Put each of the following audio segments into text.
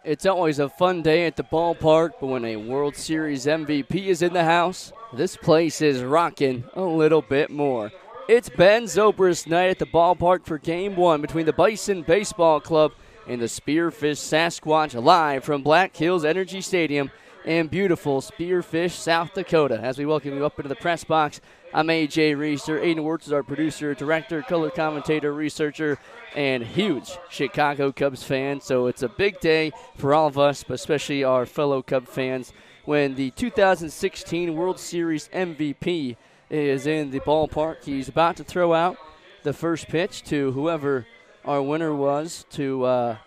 It's always a fun day at the ballpark, but when a World Series MVP is in the house, this place is rocking a little bit more. It's Ben Zobrist night at the ballpark for Game 1 between the Bison Baseball Club and the Spearfish Sasquatch, live from Black Hills Energy Stadium in beautiful Spearfish, South Dakota. As we welcome you up into the press box, I'm A.J. Reister. Aiden Wirtz is our producer, director, color commentator, researcher, and huge Chicago Cubs fan. So it's a big day for all of us, but especially our fellow Cub fans, when the 2016 World Series MVP is in the ballpark. He's about to throw out the first pitch to whoever our winner was, to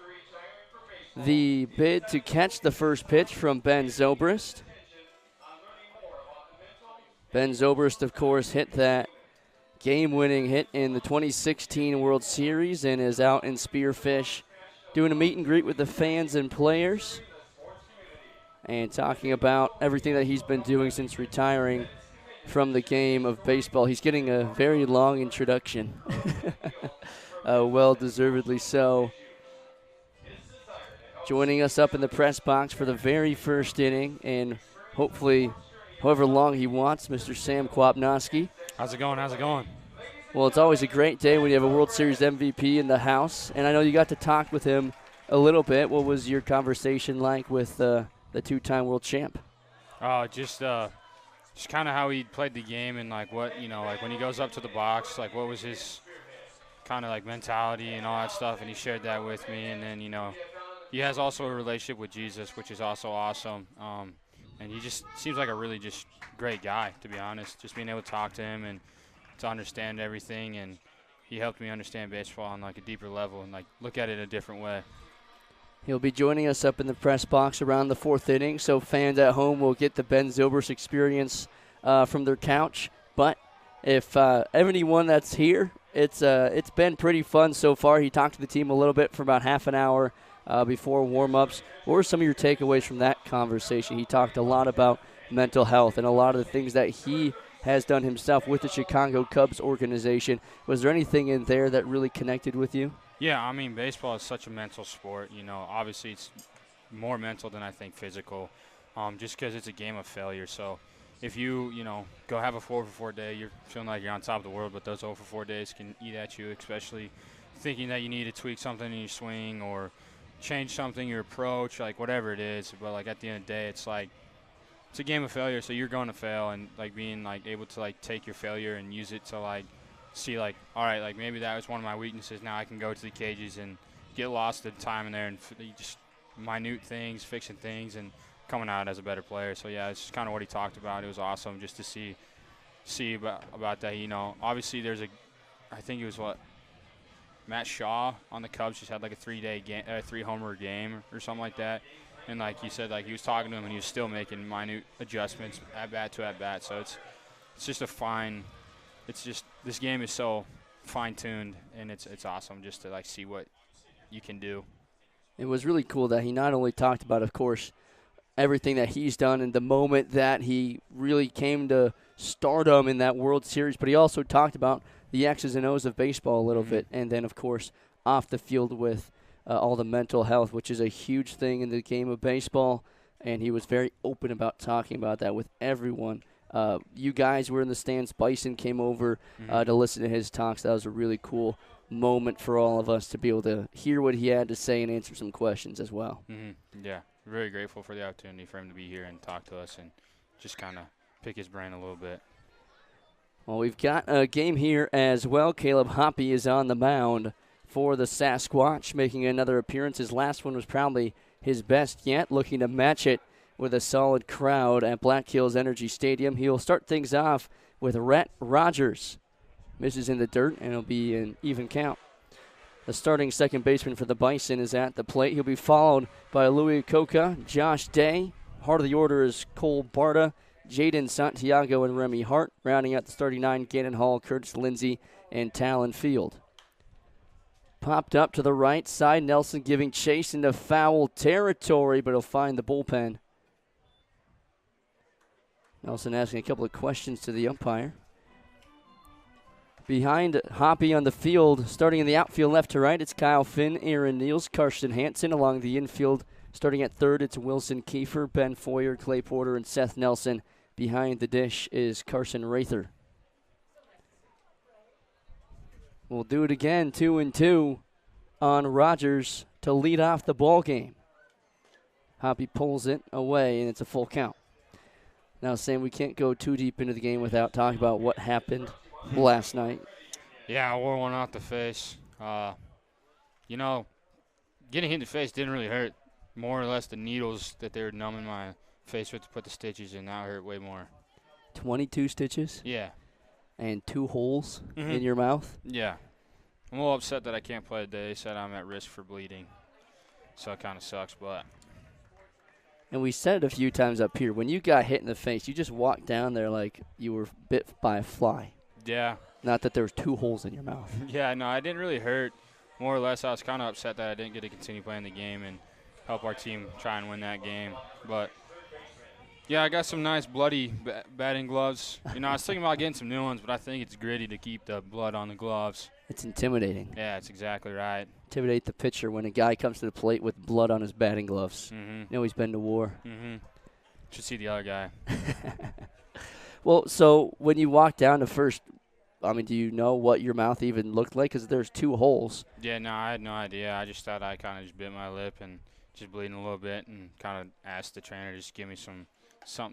the bid to catch the first pitch from Ben Zobrist. Ben Zobrist, of course, hit that game-winning hit in the 2016 World Series and is out in Spearfish doing a meet and greet with the fans and players and talking about everything that he's been doing since retiring from the game of baseball. He's getting a very long introduction. Well-deservedly so. Joining us up in the press box for the very first inning, and hopefully however long he wants, Mr. Sam Kwapnowski. How's it going? How's it going? Well, it's always a great day when you have a World Series MVP in the house, and I know you got to talk with him a little bit. What was your conversation like with the two-time world champ? Just kind of how he played the game and, like, what, like when he goes up to the box, like what was his kind of, like, mentality and all that stuff, and he shared that with me. And then, he has also a relationship with Jesus, which is also awesome. And he just seems like a really just great guy, to be honest. Just being able to talk to him and to understand everything, and he helped me understand baseball on like a deeper level and like look at it a different way. He'll be joining us up in the press box around the fourth inning, so fans at home will get the Ben Zobrist experience from their couch. But if anyone that's here, it's been pretty fun so far. He talked to the team a little bit for about half an hour before warm-ups. What were some of your takeaways from that conversation? He talked a lot about mental health and a lot of the things that he has done himself with the Chicago Cubs organization. Was there anything in there that really connected with you? Yeah, I mean, baseball is such a mental sport. Obviously it's more mental than I think physical, just because it's a game of failure. So if you, go have a 4-for-4 day, you're feeling like you're on top of the world, but those 0-for-4 days can eat at you, especially thinking that you need to tweak something in your swing or, change something, your approach, like whatever it is. But like at the end of the day, it's like it's a game of failure, so you're going to fail, and like being like able to like take your failure and use it to like see like, all right, like maybe that was one of my weaknesses. Now I can go to the cages and get lost in time in there and just minute things, fixing things, and coming out as a better player. So yeah, it's kind of what he talked about. It was awesome just to see about that. You know, obviously there's I think it was Matt Shaw on the Cubs just had like a 3-homer game or something like that. And like you said, like he was talking to him and he was still making minute adjustments at bat to at bat. So it's just this game is so fine tuned, and it's awesome just to like see what you can do. It was really cool that he not only talked about, of course, everything that he's done and the moment that he really came to stardom in that World Series, but he also talked about the X's and O's of baseball a little bit, and then, of course, off the field with all the mental health, which is a huge thing in the game of baseball, and he was very open about talking about that with everyone. You guys were in the stands. Bison came over to listen to his talks. That was a really cool moment for all of us to be able to hear what he had to say and answer some questions as well. Yeah, very grateful for the opportunity for him to be here and talk to us and just kind of pick his brain a little bit. Well, we've got a game here as well. Caleb Hoppe is on the mound for the Sasquatch, making another appearance. His last one was probably his best yet, looking to match it with a solid crowd at Black Hills Energy Stadium. He'll start things off with Rhett Rogers. Misses in the dirt, and it'll be an even count. The starting second baseman for the Bison is at the plate. He'll be followed by Louis Coca, Josh Day. Heart of the order is Cole Barta, Jaden Santiago, and Remy Hart. Rounding out the starting nine, Gannon Hall, Curtis Lindsay, and Talon Field. Popped up to the right side, Nelson giving chase into foul territory, but he'll find the bullpen. Nelson asking a couple of questions to the umpire. Behind Hoppe on the field, starting in the outfield left to right, it's Kyle Finn, Aaron Niels, Karsten Hansen. Along the infield, starting at third, it's Wilson Kiefer, Ben Foyer, Clay Porter, and Seth Nelson. Behind the dish is Carson Rather. We'll do it again, 2-2 on Rogers to lead off the ball game. Hoppe pulls it away, and it's a full count. Now, Sam, we can't go too deep into the game without talking about what happened last night. Yeah, I wore one off the face. You know, getting hit in the face didn't really hurt. More or less the needles that they were numbing my face with to put the stitches in, that hurt way more. 22 stitches? Yeah. And 2 holes in your mouth? Yeah. I'm a little upset that I can't play today. They said I'm at risk for bleeding. So it kind of sucks, but. And we said it a few times up here. When you got hit in the face, you just walked down there like you were bit by a fly. Yeah. Not that there was 2 holes in your mouth. Yeah, no, I didn't really hurt. More or less, I was kind of upset that I didn't get to continue playing the game and help our team try and win that game. But, yeah, I got some nice bloody batting gloves. You know, I was thinking about getting some new ones, but I think it's gritty to keep the blood on the gloves. It's intimidating. Yeah, that's exactly right. Intimidate the pitcher when a guy comes to the plate with blood on his batting gloves. You know he's been to war. Should see the other guy. Well, so when you walk down to first, I mean, do you know what your mouth even looked like? Because there's 2 holes. Yeah, no, I had no idea. I just thought I kind of just bit my lip and just bleeding a little bit, and kind of asked the trainer to just give me something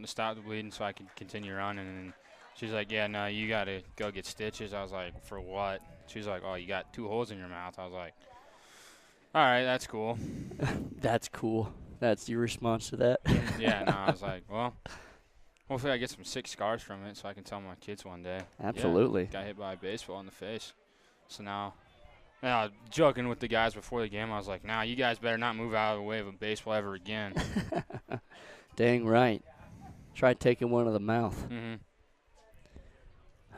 to stop the bleeding so I could continue running. And she's like, yeah, no, you got to go get stitches. I was like, for what? She's like, oh, you got 2 holes in your mouth. I was like, all right, that's cool. That's cool. That's your response to that? Yeah, no, I was like, well, hopefully I get some sick scars from it so I can tell my kids one day. Absolutely. Yeah, got hit by a baseball in the face. So now, joking with the guys before the game, I was like, nah, you guys better not move out of the way of a baseball ever again. Dang right. Try taking one to the mouth.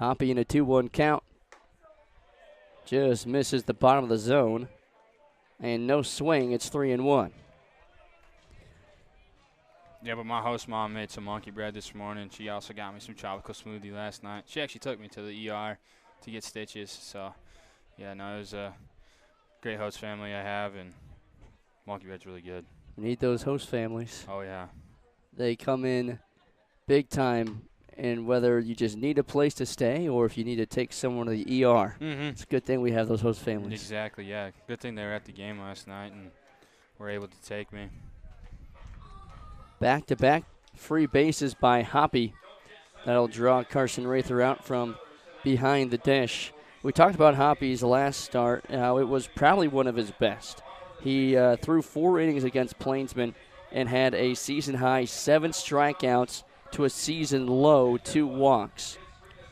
Hoppe in a 2-1 count. Just misses the bottom of the zone. And no swing. It's 3-1. Yeah, but my host mom made some monkey bread this morning. She also got me some tropical smoothie last night. She actually took me to the ER to get stitches. So, yeah, no, it was a great host family I have, and monkey bread's really good. We need those host families. Oh, yeah. They come in big time, and whether you just need a place to stay or if you need to take someone to the ER, it's a good thing we have those host families. Exactly, yeah. Good thing they were at the game last night and were able to take me. Back-to-back free bases by Hoppy. That'll draw Carson Rather out from behind the dish. We talked about Hoppy's last start, how it was probably one of his best. He threw 4 innings against Plainsman and had a season-high 7 strikeouts to a season-low 2 walks.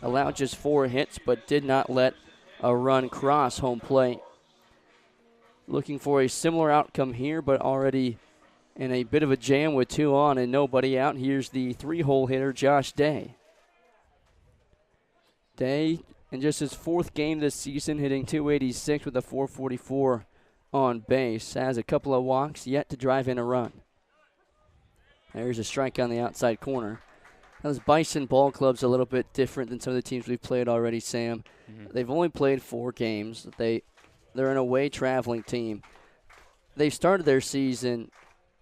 Allowed just 4 hits, but did not let a run cross home plate. Looking for a similar outcome here, but already in a bit of a jam with 2 on and nobody out. Here's the 3-hole hitter, Josh Day. Day, in just his 4th game this season, hitting .286 with a .444 on base. Has a couple of walks, yet to drive in a run. There's a strike on the outside corner. Now, this Bison ball club's a little bit different than some of the teams we've played already, Sam. Mm-hmm. They've They've only played 4 games. They're an away traveling team. They started their season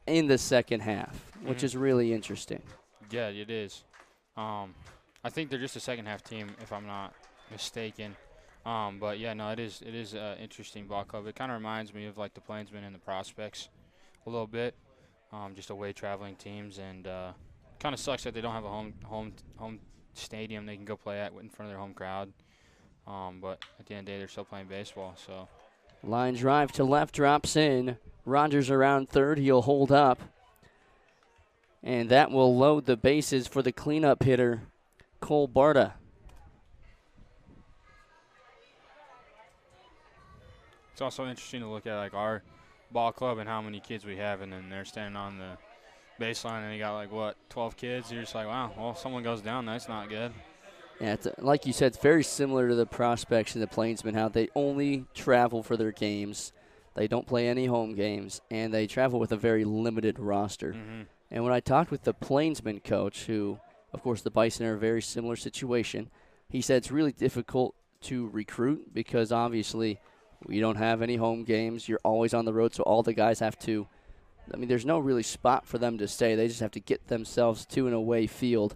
in the second half, which is really interesting. Yeah, it is. I think they're just a second-half team, if I'm not mistaken. But, yeah, no, it is an interesting ball club. It kind of reminds me of, like, the Plainsmen and the Prospects a little bit, just away traveling teams. And kind of sucks that they don't have a home stadium they can go play at in front of their home crowd. But at the end of the day, they're still playing baseball. So Line drive to left drops in. Rogers around third. He'll hold up. And that will load the bases for the cleanup hitter, Cole Barta. it's also interesting to look at, like, our ball club and how many kids we have, and then they're standing on the baseline and they got, like, what, 12 kids? You're just like, wow, well, if someone goes down, that's not good. Yeah, like you said, it's very similar to the Prospects and the Plainsmen, how they only travel for their games. They don't play any home games, and they travel with a very limited roster. Mm-hmm. And when I talked with the Plainsman coach, who, of course, the Bison are a very similar situation, he said it's really difficult to recruit because, obviously, we don't have any home games. You're always on the road, so all the guys have to – I mean, there's no really spot for them to stay. They just have to get themselves to an away field.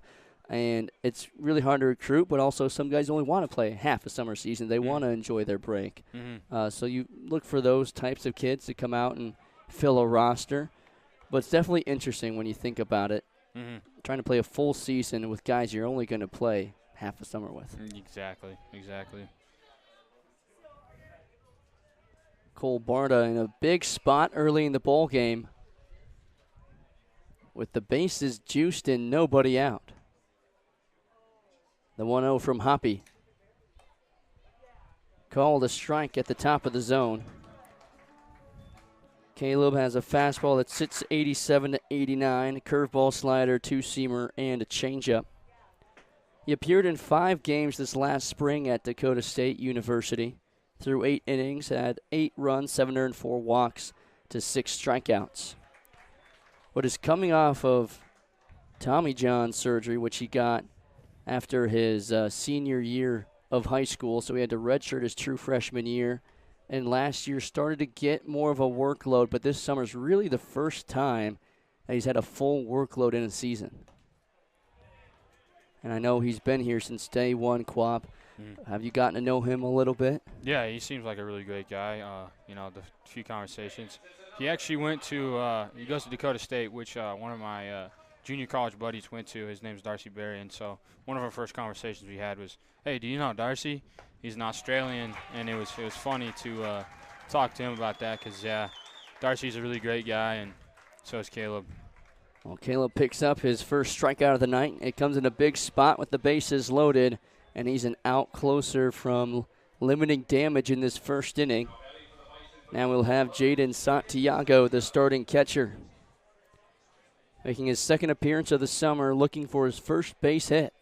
And it's really hard to recruit, but also some guys only want to play half a summer season. They want to enjoy their break. Mm-hmm. So you look for those types of kids to come out and fill a roster. But it's definitely interesting when you think about it, trying to play a full season with guys you're only going to play half a summer with. Exactly. Cole Barta in a big spot early in the ball game with the bases juiced and nobody out. The 1-0 from Hoppy. Called a strike at the top of the zone. Caleb has a fastball that sits 87 to 89, a curveball, slider, 2-seamer, and a changeup. He appeared in 5 games this last spring at Dakota State University. Through 8 innings, had 8 runs, 7 earned, 4 walks to 6 strikeouts. But is coming off of Tommy John surgery, which he got after his senior year of high school, so he had to redshirt his true freshman year, and last year started to get more of a workload, but this summer's really the first time that he's had a full workload in a season. And I know he's been here since day one, Quap. Have you gotten to know him a little bit? Yeah, he seems like a really great guy. The few conversations. He actually went to he goes to Dakota State, which one of my junior college buddies went to. His name's Darcy Berry, and so one of our first conversations we had was, hey, do you know Darcy? He's an Australian, and it was funny to talk to him about that because, yeah, Darcy's a really great guy, and so is Caleb. Well, Caleb picks up his first strikeout of the night. It comes in a big spot with the bases loaded, and he's an out closer from limiting damage in this first inning. Now we'll have Jaden Santiago, the starting catcher, making his second appearance of the summer, looking for his first base hit.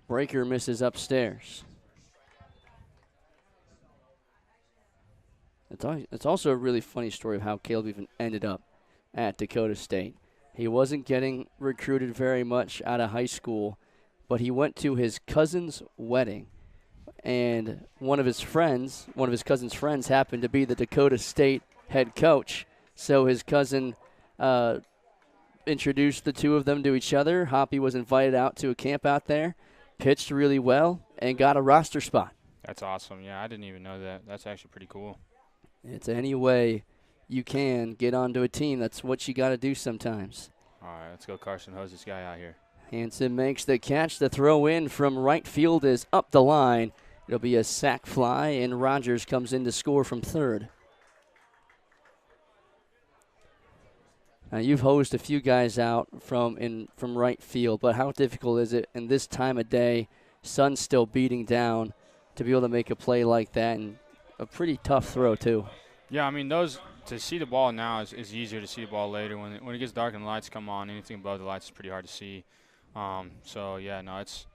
Breaker misses upstairs. It's also a really funny story of how Caleb even ended up at Dakota State. He wasn't getting recruited very much out of high school, but he went to his cousin's wedding, and one of his cousin's friends happened to be the Dakota State head coach. So his cousin introduced the two of them to each other. Hoppy was invited out to a camp out there, pitched really well, and got a roster spot. That's awesome. Yeah, I didn't even know that. That's actually pretty cool. It's any way you can get onto a team. That's what you got to do sometimes. All right, let's go Carson hose this guy out here. Hanson makes the catch. The throw in from right field is up the line. It'll be a sac fly, and Rogers comes in to score from third. Now, you've hosed a few guys out from right field, but how difficult is it in this time of day, sun's still beating down, to be able to make a play like that, and a pretty tough throw too? Yeah, I mean, those to see the ball now is easier to see the ball later. When it gets dark and the lights come on, anything above the lights is pretty hard to see. So, yeah, no, it's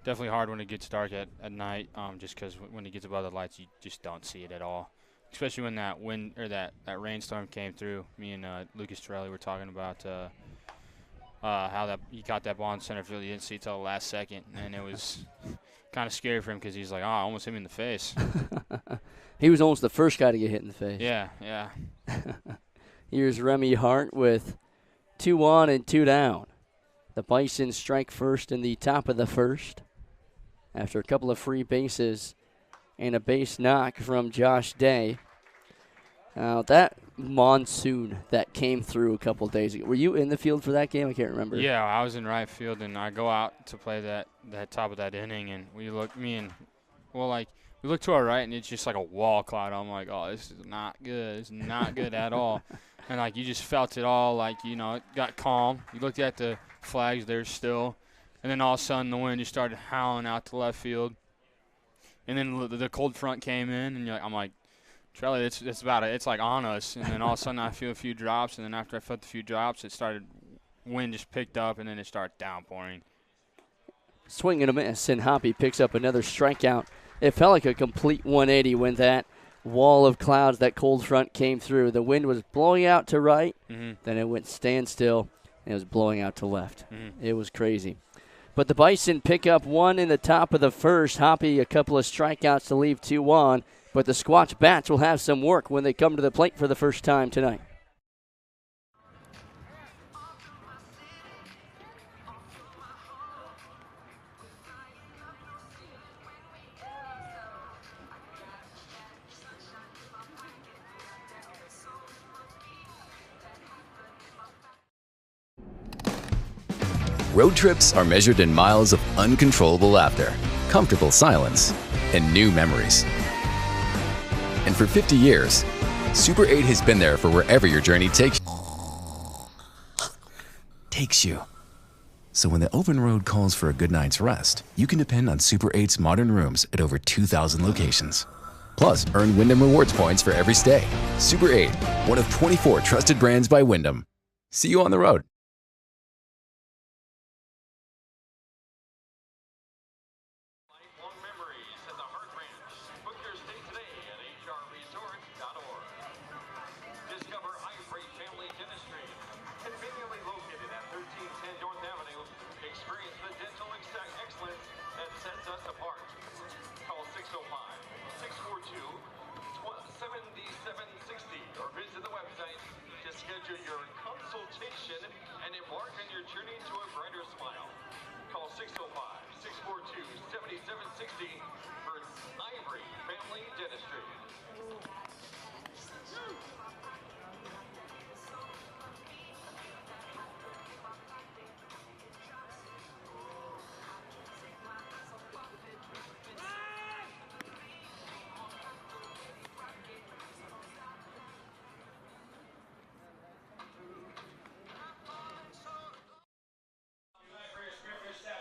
definitely hard when it gets dark at night, just because when it gets above the lights, you just don't see it at all. Especially when that wind or that rainstorm came through. Me and Lucas Torelli were talking about how he caught that ball in center field. He didn't see it till the last second, and it was kind of scary for him because he's like, oh, I almost hit me in the face. He was almost the first guy to get hit in the face. Yeah. Here's Remy Hart with 2 on and 2 down. The Bison strike first in the top of the first after a couple of free bases and a base knock from Josh Day. Now, that monsoon that came through a couple days ago, were you in the field for that game? I can't remember. Yeah, I was in right field, and I go out to play that top of that inning, and we look to our right, and it's just like a wall cloud. I'm like, oh, this is not good. It's not good at all. And, like, you just felt it all, like, you know, it got calm. You looked at the flags there still, and then all of a sudden the wind just started howling out to left field. And then the cold front came in, and I'm like, Trelly, it's about it. It's like on us. And then all of a sudden I feel a few drops, and then after I felt a few drops, wind just picked up, and then it started downpouring. Swing and a miss, and Hoppy picks up another strikeout. It felt like a complete 180 when that wall of clouds, that cold front came through. The wind was blowing out to right, then it went standstill, and it was blowing out to left. It was crazy. But the Bison pick up 1 in the top of the first. Hoppy, a couple of strikeouts to leave 2 on. But the Squatch Bats will have some work when they come to the plate for the first time tonight. Road trips are measured in miles of uncontrollable laughter, comfortable silence, and new memories. And for 50 years, Super 8 has been there for wherever your journey takes you. So when the open road calls for a good night's rest, you can depend on Super 8's modern rooms at over 2,000 locations. Plus, earn Wyndham Rewards points for every stay. Super 8, one of 24 trusted brands by Wyndham. See you on the road.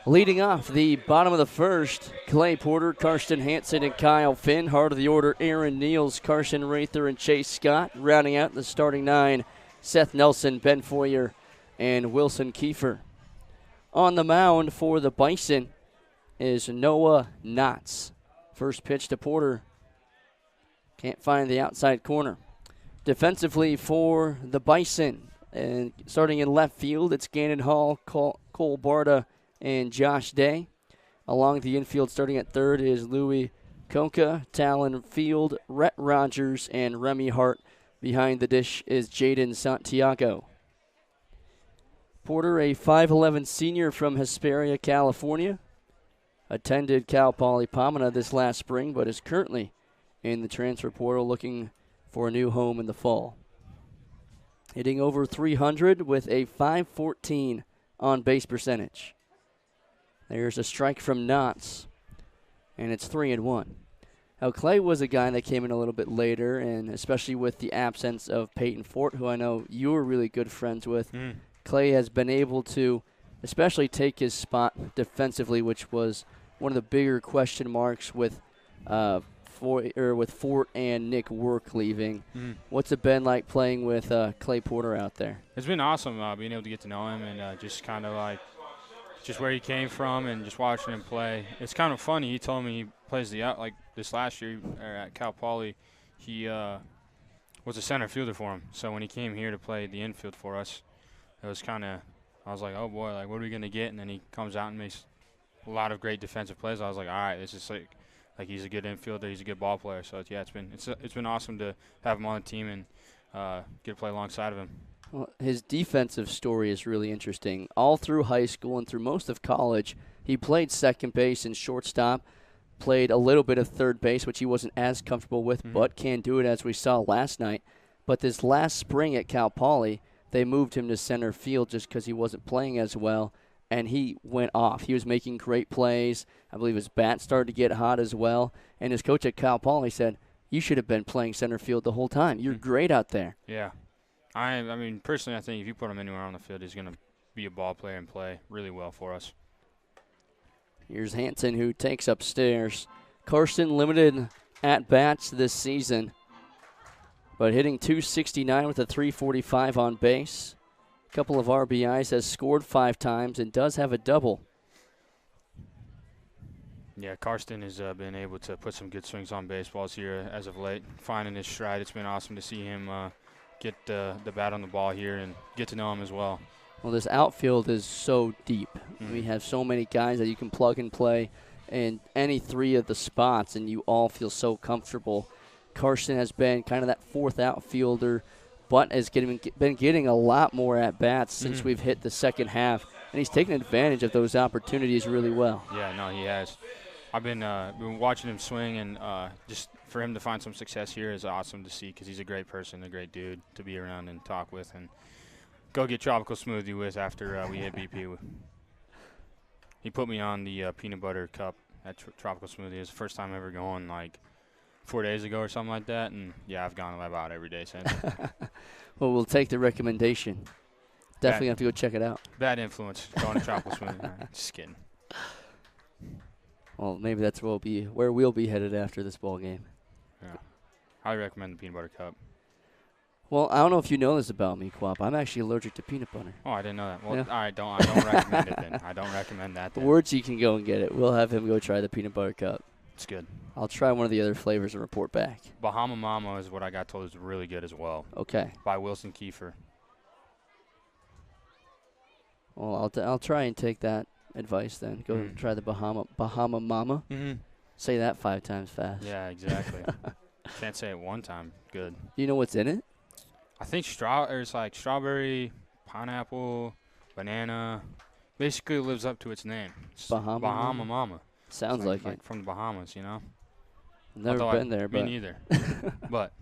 Leading off the bottom of the first, Clay Porter, Karsten Hansen, and Kyle Finn. Heart of the order, Aaron Neals, Carson Rather, and Chase Scott. Rounding out the starting 9, Seth Nelson, Ben Foyer, and Wilson Kiefer. On the mound for the Bison is Noah Knotts. First pitch to Porter. Can't find the outside corner. Defensively for the Bison, and starting in left field, it's Gannon Hall, Cole Barta, and Josh Day. Along the infield, starting at third, is Louis Conca, Talon Field, Rhett Rogers, and Remy Hart. Behind the dish is Jaden Santiago. Porter, a 5'11 senior from Hesperia, California. Attended Cal Poly Pomona this last spring, but is currently in the transfer portal looking for a new home in the fall. Hitting over 300 with a .514 on base percentage. There's a strike from Knotts, and it's 3-1. Now, Clay was a guy that came in a little bit later, and especially with the absence of Peyton Fort, who I know you were really good friends with, Clay has been able to especially take his spot defensively, which was one of the bigger question marks with Fort and Nick Work leaving. What's it been like playing with Clay Porter out there? It's been awesome being able to get to know him and just kind of like just where he came from and just watching him play. It's kind of funny. He told me he plays the out like this last year at Cal Poly. He was a center fielder for him. So when he came here to play the infield for us, it was kind of I was like, oh boy, like what are we gonna get? And then he comes out and makes a lot of great defensive plays. I was like, all right, this is like he's a good infielder, he's a good ball player. So yeah, it's been awesome to have him on the team and get to play alongside of him. Well, his defensive story is really interesting. All through high school and through most of college, he played second base and shortstop, played a little bit of third base, which he wasn't as comfortable with, but can do it as we saw last night. But this last spring at Cal Poly, they moved him to center field just because he wasn't playing as well, and he went off. He was making great plays. I believe his bat started to get hot as well. And his coach at Cal Poly said, you should have been playing center field the whole time. You're great out there. Yeah. I mean, personally, I think if you put him anywhere on the field, he's going to be a ball player and play really well for us. Here's Hanson, who takes upstairs. Karsten limited at-bats this season, but hitting .269 with a .345 on base. A couple of RBIs, has scored 5 times, and does have a double. Yeah, Karsten has been able to put some good swings on baseballs here as of late, finding his stride. It's been awesome to see him get the bat on the ball here and get to know him as well. Well, this outfield is so deep. We have so many guys that you can plug and play in any 3 of the spots, and you all feel so comfortable. Karsten has been kind of that fourth outfielder, but has been getting a lot more at-bats since we've hit the second half, and he's taken advantage of those opportunities really well. Yeah, no, he has. I've been watching him swing, and just for him to find some success here is awesome to see because he's a great person, a great dude to be around and talk with and go get tropical smoothie with after we hit BP. He put me on the peanut butter cup at tropical smoothie. It was the first time ever going, like 4 days ago or something like that, and yeah, I've gone about every day since. Well, we'll take the recommendation. Definitely have to go check it out. Bad influence, going to tropical smoothie. Just kidding. Well, maybe that's where we'll be headed after this ball game. Yeah, highly recommend the peanut butter cup. Well, I don't know if you know this about me, Quap. I'm actually allergic to peanut butter. Oh, I didn't know that. Well, I don't recommend it then. I don't recommend that then. Words, you can go and get it. We'll have him go try the peanut butter cup. It's good. I'll try one of the other flavors and report back. Bahama Mama is what I got told is really good as well. Okay. By Wilson Kiefer. Well, I'll try and take that advice then. Go and try the Bahama Mama. Say that 5 times fast. Yeah, exactly. Can't say it one time. Good. Do you know what's in it? I think it's like strawberry, pineapple, banana. Basically lives up to its name. It's Bahama Mama. Sounds like it. From the Bahamas, you know? Never been there, but. Me neither. But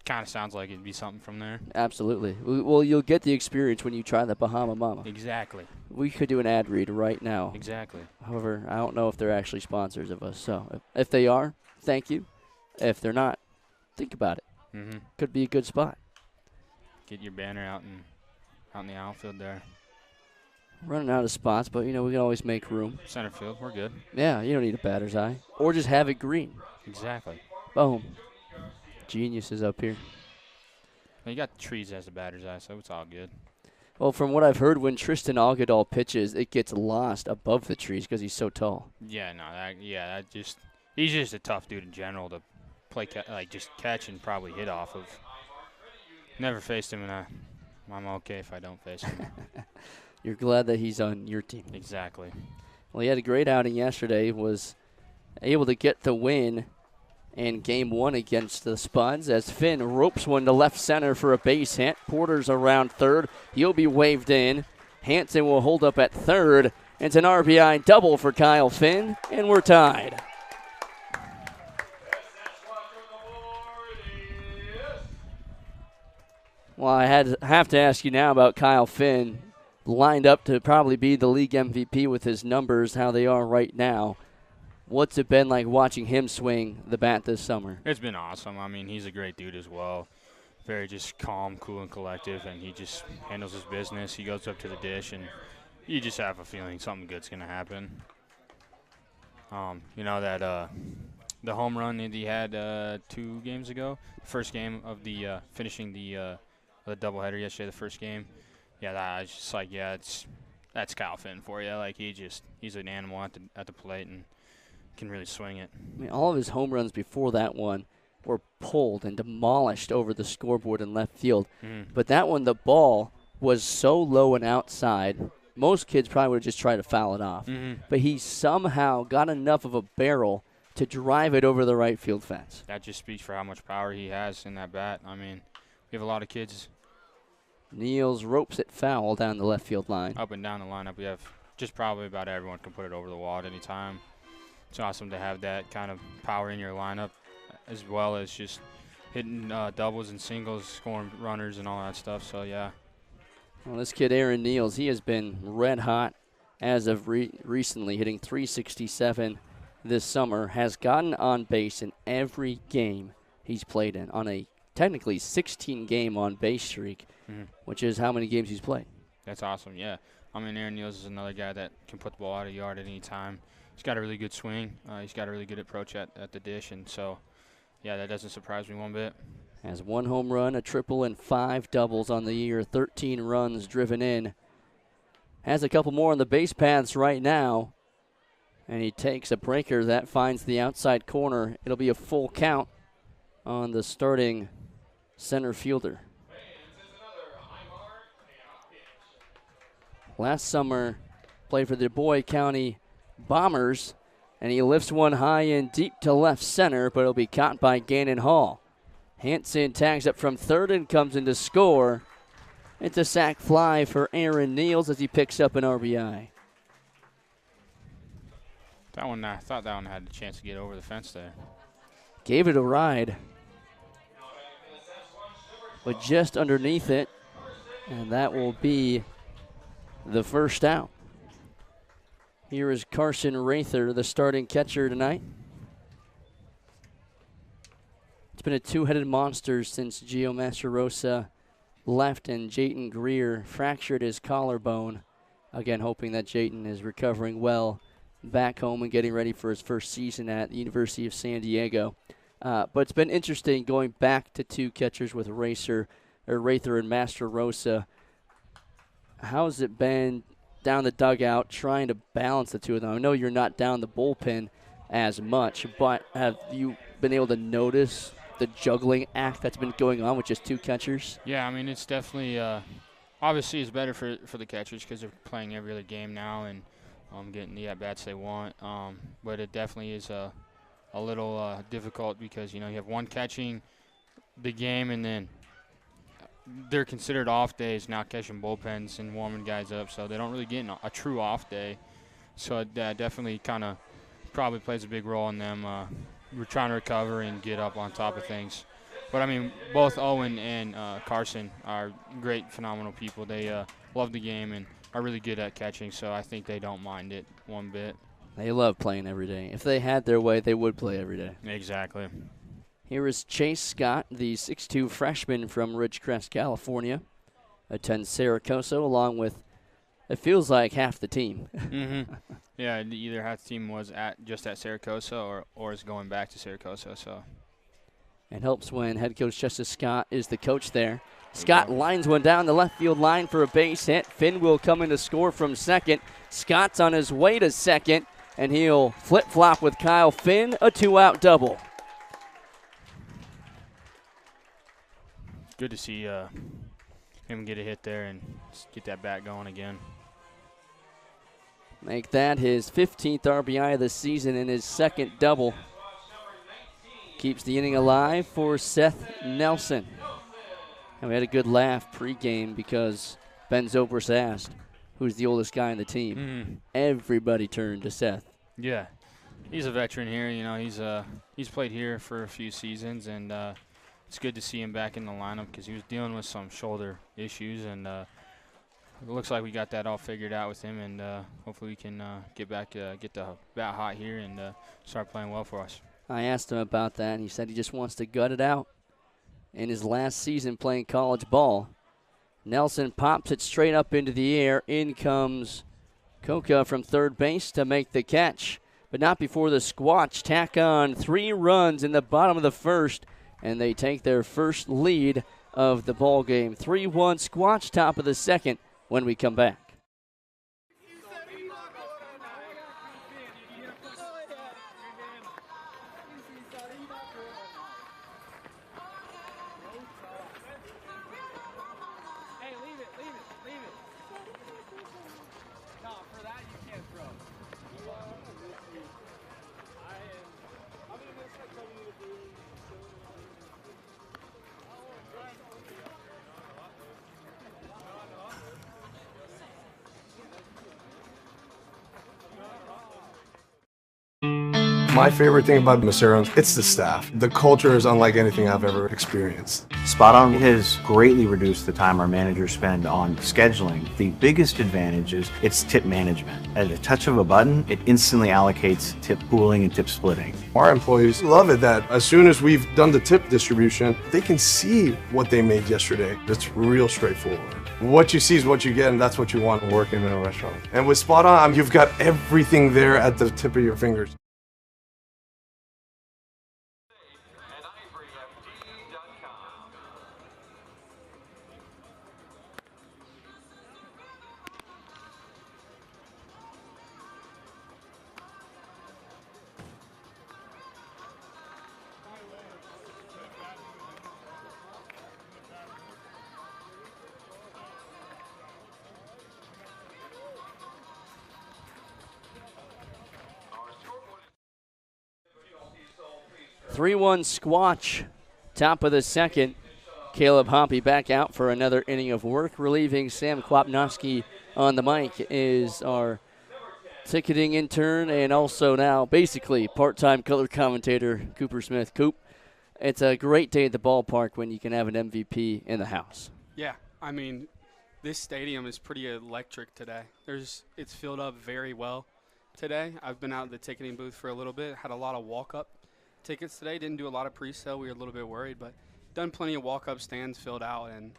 kind of sounds like it'd be something from there. Absolutely. Well, you'll get the experience when you try the Bahama Mama. Exactly. We could do an ad read right now. Exactly. However, I don't know if they're actually sponsors of us. So if they are, thank you. If they're not, think about it. Could be a good spot. Get your banner out in the outfield there. Running out of spots, but, we can always make room. Center field, we're good. Yeah, you don't need a batter's eye. Or just have it green. Exactly. Boom. Geniuses up here. Well, you got the trees as a batter's eye, so it's all good. Well, from what I've heard, when Tristan Algadal pitches, it gets lost above the trees because he's so tall. Yeah, no, he's just a tough dude in general to play, just catch and probably hit off of. Never faced him, and I'm okay if I don't face him. You're glad that he's on your team. Exactly. Well, he had a great outing yesterday, was able to get the win in Game 1 against the Spuds as Finn ropes one to left center for a base hit. Porter's around third. He'll be waved in. Hanson will hold up at third. It's an RBI double for Kyle Finn, and we're tied. Well, I have to ask you now about Kyle Finn, lined up to probably be the league MVP with his numbers, how they are right now. What's it been like watching him swing the bat this summer? It's been awesome. I mean, he's a great dude as well. Very just calm, cool, and collective, and he just handles his business. He goes up to the dish, and you just have a feeling something good's going to happen. You know that the home run that he had 2 games ago, first game of the finishing the doubleheader yesterday, the first game. Yeah, that I was just like, yeah, that's Kyle Finn for you. Like he's an animal at the plate and can really swing it. I mean, all of his home runs before that one were pulled and demolished over the scoreboard in left field. But that one, the ball was so low and outside, most kids probably would have just tried to foul it off. But he somehow got enough of a barrel to drive it over the right field fence. That just speaks for how much power he has in that bat. I mean, we have a lot of kids. Niels ropes it foul down the left field line. Up and down the lineup, we have just probably about everyone can put it over the wall at any time. It's awesome to have that kind of power in your lineup, as well as just hitting doubles and singles, scoring runners and all that stuff. So, yeah. Well, this kid, Aaron Niels, he has been red hot as of recently, hitting .367 this summer, has gotten on base in every game he's played in on a technically 16-game on-base streak, which is how many games he's played. That's awesome, yeah. I mean, Aaron Niels is another guy that can put the ball out of the yard at any time. He's got a really good swing. He's got a really good approach at the dish, and so, yeah, that doesn't surprise me one bit. Has 1 home run, a triple, and 5 doubles on the year, 13 runs driven in. Has a couple more on the base paths right now, and he takes a breaker that finds the outside corner. It'll be a full count on the starting center fielder. Last summer, played for the Boy County Bombers, and he lifts one high and deep to left center, but it'll be caught by Gannon Hall. Hanson tags up from third and comes in to score. It's a sac fly for Aaron Niels as he picks up an RBI. That one, I thought that one had a chance to get over the fence there. Gave it a ride, but just underneath it, and that will be the first out. Here is Carson Rather, the starting catcher tonight. It's been a 2-headed monster since Gio Mastrosa left and Jayton Greer fractured his collarbone. Again, hoping that Jayton is recovering well back home and getting ready for his first season at the University of San Diego. But it's been interesting going back to 2 catchers with Rather and Mastrosa. How's it been down the dugout trying to balance the 2 of them? I know you're not down the bullpen as much, but have you been able to notice the juggling act that's been going on with just 2 catchers? Yeah, I mean, it's definitely obviously it's better for the catchers because they're playing every other game now and getting the at-bats they want. But it definitely is a little difficult because, you know, you have one catching the game and then they're considered off days now, catching bullpens and warming guys up, so they don't really get a true off day. So that definitely kind of probably plays a big role in them we're trying to recover and get up on top of things. But, I mean, both Owen and Carson are great, phenomenal people. They love the game and are really good at catching, so I think they don't mind it one bit. They love playing every day. If they had their way, they would play every day. Exactly. Here is Chase Scott, the 6'2 freshman from Ridgecrest, California. Attends Saracoso along with, it feels like, half the team. Yeah, either half the team was just at Saracoso or is going back to Saracoso. So. It helps when head coach Justice Scott is the coach there. Scott lines one down the left field line for a base hit. Finn will come in to score from second. Scott's on his way to second, and he'll flip-flop with Kyle Finn, a 2-out double. Good to see him get a hit there and get that bat going again. Make that his 15th RBI of the season and his second double. Keeps the inning alive for Seth Nelson. And we had a good laugh pregame because Ben Zobrist asked, who's the oldest guy on the team? Everybody turned to Seth. Yeah, he's a veteran here. You know, he's played here for a few seasons, and it's good to see him back in the lineup because he was dealing with some shoulder issues, and it looks like we got that all figured out with him, and hopefully we can get the bat hot here and start playing well for us. I asked him about that, and he said he just wants to gut it out. In his last season playing college ball, Nelson pops it straight up into the air. In comes Coca from third base to make the catch, but not before the Squatch tack on 3 runs in the bottom of the first, and they take their first lead of the ball game. 3-1 Squatch, top of the second when we come back. My favorite thing about Macero's, it's the staff. The culture is unlike anything I've ever experienced. Spot On has greatly reduced the time our managers spend on scheduling. The biggest advantage is its tip management. At a touch of a button, it instantly allocates tip pooling and tip splitting. Our employees love it that as soon as we've done the tip distribution, they can see what they made yesterday. It's real straightforward. What you see is what you get, and that's what you want working in a restaurant. And with Spot On, you've got everything there at the tip of your fingers. Three-one Squatch, top of the second. Caleb Hoppy back out for another inning of work. Relieving Sam Kwapnowski on the mic is our ticketing intern and also now basically part-time color commentator, Cooper Smith. Coop, it's a great day at the ballpark when you can have an MVP in the house. Yeah, I mean, this stadium is pretty electric today. It's filled up very well today. I've been out at the ticketing booth for a little bit, had a lot of walk-up tickets today. Didn't do a lot of pre-sale. We were a little bit worried, but done plenty of walk-up stands filled out, and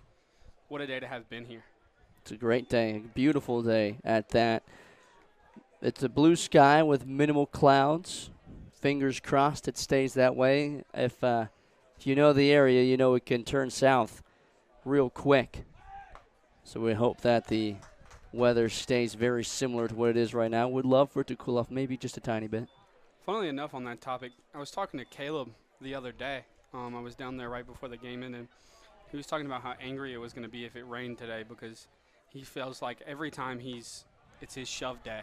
what a day to have been here. It's a great day, a beautiful day at that. It's a blue sky with minimal clouds. Fingers crossed it stays that way. If you know the area, you know it can turn south real quick. So we hope that the weather stays very similar to what it is right now. Would love for it to cool off maybe just a tiny bit. Funnily enough, on that topic, I was talking to Caleb the other day. I was down there right before the game ended. He was talking about how angry it was going to be if it rained today because he feels like every time it's his shove day,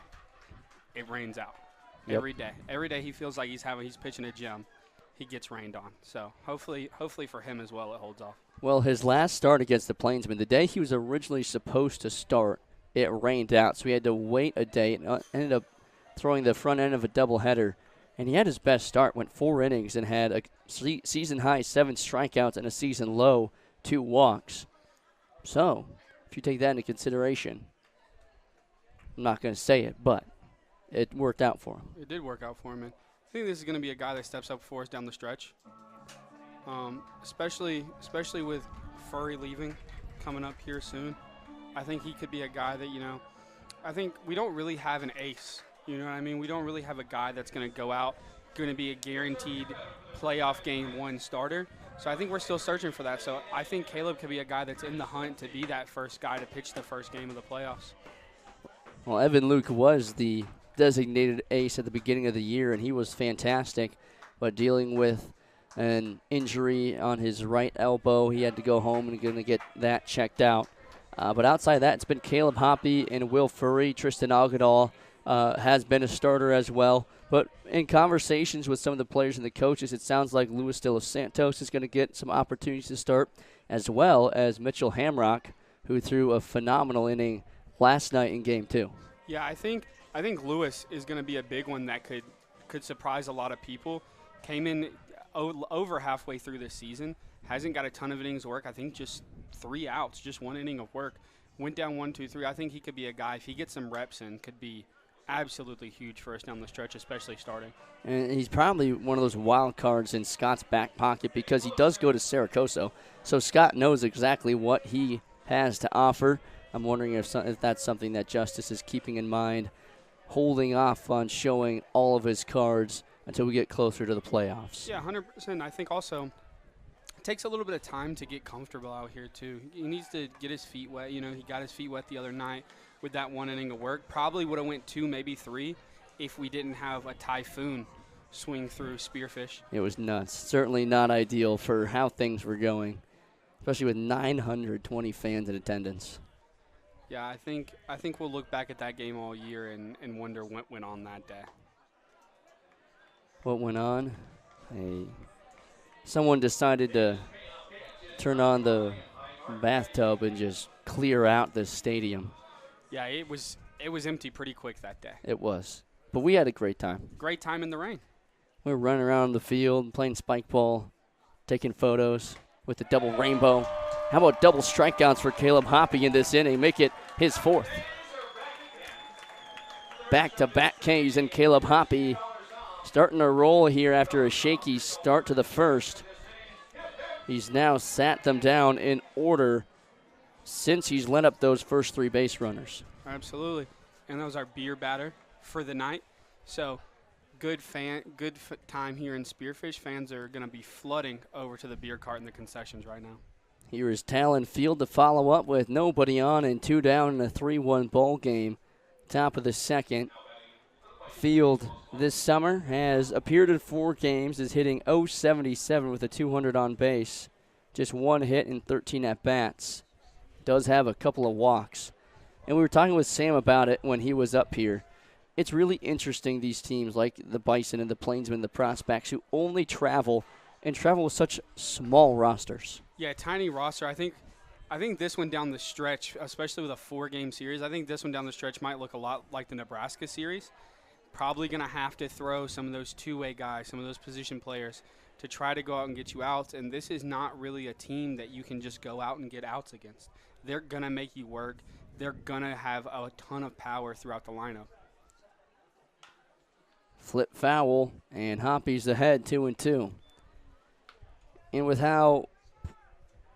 it rains out. Yep. Every day he feels like he's pitching a gem, he gets rained on. So hopefully for him as well, it holds off. Well, his last start against the Plainsmen, the day he was originally supposed to start, it rained out, so he had to wait a day and ended up throwing the front end of a doubleheader. And he had his best start, went 4 innings and had a season-high 7 strikeouts and a season-low 2 walks. So, if you take that into consideration, I'm not going to say it, but it worked out for him. It did work out for him. And I think this is going to be a guy that steps up for us down the stretch, especially with Furry leaving coming up here soon. I think he could be a guy that, I think we don't really have an ace. You know what I mean? We don't really have a guy that's going to go out, going to be a guaranteed playoff game 1 starter. So I think we're still searching for that. So I think Caleb could be a guy that's in the hunt to be that first guy to pitch the first game of the playoffs. Well, Evan Luke was the designated ace at the beginning of the year, and he was fantastic. But dealing with an injury on his right elbow, he had to go home and going to get that checked out. But outside of that, it's been Caleb Hoppy and Will Furry. Tristan Algadal has been a starter as well. But in conversations with some of the players and the coaches, it sounds like Luis De Los Santos is going to get some opportunities to start, as well as Mitchell Hamrock, who threw a phenomenal inning last night in Game 2. Yeah, I think Luis is going to be a big one that could surprise a lot of people. Came in over halfway through this season. Hasn't got a ton of innings of work. I think just 3 outs, just 1 inning of work. Went down 1, 2, 3. I think he could be a guy, if he gets some reps in, could be absolutely huge for us down the stretch, especially starting. And he's probably one of those wild cards in Scott's back pocket because he does go to Saracoso. So Scott knows exactly what he has to offer. I'm wondering if that's something that Justice is keeping in mind, holding off on showing all of his cards until we get closer to the playoffs. Yeah, 100%. I think also it takes a little bit of time to get comfortable out here, too. He needs to get his feet wet. You know, he got his feet wet the other night with that 1 inning of work. Probably would have went 2, maybe 3 if we didn't have a typhoon swing through Spearfish. It was nuts. Certainly not ideal for how things were going, especially with 920 fans in attendance. Yeah, I think we'll look back at that game all year and wonder what went on that day. What went on? Someone decided to turn on the bathtub and just clear out the stadium. Yeah, it was empty pretty quick that day. It was. But we had a great time. Great time in the rain. We were running around the field, playing spike ball, taking photos with the double rainbow. How about double strikeouts for Caleb Hoppy in this inning? Make it his 4th. Back-to-back Ks, and Caleb Hoppy starting to roll here after a shaky start to the first. He's now sat them down in order since he's led up those first 3 base runners. Absolutely. And that was our beer batter for the night. So good time here in Spearfish. Fans are going to be flooding over to the beer cart and the concessions right now. Here is Talon Field to follow up with nobody on and 2 down in a 3-1 ball game. Top of the second. Field this summer has appeared in 4 games, is hitting .077 with a 200 on base. Just 1 hit and 13 at-bats. Does have a couple of walks. And we were talking with Sam about it when he was up here. It's really interesting, these teams like the Bison and the Plainsmen, the Prospects, who only travel with such small rosters. Yeah, tiny roster. I think this one down the stretch, especially with a 4-game series, I think this one down the stretch might look a lot like the Nebraska series. Probably going to have to throw some of those two-way guys, some of those position players to try to go out and get you outs. And this is not really a team that you can just go out and get outs against. They're going to make you work. They're going to have a ton of power throughout the lineup. Flip foul, and Hoppy's ahead 2-2. And with how,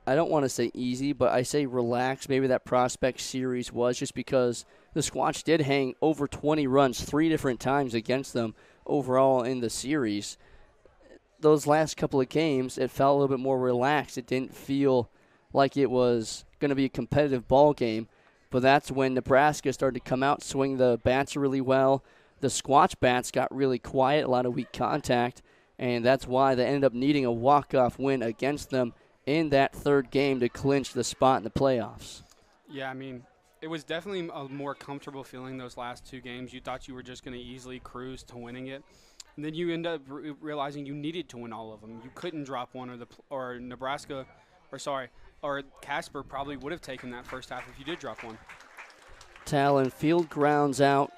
I don't want to say easy, but I say relaxed, maybe that Prospect series was, just because the Squatch did hang over 20 runs 3 different times against them overall in the series. Those last couple of games, it felt a little bit more relaxed. It didn't feel like it was going to be a competitive ball game, but that's when Nebraska started to come out, swing the bats really well. The Squatch bats got really quiet, a lot of weak contact, and that's why they ended up needing a walk-off win against them in that 3rd game to clinch the spot in the playoffs. Yeah, I mean, it was definitely a more comfortable feeling those last 2 games. You thought you were just going to easily cruise to winning it. And then you end up realizing you needed to win all of them. You couldn't drop one, or Casper probably would have taken that first half if you did drop one. Talon Field grounds out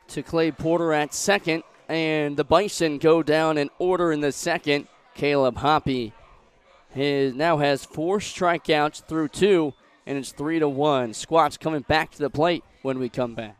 to Clay Porter at second, and the Bison go down in order in the second. Caleb Hoppy now has 4 strikeouts through 2, and it's 3-1. Squatch coming back to the plate when we come back.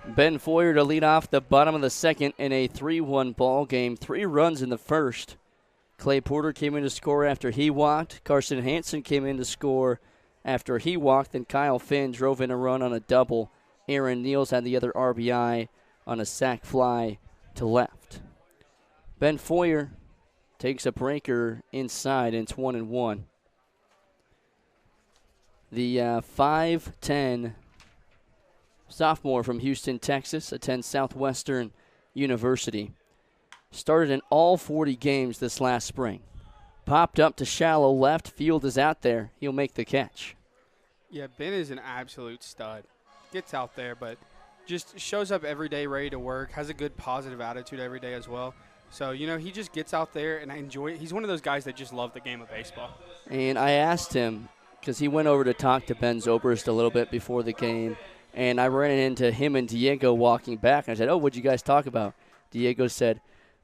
Ben Foyer to lead off the bottom of the second in a 3-1 ball game. 3 runs in the first. Clay Porter came in to score after he walked. Carson Hansen came in to score after he walked. And Kyle Finn drove in a run on a double. Aaron Neals had the other RBI on a sac fly to left. Ben Foyer takes a breaker inside, and it's 1-1. The 5'10" sophomore from Houston, Texas, attends Southwestern University. Started in all 40 games this last spring. Popped up to shallow left. Field is out there. He'll make the catch. Yeah, Ben is an absolute stud. Gets out there, but just shows up every day ready to work, has a good positive attitude every day as well. So, he just gets out there, and I enjoy it. He's one of those guys that just love the game of baseball. And I asked him, because he went over to talk to Ben Zobrist a little bit before the game, and I ran into him and Diego walking back, and I said, what'd you guys talk about? Diego said,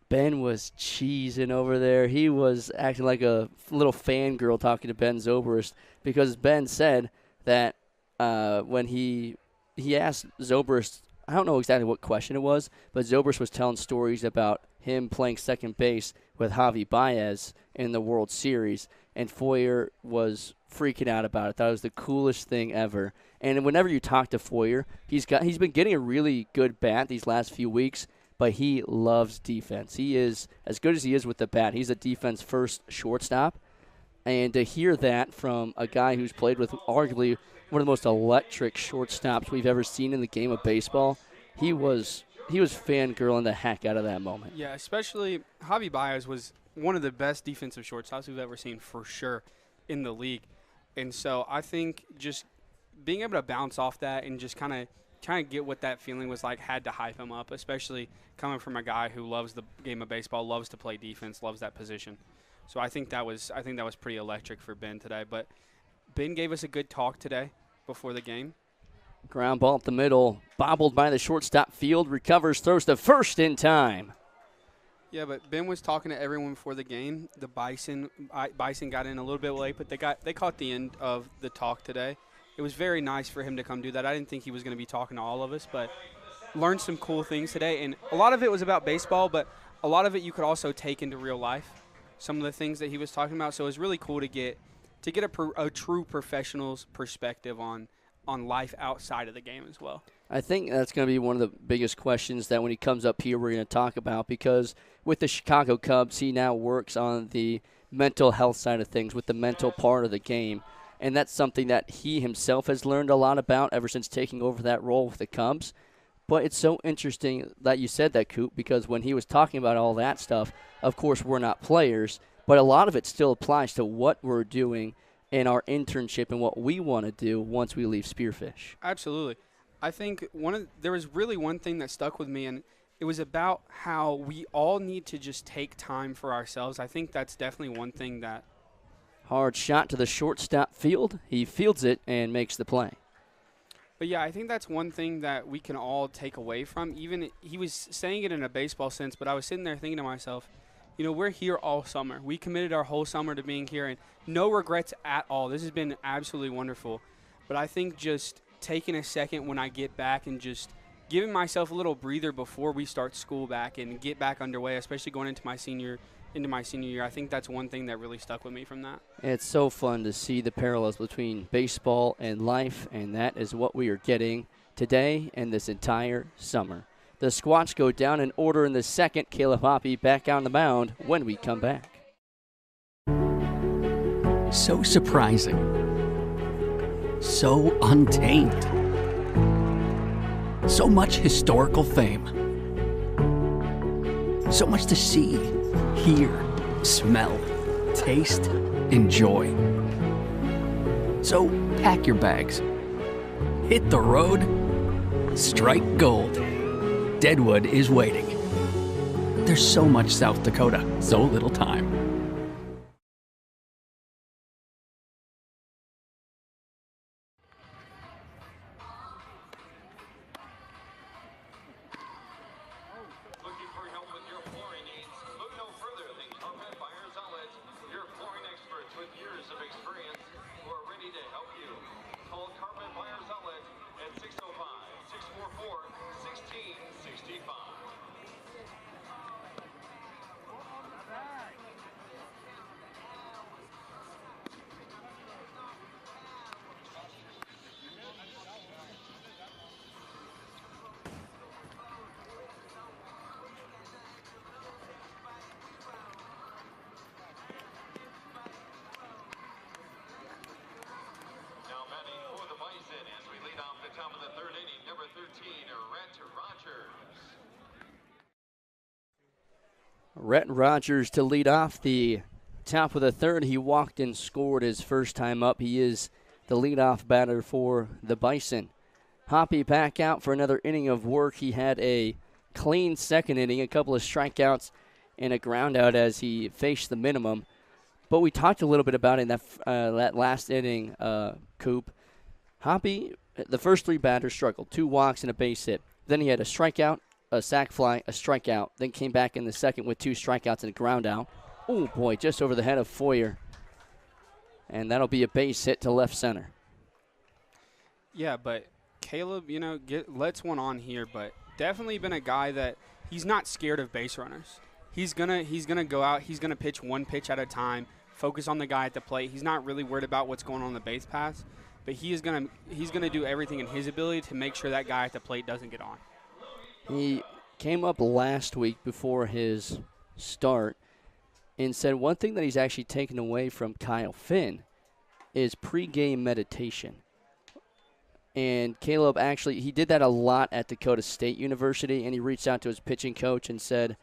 Ben was cheesing over there. He was acting like a little fangirl talking to Ben Zobrist, because Ben said that when he asked Zobrist, I don't know exactly what question it was, but Zobrist was telling stories about him playing second base with Javi Baez in the World Series, and Foyer was freaking out about it. Thought it was the coolest thing ever. And whenever you talk to Foyer, he's been getting a really good bat these last few weeks, but he loves defense. He is, as good as he is with the bat, he's a defense-first shortstop. And to hear that from a guy who's played with arguably one of the most electric shortstops we've ever seen in the game of baseball, he was fangirling the heck out of that moment. Yeah, especially Javi Baez was one of the best defensive shortstops we've ever seen for sure in the league. And so I think just being able to bounce off that and just kind of trying to get what that feeling was like had to hype him up, especially coming from a guy who loves the game of baseball, loves to play defense, loves that position. So I think that was pretty electric for Ben today. But Ben gave us a good talk today before the game. Ground ball up the middle, bobbled by the shortstop. Field recovers, throws to first in time. Yeah, but Ben was talking to everyone before the game. The Bison got in a little bit late, but they caught the end of the talk today. It was very nice for him to come do that. I didn't think he was going to be talking to all of us, but learned some cool things today. And a lot of it was about baseball, but a lot of it you could also take into real life, some of the things that he was talking about. So it was really cool to get a true professional's perspective on life outside of the game as well. I think that's going to be one of the biggest questions that when he comes up here we're going to talk about, because with the Chicago Cubs, he now works on the mental health side of things, with the mental part of the game. And that's something that he himself has learned a lot about ever since taking over that role with the Cubs. But it's so interesting that you said that, Coop, because when he was talking about all that stuff, of course we're not players, but a lot of it still applies to what we're doing in our internship and what we want to do once we leave Spearfish. Absolutely. I think there was really one thing that stuck with me, and it was about how we all need to just take time for ourselves. I think that's definitely one thing that. Hard shot to the shortstop field. He fields it and makes the play. But, yeah, I think that's one thing that we can all take away from. Even he was saying it in a baseball sense, but I was sitting there thinking to myself, we're here all summer. We committed our whole summer to being here, and no regrets at all. This has been absolutely wonderful. But I think just taking a second when I get back and just giving myself a little breather before we start school back and get back underway, especially going into my senior year, I think that's one thing that really stuck with me from that. It's so fun to see the parallels between baseball and life, and that is what we are getting today and this entire summer. The Squatch go down in order in the second. Caleb Hoppy back on the mound when we come back. So surprising. So untamed. So much historical fame. So much to see, hear, smell, taste, enjoy. So pack your bags. Hit the road. Strike gold. Deadwood is waiting. There's so much South Dakota, so little time. Looking for help with your flooring needs? Look no further than Carpet Buyers Outlet, your flooring experts with years of experience who are ready to help you. Call Carpet Buyers Outlet at 605-644-6600 Rhett Rogers to lead off the top of the third. He walked and scored his first time up. He is the leadoff batter for the Bison. Hoppy back out for another inning of work. He had a clean second inning, a couple of strikeouts, and a ground out as he faced the minimum. But we talked a little bit about it in that last inning, Coop. Hoppy, the first 3 batters struggled, 2 walks and a base hit. Then he had a strikeout, a sac fly, a strikeout. Then came back in the second with 2 strikeouts and a ground out. Oh, boy, just over the head of Foyer. And that'll be a base hit to left center. Yeah, but Caleb, lets one on here, but definitely been a guy that he's not scared of base runners. He's gonna go out. He's gonna pitch 1 pitch at a time. Focus on the guy at the plate. He's not really worried about what's going on the base paths, but he's gonna do everything in his ability to make sure that guy at the plate doesn't get on. He came up last week before his start and said one thing that he's actually taken away from Kyle Finn is pregame meditation. And Caleb he did that a lot at Dakota State University, and he reached out to his pitching coach and said,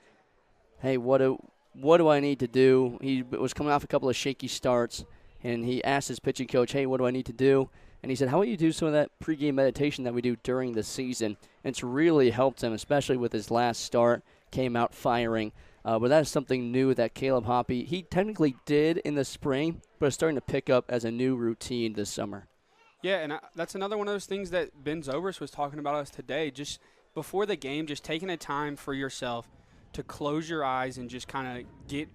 hey, what do I need to do? He was coming off a couple of shaky starts, and he asked his pitching coach, hey, what do I need to do? And he said, how about you do some of that pregame meditation that we do during the season? And it's really helped him, especially with his last start, came out firing. But that is something new that Caleb Hoppy, he technically did in the spring, but it's starting to pick up as a new routine this summer. Yeah, and that's another one of those things that Ben Zobrist was talking about us today. Just before the game, just taking a time for yourself to close your eyes and just kind of get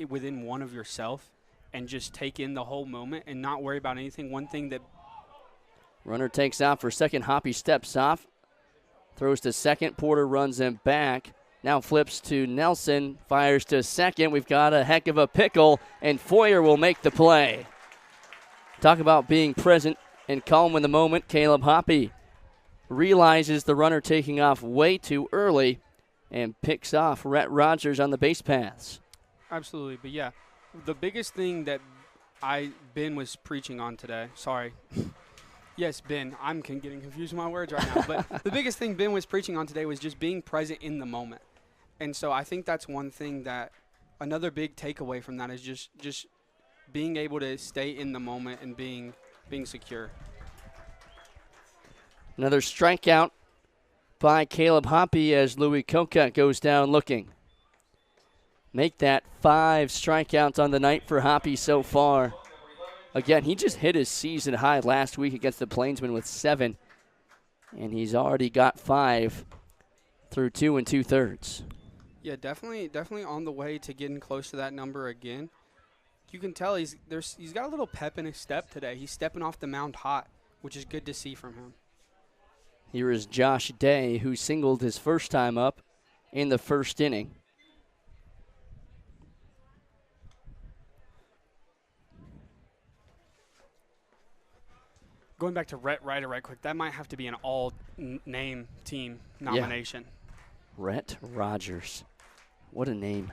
within one of yourself and just take in the whole moment and not worry about anything. One thing that runner takes out for second. Hoppy steps off, throws to second. Porter runs him back. Now flips to Nelson, fires to second. We've got a heck of a pickle, and Foyer will make the play. Talk about being present and calm in the moment. Caleb Hoppy realizes the runner taking off way too early and picks off Rhett Rogers on the base paths. Absolutely. But, yeah, the biggest thing that Ben was preaching on today, sorry. Yes, Ben, I'm getting confused with my words right now. But the biggest thing Ben was preaching on today was just being present in the moment. And so I think that's one thing that another big takeaway from that is just being able to stay in the moment and being secure. Another strikeout by Caleb Hoppy as Louis Coca goes down looking. Make that 5 strikeouts on the night for Hoppy so far. Again, he just hit his season high last week against the Plainsmen with 7, and he's already got 5 through 2 2/3. Yeah, definitely on the way to getting close to that number again. You can tell he's got a little pep in his step today. He's stepping off the mound hot, which is good to see from him. Here is Josh Day, who singled his first time up in the first inning. Going back to Rhett Ryder right quick, that might have to be an all-name team nomination. Yeah. Rhett Rogers. What a name.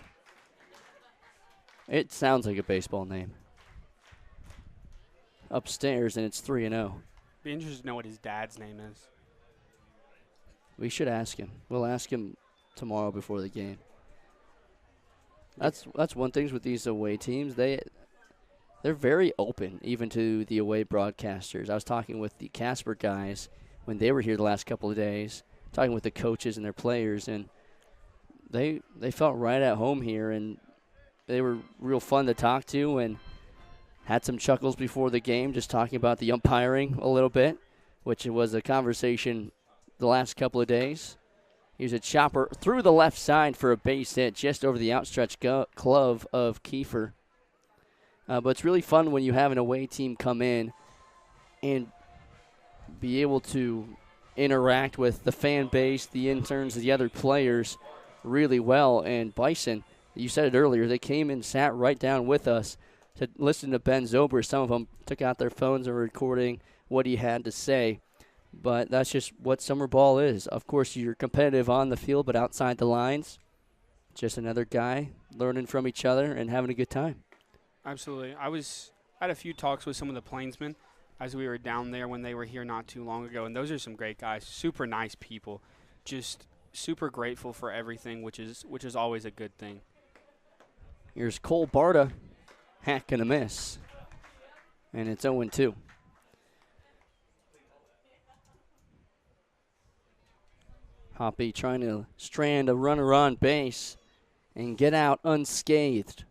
It sounds like a baseball name. Upstairs, and it's 3-0. Be interested to know what his dad's name is. We should ask him. We'll ask him tomorrow before the game. That's one thing with these away teams. They're very open, even to the away broadcasters. I was talking with the Casper guys when they were here the last couple of days, talking with the coaches and their players, and they felt right at home here, and they were real fun to talk to and had some chuckles before the game, just talking about the umpiring a little bit, which was a conversation the last couple of days. Here's a chopper through the left side for a base hit just over the outstretched glove of Kiefer. But it's really fun when you have an away team come in and be able to interact with the fan base, the interns, the other players really well. And Bison, you said it earlier, they came and sat right down with us to listen to Ben Zobrist. Some of them took out their phones and were recording what he had to say. But that's just what summer ball is. Of course, you're competitive on the field, but outside the lines, just another guy learning from each other and having a good time. Absolutely. I had a few talks with some of the Plainsmen as we were down there when they were here not too long ago, and those are some great guys, super nice people, just super grateful for everything, which is always a good thing. Here's Cole Barta. Hack and a miss. And it's 0-2. Hoppy trying to strand a runner on base and get out unscathed.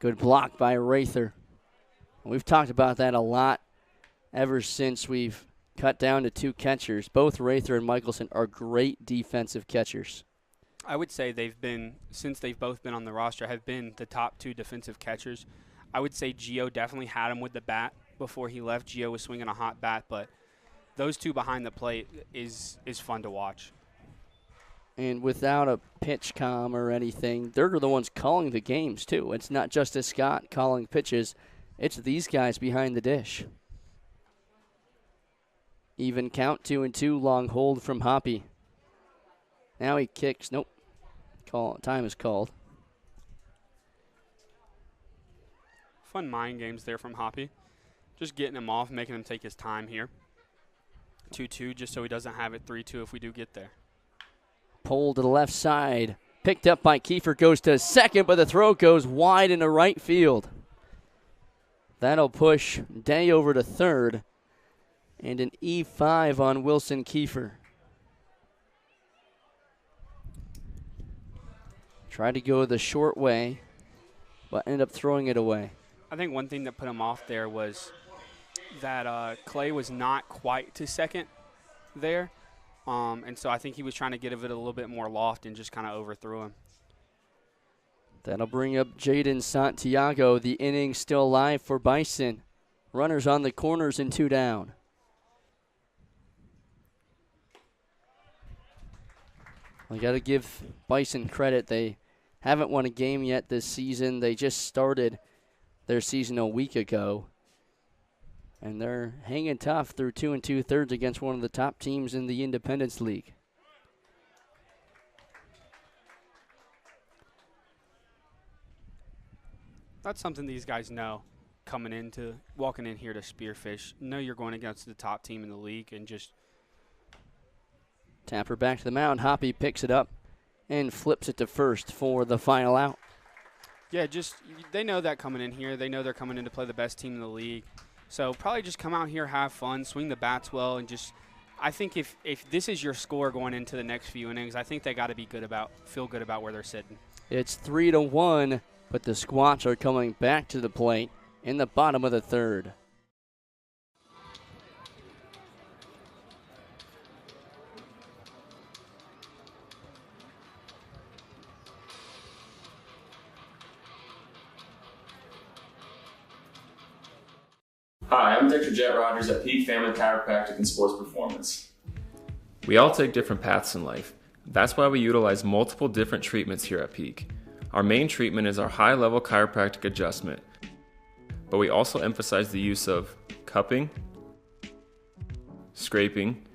Good block by Rather. We've talked about that a lot ever since we've cut down to 2 catchers. Both Rather and Michelson are great defensive catchers. I would say they've been, since they've both been on the roster, have been the top 2 defensive catchers. I would say Gio definitely had him with the bat before he left. Gio was swinging a hot bat, but those 2 behind the plate is fun to watch. And without a pitch comm or anything, they're the ones calling the games, too. It's not Justice Scott calling pitches. It's these guys behind the dish. Even count 2-2, long hold from Hoppy. Now he kicks. Nope. Time is called. Fun mind games there from Hoppy. Just getting him off, making him take his time here. 2-2, just so he doesn't have it 3-2 if we do get there. Pulled to the left side. Picked up by Kiefer. Goes to second, but the throw goes wide into right field. That'll push Day over to third. And an E5 on Wilson Kiefer. Tried to go the short way, but ended up throwing it away. I think one thing that put him off there was that Clay was not quite to second there. And so I think he was trying to give it a little bit more loft and just kind of overthrew him. That'll bring up Jaden Santiago. The inning still alive for Bison. Runners on the corners and 2 down. We got to give Bison credit. They haven't won a game yet this season. They just started their season a week ago. And they're hanging tough through 2 2/3 against one of the top teams in the Independence League. That's something these guys know walking in here to Spearfish. Know you're going against the top team in the league and just. Tapper back to the mound. Hoppy picks it up and flips it to first for the final out. Yeah, just they know that coming in here. They know they're coming in to play the best team in the league. So probably just come out here, have fun, swing the bats well, and just I think if this is your score going into the next few innings, I think they got to feel good about where they're sitting. It's 3-1, but the Squatch are coming back to the plate in the bottom of the third. Hi, I'm Dr. Jet Rogers at Peak Family Chiropractic and Sports Performance. We all take different paths in life. That's why we utilize multiple different treatments here at Peak. Our main treatment is our high-level chiropractic adjustment, but we also emphasize the use of cupping, scraping,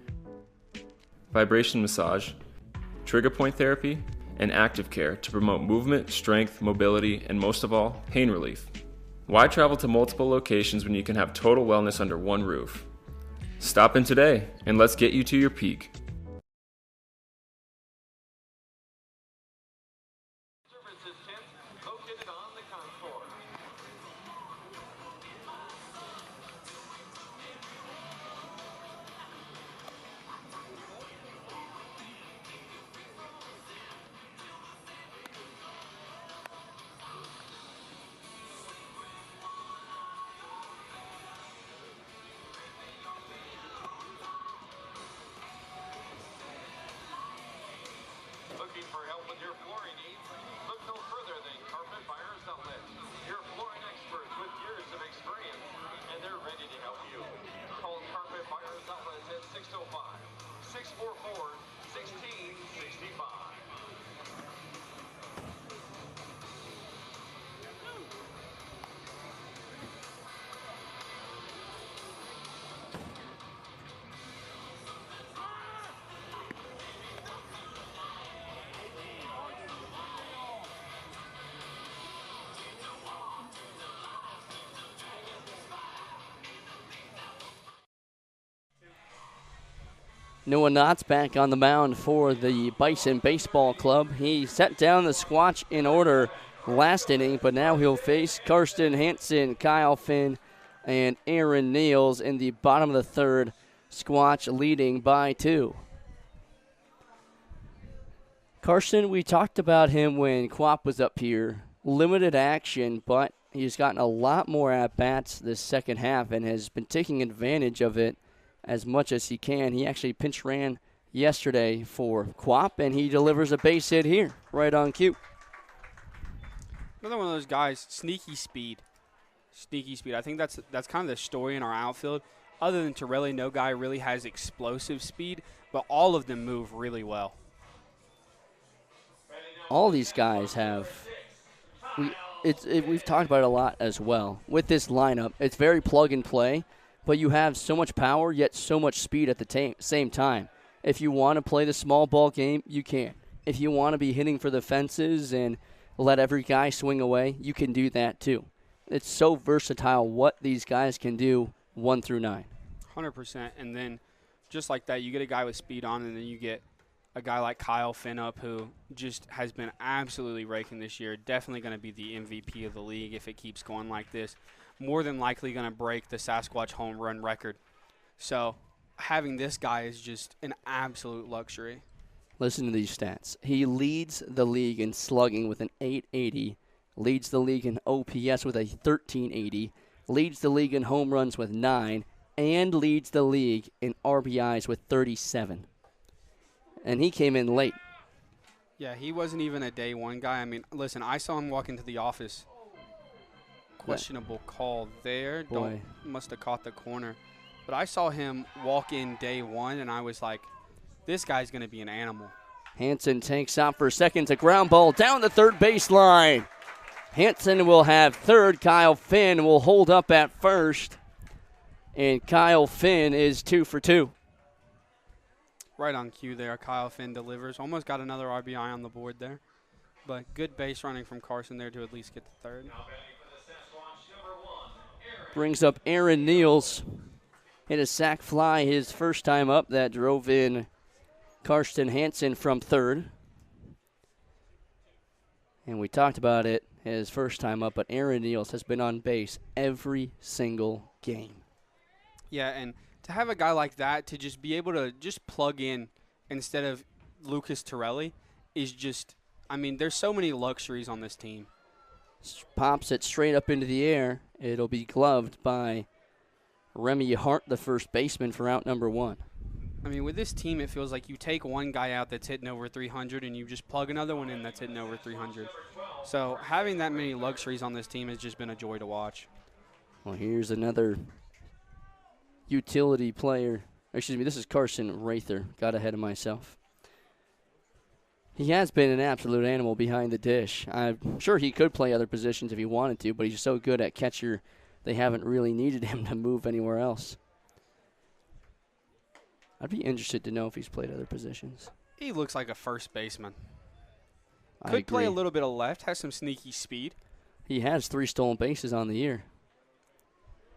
vibration massage, trigger point therapy, and active care to promote movement, strength, mobility, and most of all, pain relief. Why travel to multiple locations when you can have total wellness under one roof? Stop in today and let's get you to your peak. Services tent located on the concourse. Looking for help with your flooring needs? Look no further than Carpet Buyers Outlet. Your flooring experts with years of experience, and they're ready to help you. Call Carpet Buyers Outlet at 605-644-1665. Noah Knott's back on the mound for the Bison Baseball Club. He set down the Squatch in order last inning, but now he'll face Karsten Hansen, Kyle Finn, and Aaron Niels in the bottom of the third. Squatch leading by 2. Karsten, we talked about him when Quap was up here. Limited action, but he's gotten a lot more at-bats this second half and has been taking advantage of it as much as he can. He actually pinch ran yesterday for Quap, and he delivers a base hit here, right on cue. Another one of those guys, sneaky speed. Sneaky speed. I think that's kind of the story in our outfield. Other than Torelli, no guy really has explosive speed, but all of them move really well. All these guys have. We've talked about it a lot as well. With this lineup, it's very plug and play, but you have so much power yet so much speed at the same time. If you want to play the small ball game, you can. If you want to be hitting for the fences and let every guy swing away, you can do that too. It's so versatile what these guys can do 1 through 9. 100%. And then just like that, you get a guy with speed on, and then you get a guy like Kyle Finn up who just has been absolutely raking this year. Definitely going to be the MVP of the league if it keeps going like this. More than likely going to break the Sasquatch home run record. So having this guy is just an absolute luxury. Listen to these stats. He leads the league in slugging with an 880, leads the league in OPS with a 1380, leads the league in home runs with 9, and leads the league in RBIs with 37. And he came in late. Yeah, he wasn't even a day one guy. I mean, listen, I saw him walk into the office. Questionable call there. Boy. Must have caught the corner. But I saw him walk in day one, and I was like, this guy's going to be an animal. Hansen takes out for second. A ground ball down the third baseline. Hansen will have third. Kyle Finn will hold up at first. And Kyle Finn is 2 for 2. Right on cue there. Kyle Finn delivers. Almost got another RBI on the board there. But good base running from Carson there to at least get the third. Brings up Aaron Niels. Hit a sac fly his first time up that drove in Karsten Hansen from third. And we talked about it his first time up, but Aaron Niels has been on base every single game. Yeah, and to have a guy like that to just be able to just plug in instead of Lucas Torelli is just, I mean, there's so many luxuries on this team. Pops it straight up into the air. It'll be gloved by Remy Hart, the first baseman, for out number 1. I mean, with this team, it feels like you take one guy out that's hitting over 300 and you just plug another one in that's hitting over 300. So having that many luxuries on this team has just been a joy to watch. Well, here's another utility player. Excuse me, this is Carson Rather. Got ahead of myself. He has been an absolute animal behind the dish. I'm sure he could play other positions if he wanted to, but he's so good at catcher, they haven't really needed him to move anywhere else. I'd be interested to know if he's played other positions. He looks like a first baseman. I Could play a agree. little bit of left, has some sneaky speed. He has 3 stolen bases on the year.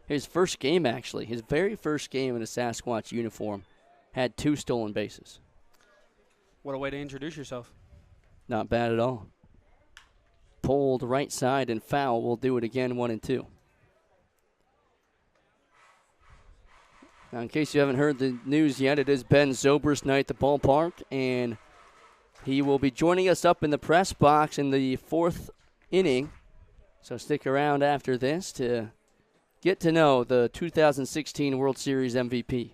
His first game, actually, his very first game in a Sasquatch uniform, had 2 stolen bases. What a way to introduce yourself. Not bad at all. Pulled right side and foul. We'll do it again, 1 and 2. Now, in case you haven't heard the news yet, it is Ben Zobrist night at the ballpark, and he will be joining us up in the press box in the 4th inning. So stick around after this to get to know the 2016 World Series MVP.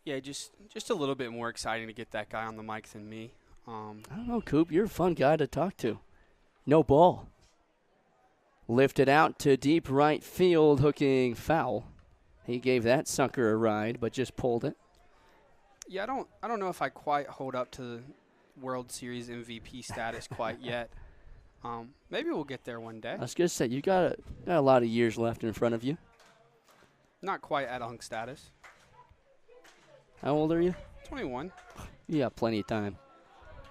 Yeah, just a little bit more exciting to get that guy on the mic than me. I don't know, Coop. You're a fun guy to talk to. No ball. Lifted out to deep right field, hooking foul. He gave that sucker a ride, but just pulled it. Yeah, I don't know if I quite hold up to the World Series MVP status quite yet. Maybe we'll get there one day. I was going to say, you got a lot of years left in front of you. Not quite at hunk status. How old are you? 21. You got plenty of time.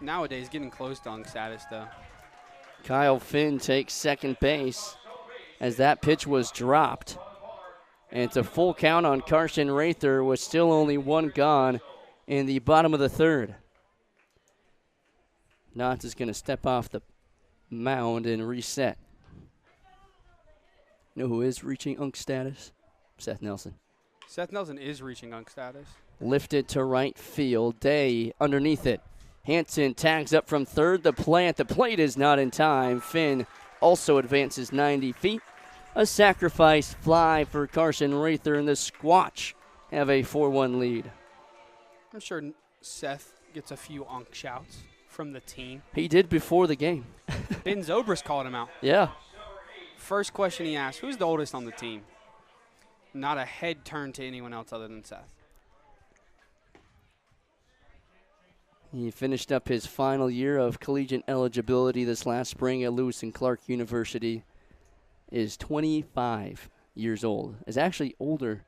Nowadays, getting close to hunk status, though. Kyle Finn takes second base as that pitch was dropped. And it's a full count on Carson Rather with still only 1 gone in the bottom of the 3rd. Knotts is going to step off the mound and reset. You know who is reaching unk status? Seth Nelson. Seth Nelson is reaching unk status. Lifted to right field. Day underneath it. Hanson tags up from third. The play at the plate is not in time. Finn also advances 90 feet. A sacrifice fly for Carson Rather, and the Squatch have a 4-1 lead. I'm sure Seth gets a few unk shouts from the team. He did before the game. Ben Zobrist called him out. Yeah. First question he asked, who's the oldest on the team? Not a head turn to anyone else other than Seth. He finished up his final year of collegiate eligibility this last spring at Lewis and Clark University. Is 25 years old. Is actually older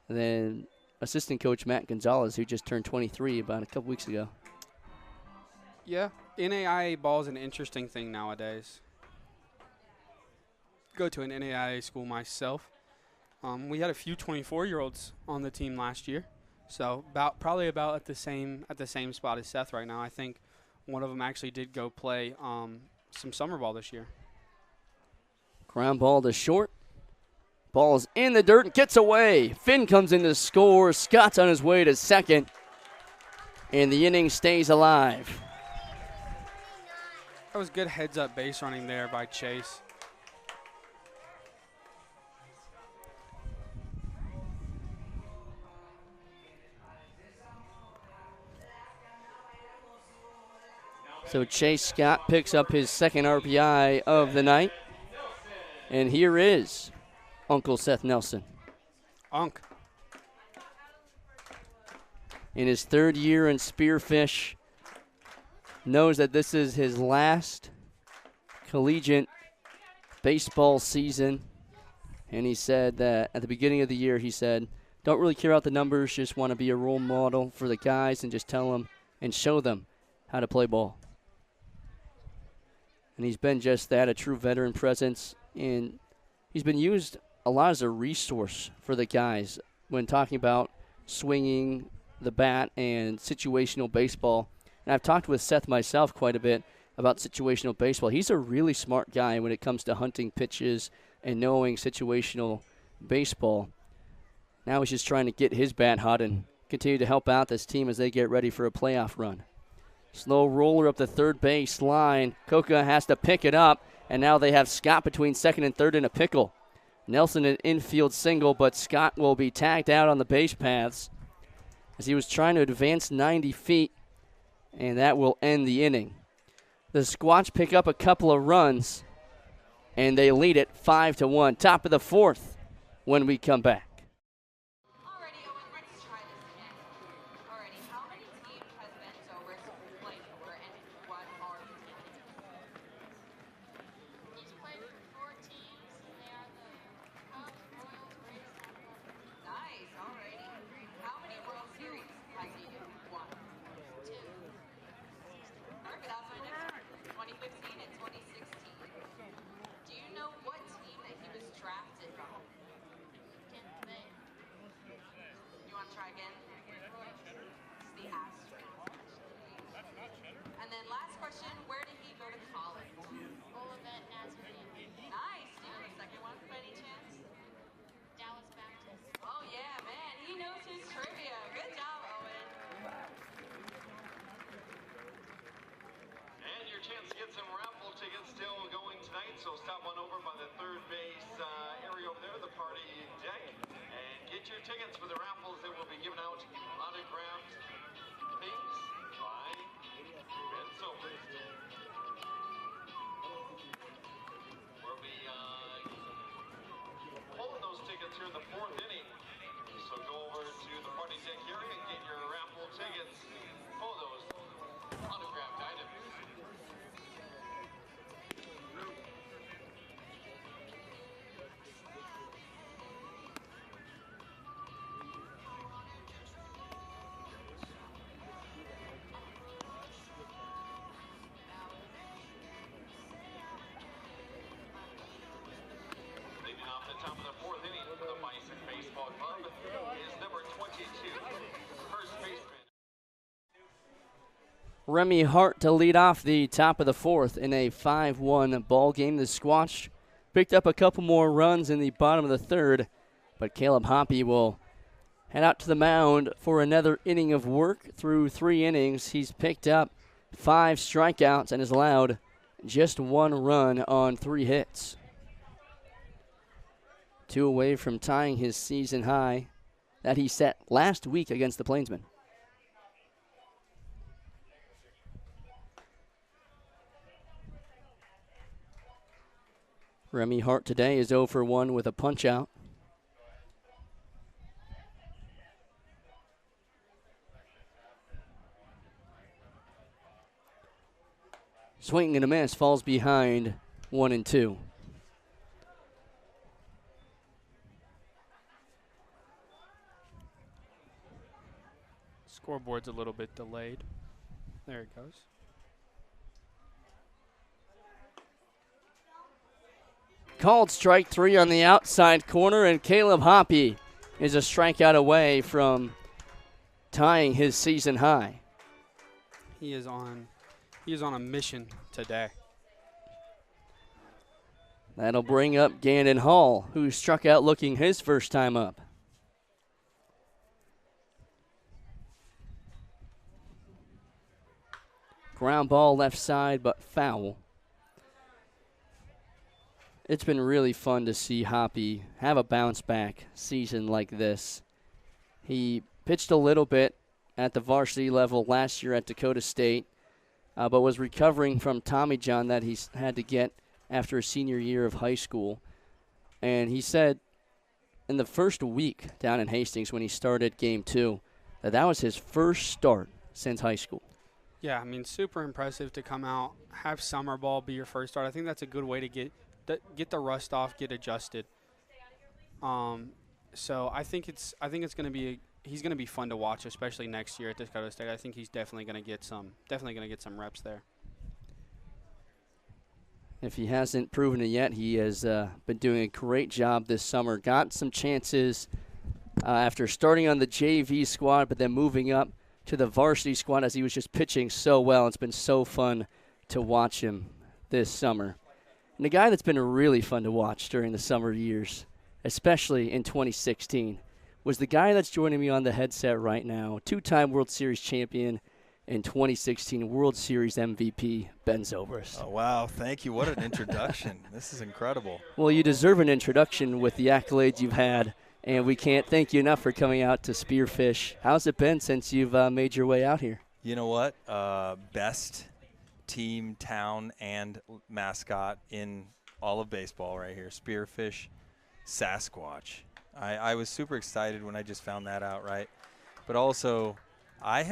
than assistant coach Matt Gonzalez, who just turned 23 about a couple weeks ago. Yeah, NAIA ball is an interesting thing nowadays. Go to an NAIA school myself. We had a few 24-year-olds on the team last year, so probably about at the same spot as Seth right now. I think one of them actually did go play some summer ball this year. Ground ball to short. Ball's in the dirt and gets away. Finn comes in to score. Scott's on his way to second, and the inning stays alive. That was good heads-up base running there by Chase. So Chase Scott picks up his second RBI of the night. And here is Uncle Seth Nelson. Unk. In his third year in Spearfish, knows that this is his last collegiate baseball season. And he said that at the beginning of the year, he said, don't really care about the numbers, just want to be a role model for the guys and just tell them and show them how to play ball. And he's been just that, a true veteran presence. And he's been used a lot as a resource for the guys when talking about swinging the bat and situational baseball. And I've talked with Seth myself quite a bit about situational baseball. He's a really smart guy when it comes to hunting pitches and knowing situational baseball. Now he's just trying to get his bat hot and continue to help out this team as they get ready for a playoff run. Slow roller up the third base line. Coca has to pick it up, and now they have Scott between second and third in a pickle. Nelson an infield single, but Scott will be tagged out on the base paths as he was trying to advance 90 feet, and that will end the inning. The Squatch pick up a couple of runs, and they lead it 5-1. Top of the fourth when we come back. Chance to get some raffle tickets still going tonight, so stop on over by the third base area over there, the party deck, and get your tickets for the raffles that will be given out. Autographed things by Ben Zobrist. We'll be pulling those tickets here in the fourth inning, so go over to the party deck area and get your raffle tickets. Pull those autographed items. Top of the fourth inning for the Bison Baseball Club is number 22, first baseman. Remy Hart to lead off the top of the fourth in a 5-1 ball game. The Squatch picked up a couple more runs in the bottom of the third, but Caleb Hoppy will head out to the mound for another inning of work. Through 3 innings, he's picked up 5 strikeouts and has allowed just 1 run on 3 hits. 2 away from tying his season high that he set last week against the Plainsmen. Remy Hart today is 0 for 1 with a punch-out. Swing and a miss, falls behind 1-2. Scoreboard's a little bit delayed. There it goes. Called strike 3 on the outside corner, and Caleb Hoppy is a strikeout away from tying his season high. He is on a mission today. That'll bring up Gannon Hall, who struck out looking his first time up. Ground ball left side, but foul. It's been really fun to see Hoppy have a bounce-back season like this. He pitched a little bit at the varsity level last year at Dakota State, but was recovering from Tommy John that he's had to get after a senior year of high school. And he said in the first week down in Hastings when he started game 2 that was his first start since high school. Yeah, I mean, super impressive to come out, have summer ball be your first start. I think that's a good way to get the rust off, get adjusted. So I think it's going to be he's going to be fun to watch, especially next year at Dakota State. I think he's definitely going to get some reps there. If he hasn't proven it yet, he has been doing a great job this summer. Got some chances after starting on the JV squad, but then moving up to the varsity squad as he was just pitching so well. It's been so fun to watch him this summer. And a guy that's been really fun to watch during the summer years, especially in 2016, was the guy that's joining me on the headset right now, 2-time World Series champion and 2016 World Series MVP, Ben Zobrist. Oh, wow. Thank you. What an introduction. This is incredible. Well, you deserve an introduction with the accolades you've had, and we can't thank you enough for coming out to Spearfish. How's it been since you've made your way out here? You know what? Best team, town, and mascot in all of baseball right here, Spearfish Sasquatch. I was super excited when I just found that out, right? But also, I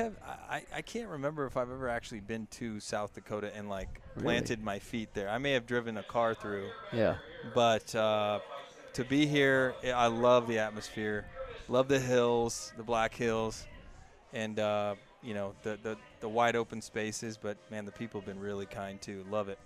can't remember if I've ever actually been to South Dakota and, like, planted my feet there. I may have driven a car through. Yeah. But to be here, I love the atmosphere, love the hills, the Black Hills, and you know, the wide open spaces. But man, the people have been really kind too. Love it.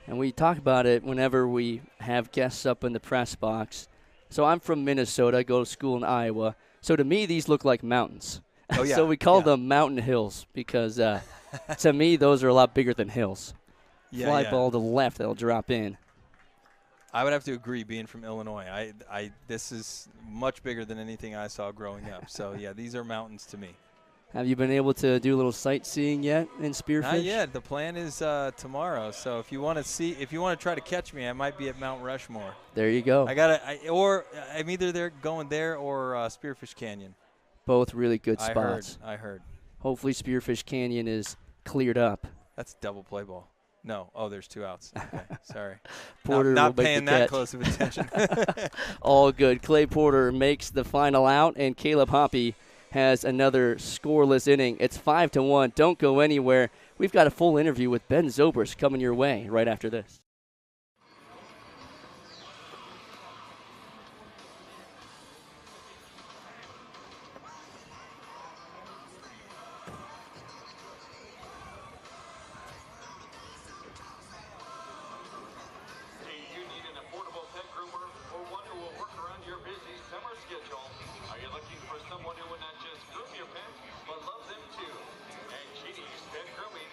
And we talk about it whenever we have guests up in the press box. So I'm from Minnesota. I go to school in Iowa. So to me, these look like mountains. Oh, yeah. So we call them mountain hills because to me, those are a lot bigger than hills. Fly ball to the left, they'll drop in. I would have to agree, being from Illinois. This is much bigger than anything I saw growing up. So, yeah, these are mountains to me. Have you been able to do a little sightseeing yet in Spearfish? Not yet. The plan is tomorrow. So if you want to try to catch me, I might be at Mount Rushmore. There you go. I'm either going there or Spearfish Canyon. Both really good spots. I heard. Hopefully Spearfish Canyon is cleared up. That's double play ball. No. Oh, there's 2 outs. Okay, sorry. Porter not will paying make the that catch. close of attention. All good. Clay Porter makes the final out, and Caleb Hoppy has another scoreless inning. It's 5-1. Don't go anywhere. We've got a full interview with Ben Zobrist coming your way right after this. Someone who will not just groom your pet, but love them too. And Genie's Pet Grooming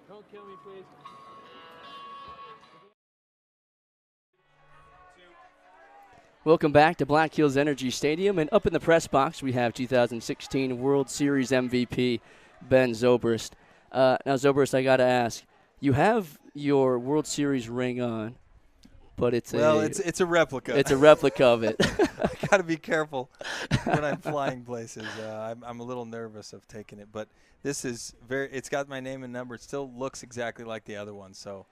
Don't kill me, please. Welcome back to Black Hills Energy Stadium, and up in the press box we have 2016 World Series MVP Ben Zobrist. Now, Zobrist, I got to ask, you have your World Series ring on, but it's a replica. It's a replica of it. I got to be careful when I'm flying places. I'm a little nervous of taking it, but this is it's got my name and number. It still looks exactly like the other one, so.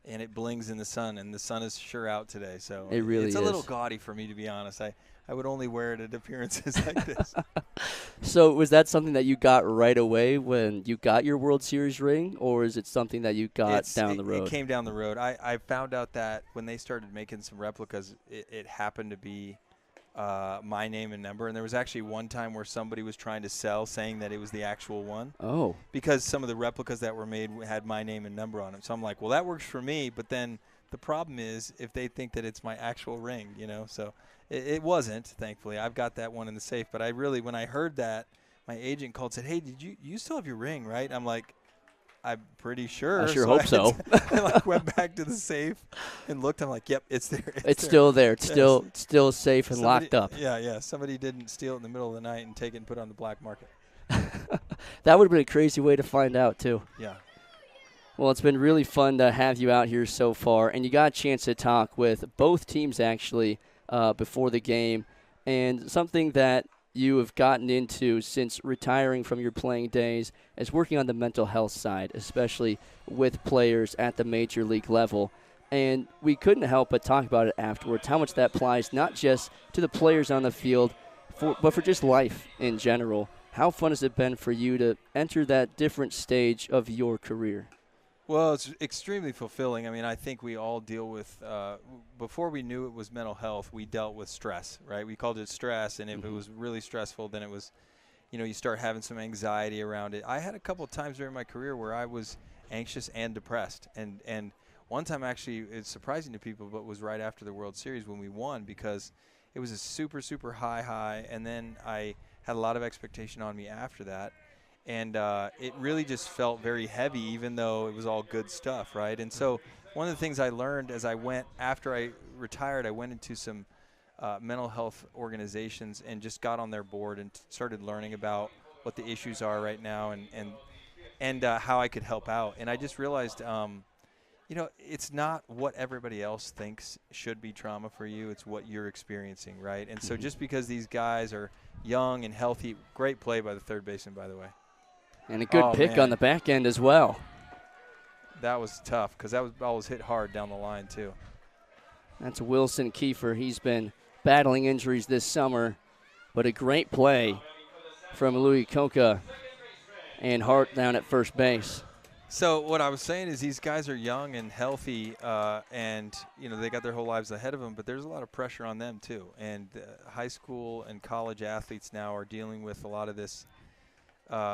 And it blings in the sun, and the sun is sure out today. So it really it's a little gaudy for me, to be honest. I would only wear it at appearances like this. So was that something that you got right away when you got your World Series ring, or is it something that you got down the road? It came down the road. I found out that when they started making some replicas, it happened to be my name and number. And there was actually one time where somebody was trying to sell, saying that it was the actual one. Oh. Because some of the replicas that were made had my name and number on them. So I'm like, well, that works for me. But then the problem is if they think that it's my actual ring, So it wasn't, thankfully. I've got that one in the safe. But when I heard that, my agent called and said, hey, you still have your ring, right? I'm like, I'm pretty sure. I sure hope so. I went back to the safe and looked. I'm like, yep, it's there. It's still there. It's still safe and locked up. Yeah. Somebody didn't steal it in the middle of the night and take it and put it on the black market. That would have been a crazy way to find out, too. Yeah. Well, it's been really fun to have you out here so far, and you got a chance to talk with both teams, actually, before the game, and something that you have gotten into since retiring from your playing days is working on the mental health side, especially with players at the major league level. And we couldn't help but talk about it afterwards, how much that applies not just to the players on the field, but for just life in general. How fun has it been for you to enter that different stage of your career? Well, it's extremely fulfilling. I mean, I think we all deal with, before we knew it was mental health, we dealt with stress, right? We called it stress, and if it was really stressful, then it was, you start having some anxiety around it. I had a couple of times during my career where I was anxious and depressed. And one time, actually, it's surprising to people, but was right after the World Series when we won, because it was a super, super high, and then I had a lot of expectation on me after that. And it really just felt very heavy, even though it was all good stuff, right? And so one of the things I learned after I retired, I went into some mental health organizations and just got on their board and started learning about what the issues are right now and how I could help out. And I just realized, it's not what everybody else thinks should be trauma for you. It's what you're experiencing, right? And so just because these guys are young and healthy, great play by the third baseman, by the way. And a good pick on the back end as well. That was tough because that ball was hit hard down the line, too. That's Wilson Kiefer. He's been battling injuries this summer, but a great play from Louis Coca and Hart down at first base. So what I was saying is these guys are young and healthy, and they got their whole lives ahead of them, but there's a lot of pressure on them, too. And high school and college athletes now are dealing with a lot of this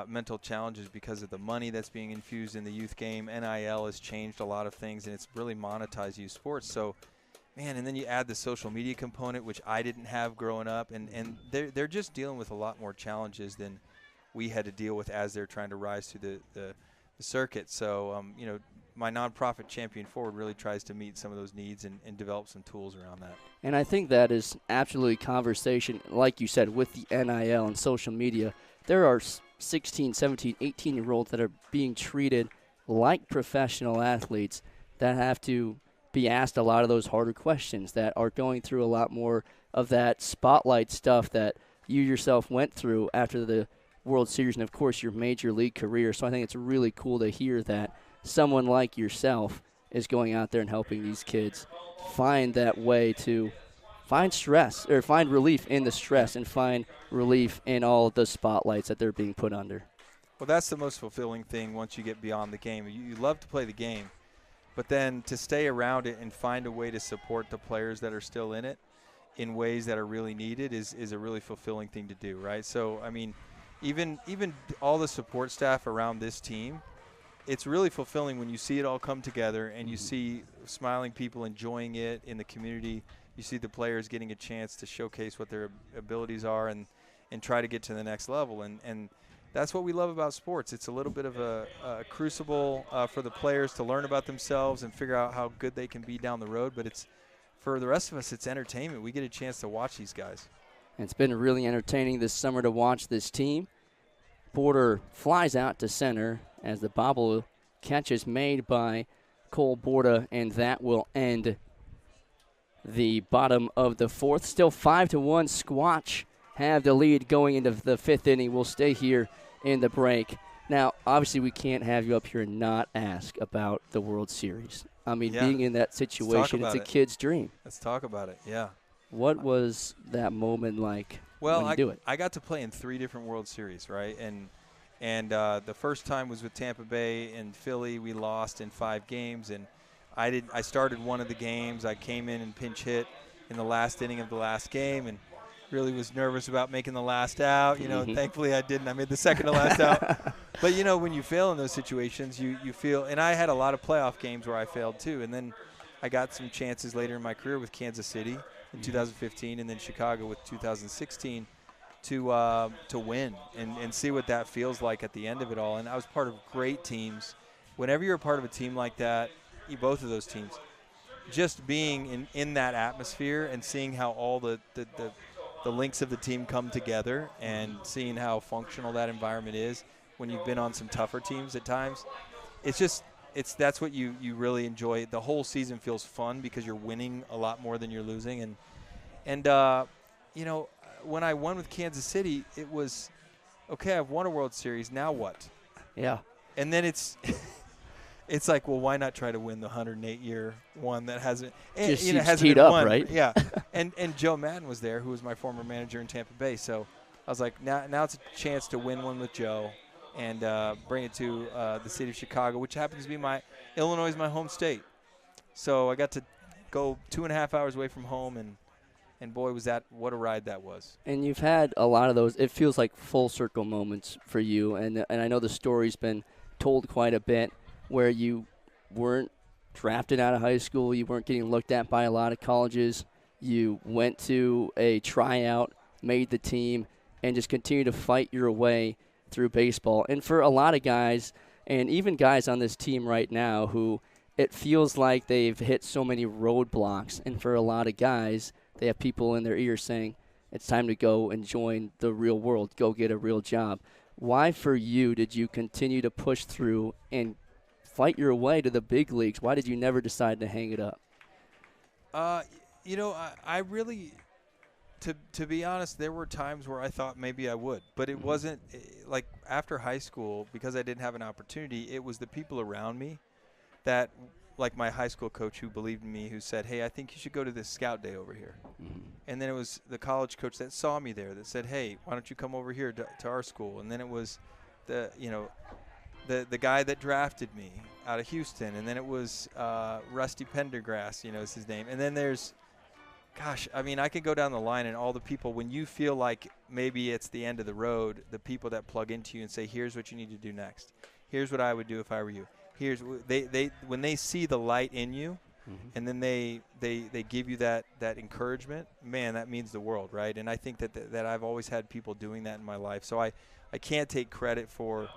mental challenges because of the money that's being infused in the youth game. NIL has changed a lot of things, and it's really monetized youth sports. So, man, and then you add the social media component, which I didn't have growing up, and they're just dealing with a lot more challenges than we had to deal with as they're trying to rise through the circuit. So, my nonprofit Champion Forward really tries to meet some of those needs and develop some tools around that. And I think that is absolutely conversation, like you said, with the NIL and social media. There are 16, 17, 18-year-olds that are being treated like professional athletes that have to be asked a lot of those harder questions, that are going through a lot more of that spotlight stuff that you yourself went through after the World Series and, of course, your major league career. So I think it's really cool to hear that someone like yourself is going out there and helping these kids find that way to find stress or find relief in the stress and find relief in all the spotlights that they're being put under. Well, that's the most fulfilling thing once you get beyond the game. You love to play the game, but then to stay around it and find a way to support the players that are still in it in ways that are really needed is a really fulfilling thing to do, right? So, I mean, even all the support staff around this team, it's really fulfilling when you see it all come together and you see smiling people enjoying it in the community. you see the players getting a chance to showcase what their abilities are and try to get to the next level. And that's what we love about sports. It's a little bit of a crucible for the players to learn about themselves and figure out how good they can be down the road. But it's for the rest of us, it's entertainment. We get a chance to watch these guys. It's been really entertaining this summer to watch this team. Border flies out to center as the bobble catch is made by Cole Borda, and that will end the bottom of the fourth. Still 5-1. Squatch have the lead going into the fifth inning. We'll stay here in the break. Now, obviously, we can't have you up here and not ask about the World Series. I mean, being in that situation, it's a kid's dream. Let's talk about it, yeah. What was that moment like when you do it? I got to play in 3 different World Series, right? And the first time was with Tampa Bay and Philly. We lost in 5 games, and I started one of the games. I came in and pinch hit in the last inning of the last game, and really was nervous about making the last out. You know, thankfully I didn't. I made the second to last out. But, you know, when you fail in those situations, you feel – and I had a lot of playoff games where I failed too. And then I got some chances later in my career with Kansas City in 2015 and then Chicago with 2016 to win and see what that feels like at the end of it all. And I was part of great teams. Whenever you're a part of a team like that, both of those teams, just being in that atmosphere and seeing how all the links of the team come together and seeing how functional that environment is when you've been on some tougher teams at times, that's what you really enjoy. The whole season feels fun because you're winning a lot more than you're losing. And you know, when I won with Kansas City, it was, okay, I've won a World Series, now what? Yeah. And then it's like, well, why not try to win the 108-year one that hasn't, just hasn't teed been up, won. right? Yeah. and Joe Madden was there, who was my former manager in Tampa Bay. So I was like, now it's a chance to win one with Joe and bring it to the city of Chicago, which happens to be Illinois is my home state. So I got to go 2.5 hours away from home, and boy, what a ride that was. And you've had a lot of those. It feels like full circle moments for you, and I know the story's been told quite a bit where you weren't drafted out of high school, you weren't getting looked at by a lot of colleges, you went to a tryout, made the team, and just continued to fight your way through baseball. And for a lot of guys, and even guys on this team right now who it feels like they've hit so many roadblocks, and for a lot of guys, they have people in their ears saying, it's time to go and join the real world, go get a real job. Why for you did you continue to push through and fight your way to the big leagues? Why did you never decide to hang it up? You know, I really, to be honest, there were times where I thought maybe I would, but it wasn't like after high school, because I didn't have an opportunity. It was the people around me that, like my high school coach who believed in me, who said, hey, I think you should go to this scout day over here. And then it was the college coach that saw me there that said, hey, why don't you come over here to our school? And then it was the guy that drafted me out of Houston. And then it was Rusty Pendergrass, is his name. And then there's, gosh, I mean, I could go down the line and all the people, when you feel like maybe it's the end of the road, the people that plug into you and say, here's what you need to do next. Here's what I would do if I were you. When they see the light in you, and then they give you that encouragement, man, that means the world, right? And I think that I've always had people doing that in my life. So I can't take credit for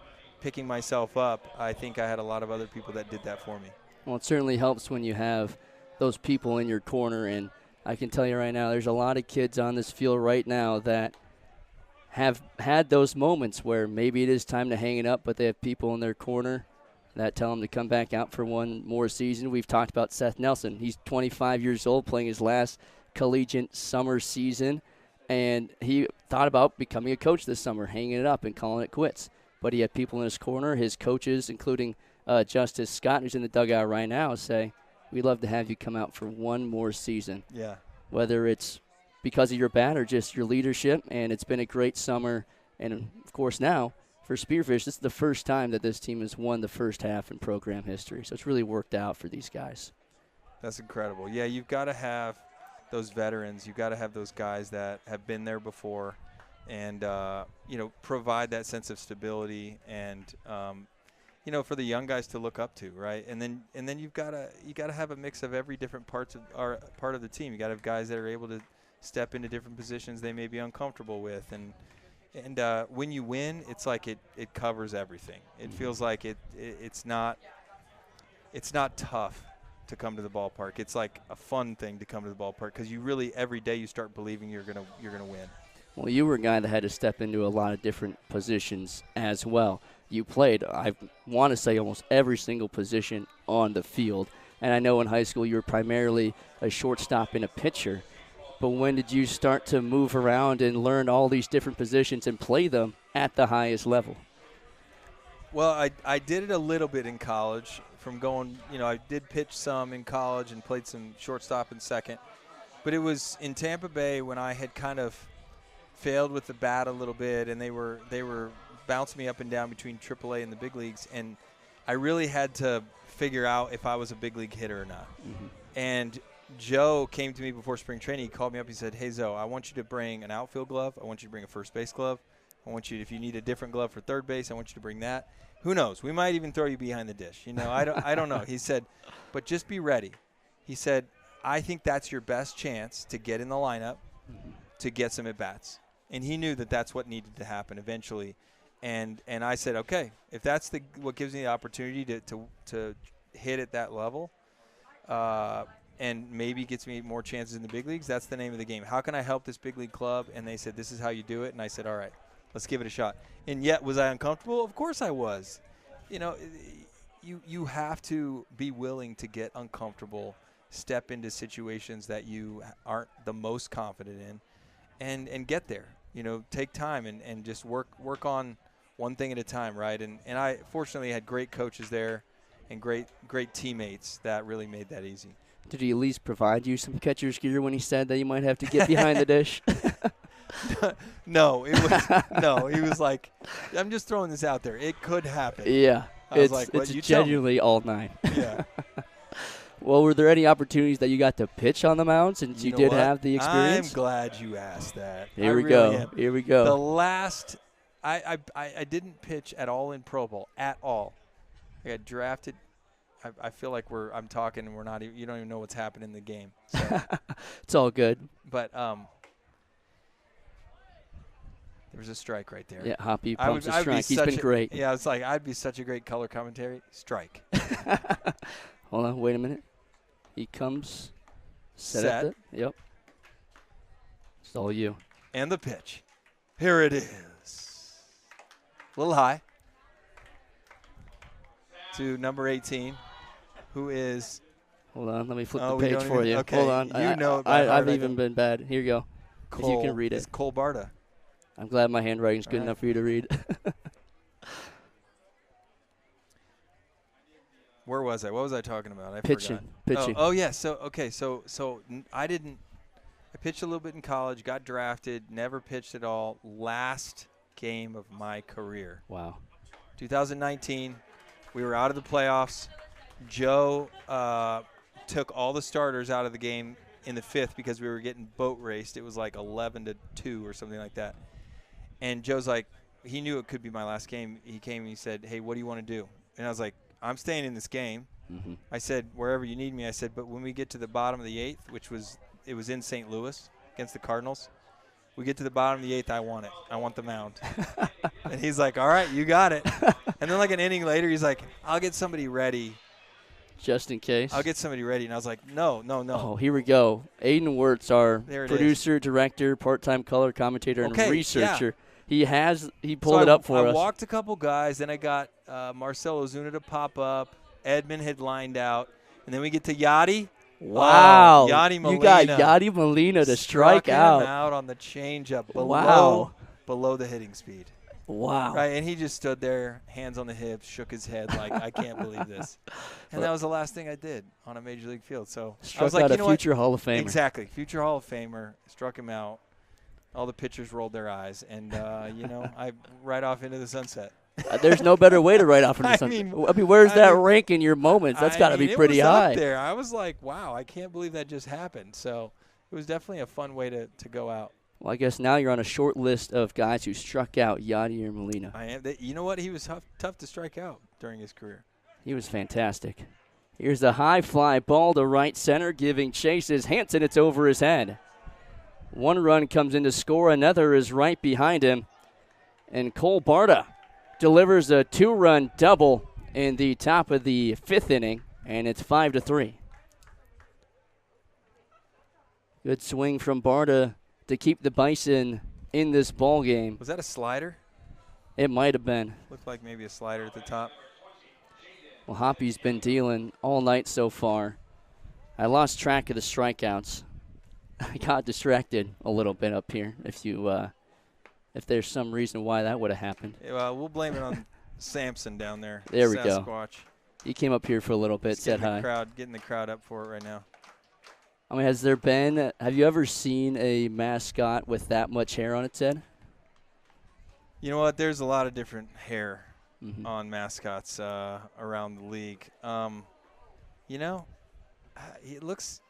picking myself up. I think I had a lot of other people that did that for me. Well, it certainly helps when you have those people in your corner, and I can tell you right now, there's a lot of kids on this field right now that have had those moments where maybe it is time to hang it up, but they have people in their corner that tell him to come back out for one more season. We've talked about Seth Nelson. He's 25 years old, playing his last collegiate summer season, and he thought about becoming a coach this summer, hanging it up and calling it quits. But he had people in his corner, his coaches, including Justice Scott, who's in the dugout right now, say, we'd love to have you come out for one more season. Yeah. Whether it's because of your bat or just your leadership, and it's been a great summer. And, of course, now, for Spearfish, this is the first time that this team has won the first half in program history. So it's really worked out for these guys. That's incredible. Yeah, you've got to have those veterans. You've got to have those guys that have been there before and, provide that sense of stability. And for the young guys to look up to, right? And then you gotta have a mix of every different part of the team. You gotta have guys that are able to step into different positions they may be uncomfortable with, and when you win, it's like it covers everything. It feels like it's not tough to come to the ballpark. It's like a fun thing to come to the ballpark because you really every day you start believing you're gonna win. Well, you were a guy that had to step into a lot of different positions as well. You played, I want to say, almost every single position on the field. And I know in high school you were primarily a shortstop and a pitcher. But when did you start to move around and learn all these different positions and play them at the highest level? Well, I did it a little bit in college from going, I did pitch some in college and played some shortstop and second. But it was in Tampa Bay when I had kind of failed with the bat a little bit, and they were bouncing me up and down between AAA and the big leagues, and I really had to figure out if I was a big league hitter or not. Mm-hmm. And Joe came to me before spring training. He called me up. He said, "Hey, Zoe, I want you to bring an outfield glove. I want you to bring a first base glove. I want you, if you need a different glove for third base, I want you to bring that. Who knows? We might even throw you behind the dish. I don't know." He said, "But just be ready." He said, "I think that's your best chance to get in the lineup, to get some at-bats." And he knew that that's what needed to happen eventually. And I said, okay, if that's what gives me the opportunity to hit at that level and maybe gets me more chances in the big leagues, that's the name of the game. How can I help this big league club? And they said, this is how you do it. And I said, all right, let's give it a shot. And yet, was I uncomfortable? Of course I was. You have to be willing to get uncomfortable, step into situations that you aren't the most confident in, and get there. Take time and just work on one thing at a time, right? And I fortunately had great coaches there and great teammates that really made that easy. Did he at least provide you some catcher's gear when he said that you might have to get behind the dish? No, he was like, I'm just throwing this out there. It could happen. Yeah. It's genuinely all nine. Yeah. Well, were there any opportunities that you got to pitch on the mound since you did have the experience? I'm glad you asked that. Here we go. The last, I didn't pitch at all in Pro Bowl, at all. I got drafted. I feel like I'm talking and we're not even, you don't even know what's happening in the game. So. It's all good. But there was a strike right there. Yeah, Hoppy pumps a strike. He's been great. Yeah, it's like I'd be such a great color commentary. Strike. Hold on, wait a minute. He comes. Set. Yep. It's all you. And the pitch. Here it is. A little high. To number 18, who is. Hold on, let me flip the page for you. Okay. Hold on. I've even been bad. Here you go. If you can read it. It's Cole Barta. I'm glad my handwriting's good enough for you to read. Where was I? What was I talking about? Pitching. Oh yeah. So I pitched a little bit in college, got drafted, never pitched at all. Last game of my career. Wow. 2019, we were out of the playoffs. Joe took all the starters out of the game in the fifth because we were getting boat raced. It was like 11-2 or something like that. And Joe's like, he knew it could be my last game. He came and he said, "Hey, what do you want to do?" And I was like, "I'm staying in this game." Mm-hmm. I said, "Wherever you need me." I said, "But when we get to the bottom of the eighth, it was in St. Louis against the Cardinals. We get to the bottom of the eighth, I want it. I want the mound." And he's like, "All right, you got it." And then like an inning later, he's like, "I'll get somebody ready." Just in case. I'll get somebody ready. And I was like, no. Oh, here we go. Aiden Wirtz, our producer, director, part-time color commentator, and researcher. Yeah. He pulled it up for us. I walked a couple guys. Then I got Marcell Ozuna to pop up. Edmund had lined out. And then we get to Yachty. Wow. Yachty Molina. You got Yachty Molina to strike out. Him out on the changeup below the hitting speed. Wow. Right, and he just stood there, hands on the hips, shook his head like, I can't believe this. And that was the last thing I did on a Major League field. So I was like, a future Hall of Famer. Exactly. Future Hall of Famer. Struck him out. All the pitchers rolled their eyes. And, I ride off into the sunset. There's no better way to ride off into the sunset. I mean, where's that rank in your moments? That's got to be pretty high. Up there. I was like, wow, I can't believe that just happened. So it was definitely a fun way to go out. Well, I guess now you're on a short list of guys who struck out Yachty or Molina. I am. You know what? He was tough to strike out during his career. He was fantastic. Here's the high fly ball to right center, giving chases. Hanson, it's over his head. One run comes in to score. Another is right behind him. And Cole Barta delivers a 2-run double in the top of the 5th inning, and it's 5-3. Good swing from Barta to keep the Bison in this ball game. Was that a slider? It might have been. Looked like maybe a slider at the top. Well, Hoppy's been dealing all night so far. I lost track of the strikeouts. I got distracted a little bit up here. If there's some reason why that would have happened. Yeah, well, we'll blame it on Samson down there. There we go. Sasquatch. He came up here for a little bit, said hi. Getting the crowd up for it right now. I mean, have you ever seen a mascot with that much hair on its head? You know what? There's a lot of different hair on mascots around the league. It looks.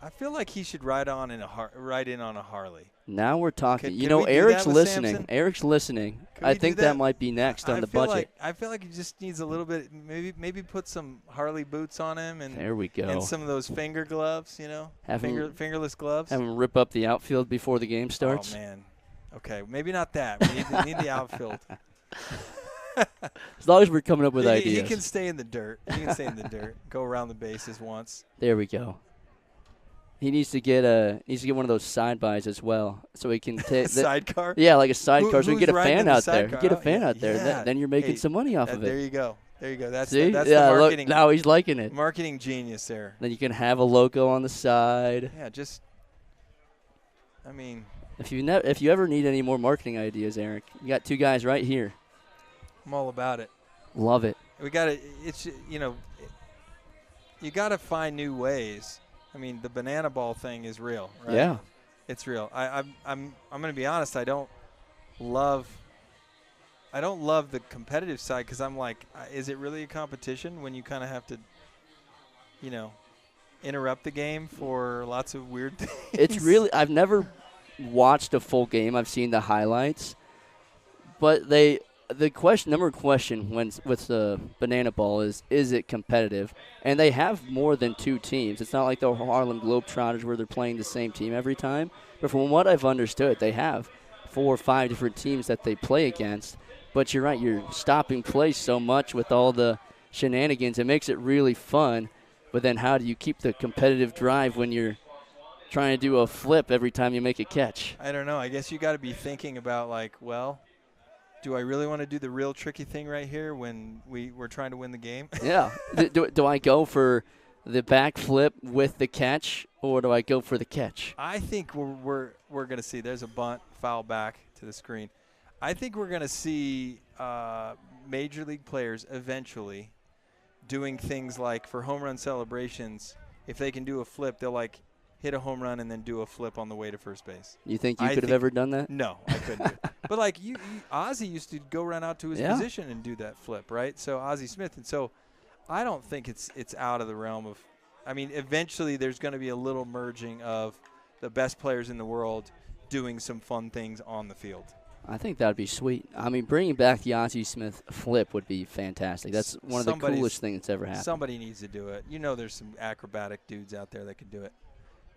I feel like he should ride in on a Harley. Now we're talking. Can we do Eric's that with listening. Samson? Eric's listening. Can we I do think that might be next on the budget. I feel like he just needs a little bit. Maybe put some Harley boots on him, and there we go. And some of those finger gloves. Fingerless gloves. Have him rip up the outfield before the game starts. Oh man. Okay, maybe not that. We need the outfield. As long as we're coming up with ideas. He can stay in the dirt. Go around the bases once. There we go. He needs to get one of those side bys as well, so he can take sidecar. Yeah, like a sidecar, so we can get a fan out there. Get a fan out there. Then you're making some money off of it. There you go. That's See? that's the marketing. Look, now he's liking it. Marketing genius there. Then you can have a logo on the side. Yeah, if you ever need any more marketing ideas, Eric, you got 2 guys right here. I'm all about it. Love it. We got to. You got to find new ways. I mean, the banana ball thing is real, right? Yeah, it's real. I'm going to be honest. I don't love the competitive side because I'm like, is it really a competition when you kind of have to, interrupt the game for lots of weird things? It's really. I've never watched a full game. I've seen the highlights, but number one question with the banana ball is it competitive? And they have more than 2 teams. It's not like the Harlem Globetrotters where they're playing the same team every time. But from what I've understood, they have 4 or 5 different teams that they play against. But you're right, you're stopping play so much with all the shenanigans. It makes it really fun. But then how do you keep the competitive drive when you're trying to do a flip every time you make a catch? I don't know. I guess you got to be thinking about do I really want to do the real tricky thing right here when we're trying to win the game? Yeah. Do I go for the back flip with the catch, or do I go for the catch? I think we're going to see. There's a bunt, foul back to the screen. I think we're going to see major league players eventually doing things like for home run celebrations. If they can do a flip, they'll hit a home run and then do a flip on the way to first base. You think you could have ever done that? No, I couldn't do it. But Ozzie used to go run out to his position and do that flip, right? So Ozzie Smith. And so I don't think it's out of the realm of – eventually there's going to be a little merging of the best players in the world doing some fun things on the field. I think that would be sweet. Bringing back the Ozzie Smith flip would be fantastic. That's one of the coolest things that's ever happened. Somebody needs to do it. There's some acrobatic dudes out there that could do it.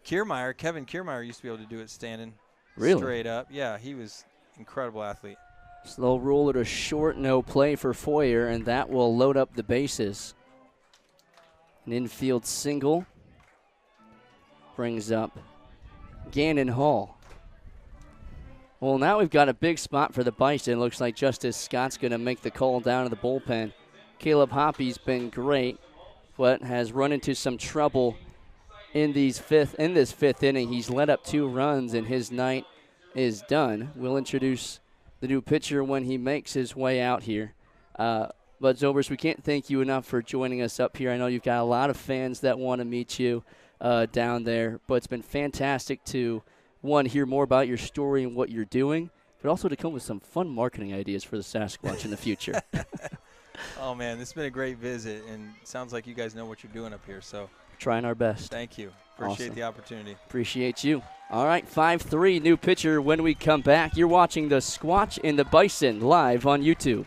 Kevin Kiermaier used to be able to do it standing straight up. Yeah, he was an incredible athlete. Slow roller to short, no play for Foyer, and that will load up the bases. An infield single brings up Gannon Hall. Well, now we've got a big spot for the Bison. Looks like Justice Scott's going to make the call down to the bullpen. Caleb Hoppy's been great, but has run into some trouble in this 5th inning. He's let up 2 runs, and his night is done. We'll introduce the new pitcher when he makes his way out here. But Zobers, we can't thank you enough for joining us up here. I know you've got a lot of fans that want to meet you down there, but it's been fantastic to, one, hear more about your story and what you're doing, but also to come with some fun marketing ideas for the Sasquatch in the future. Oh, man, this has been a great visit, and it sounds like you guys know what you're doing up here, so. Trying our best. Thank you. Appreciate the opportunity. Appreciate you. All right, 5-3, new pitcher when we come back. You're watching the Squatch and the Bison live on YouTube.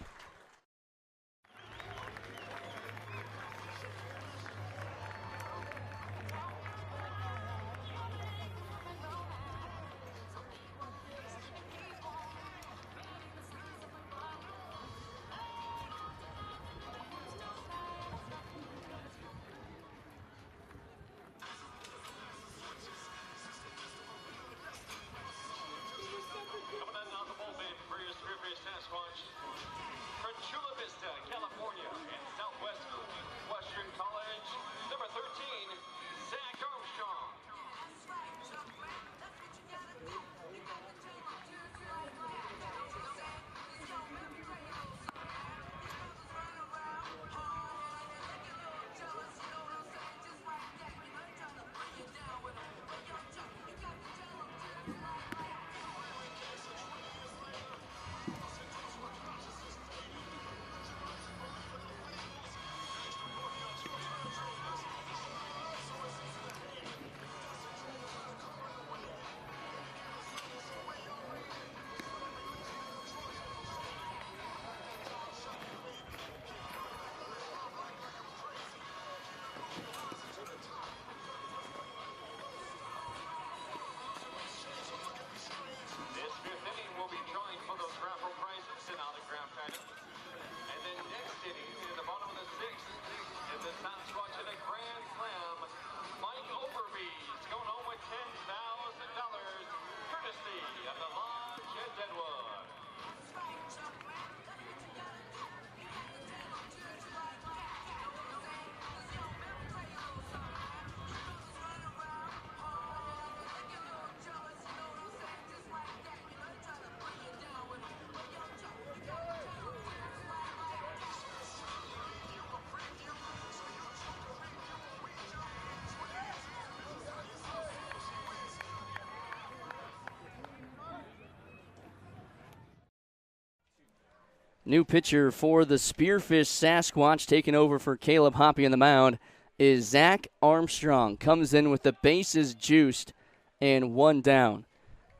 New pitcher for the Spearfish Sasquatch, taking over for Caleb Hoppy on the mound, is Zach Armstrong. Comes in with the bases juiced and 1 down.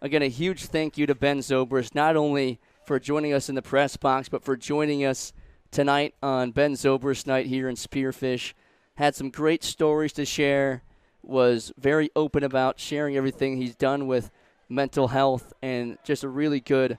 Again, a huge thank you to Ben Zobrist, not only for joining us in the press box, but for joining us tonight on Ben Zobrist Night here in Spearfish. Had some great stories to share, was very open about sharing everything he's done with mental health, and just a really good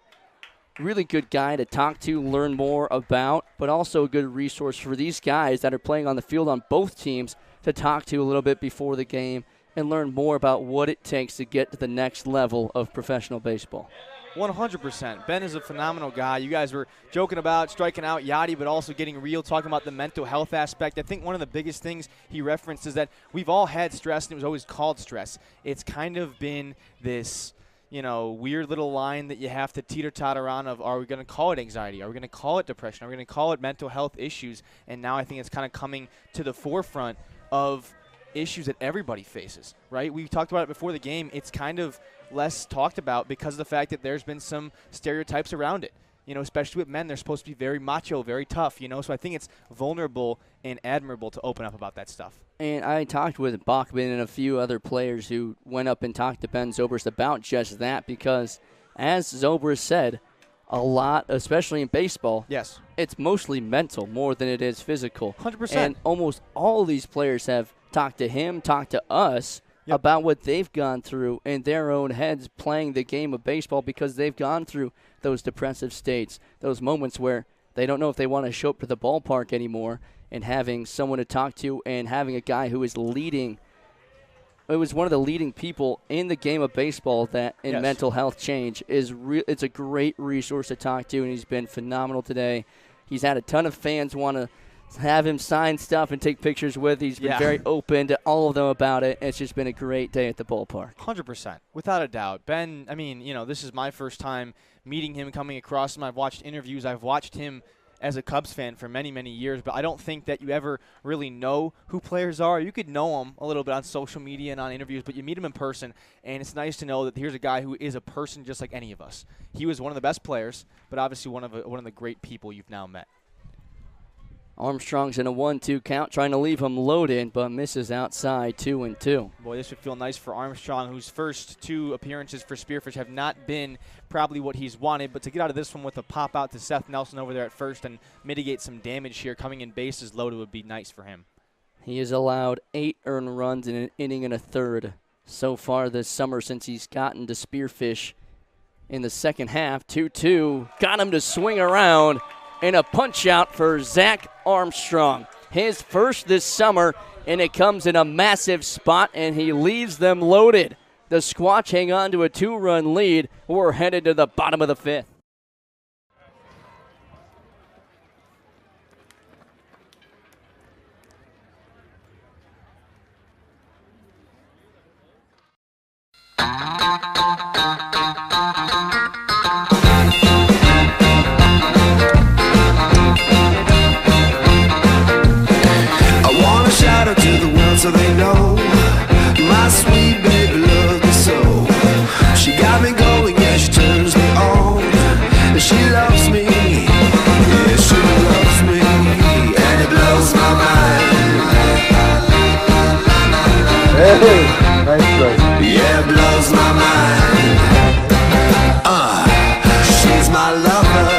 guy to talk to, learn more about, but also a good resource for these guys that are playing on the field on both teams to talk to a little bit before the game and learn more about what it takes to get to the next level of professional baseball. 100%. Ben is a phenomenal guy. You guys were joking about striking out Yachty, but also getting real, talking about the mental health aspect. I think one of the biggest things he referenced is that we've all had stress, and it was always called stress. It's kind of been this, weird little line that you have to teeter-totter on of, are we going to call it anxiety? Are we going to call it depression? Are we going to call it mental health issues? And now I think it's kind of coming to the forefront of issues that everybody faces, right? We talked about it before the game. It's kind of less talked about because of the fact that there's been some stereotypes around it. Especially with men, they're supposed to be very macho, very tough, So I think it's vulnerable and admirable to open up about that stuff. And I talked with Bachman and a few other players who went up and talked to Ben Zobrist about just that because, as Zobrist said, a lot, especially in baseball, yes, it's mostly mental more than it is physical. 100%. And almost all of these players have talked to him, talked to us about what they've gone through in their own heads playing the game of baseball because they've gone through those depressive states, those moments where they don't know if they want to show up to the ballpark anymore, and having someone to talk to and having a guy who is leading. It was one of the leading people in the game of baseball that in mental health change is it's a great resource to talk to, and he's been phenomenal today. He's had a ton of fans want to have him sign stuff and take pictures with. He's been very open to all of them about it. It's just been a great day at the ballpark. 100%, without a doubt. Ben, this is my first time meeting him, coming across him. I've watched interviews. I've watched him as a Cubs fan for many, many years, but I don't think that you ever really know who players are. You could know them a little bit on social media and on interviews, but you meet him in person, and it's nice to know that here's a guy who is a person just like any of us. He was one of the best players, but obviously one of the great people you've now met. Armstrong's in a 1-2 count, trying to leave him loaded, but misses outside 2-2. Boy, this would feel nice for Armstrong, whose first 2 appearances for Spearfish have not been probably what he's wanted, but to get out of this one with a pop out to Seth Nelson over there at first and mitigate some damage here, coming in bases loaded would be nice for him. He has allowed 8 earned runs in an inning and a third so far this summer since he's gotten to Spearfish in the second half. 2-2, got him to swing around. And a punch out for Zach Armstrong. His first this summer, and it comes in a massive spot, and he leaves them loaded. The Squatch hang on to a 2-run lead. We're headed to the bottom of the 5th. Shout out to the world so they know my sweet baby loves me so. She got me going, yeah, she turns me on. And she loves me, yeah, she loves me. And it blows my mind. Hey, nice try. Yeah, it blows my mind. She's my lover.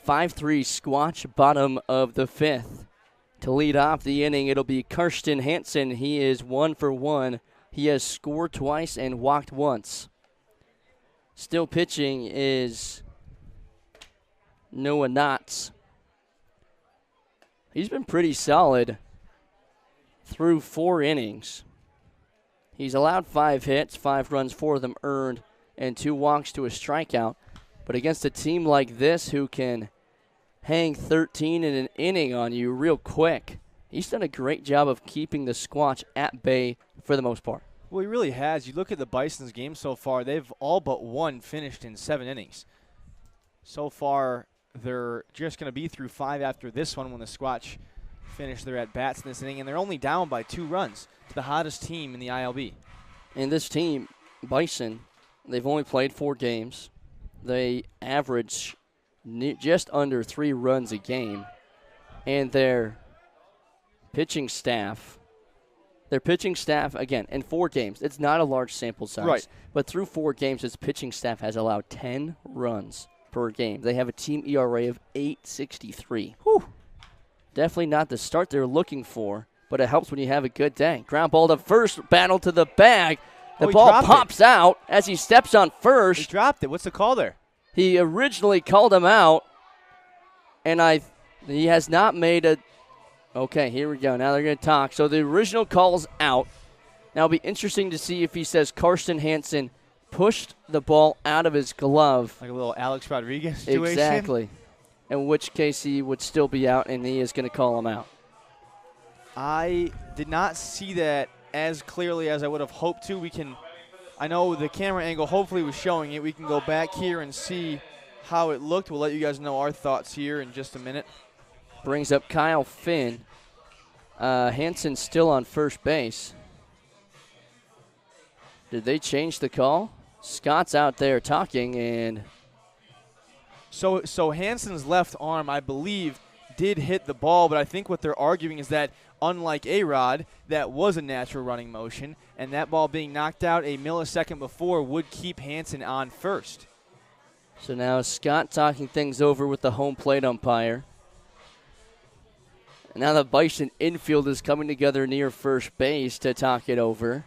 5-3 Squatch, bottom of the 5th. To lead off the inning, it'll be Karsten Hansen. He is 1 for 1. He has scored twice and walked once. Still pitching is Noah Knotts. He's been pretty solid through 4 innings. He's allowed 5 hits, 5 runs, 4 of them earned, and 2 walks to a strikeout. But against a team like this who can hang 13 in an inning on you real quick, he's done a great job of keeping the Squatch at bay for the most part. Well, he really has. You look at the Bison's game so far, they've all but one finished in 7 innings. So far, they're just going to be through 5 after this one when the Squatch finish their at-bats in this inning, and they're only down by 2 runs to the hottest team in the ILB. And this team, Bison, they've only played 4 games. They average just under 3 runs a game, and their pitching staff, again, in 4 games, it's not a large sample size, right, but through 4 games, its pitching staff has allowed 10 runs per game. They have a team ERA of 8.63. Whew. Definitely not the start they're looking for, but it helps when you have a good day. Ground ball to first, battle to the bag. The ball pops out as he steps on first. He dropped it. What's the call there? He originally called him out, and he has not made a – okay, here we go. Now they're going to talk. So the original call's out. Now it'll be interesting to see if he says Karsten Hansen pushed the ball out of his glove. Like a little Alex Rodriguez situation? Exactly. In which case he would still be out, and he is going to call him out. I did not see that as clearly as I would have hoped to. I know the camera angle hopefully was showing it. We can go back here and see how it looked. We'll let you guys know our thoughts here in just a minute. Brings up Kyle Finn. Hansen's still on first base. Did they change the call? Scott's out there talking, and So Hansen's left arm, I believe, did hit the ball, but I think what they're arguing is that unlike A-Rod, that was a natural running motion, and that ball being knocked out a millisecond before would keep Hansen on first. So now Scott talking things over with the home plate umpire. Now the Bison infield is coming together near first base to talk it over.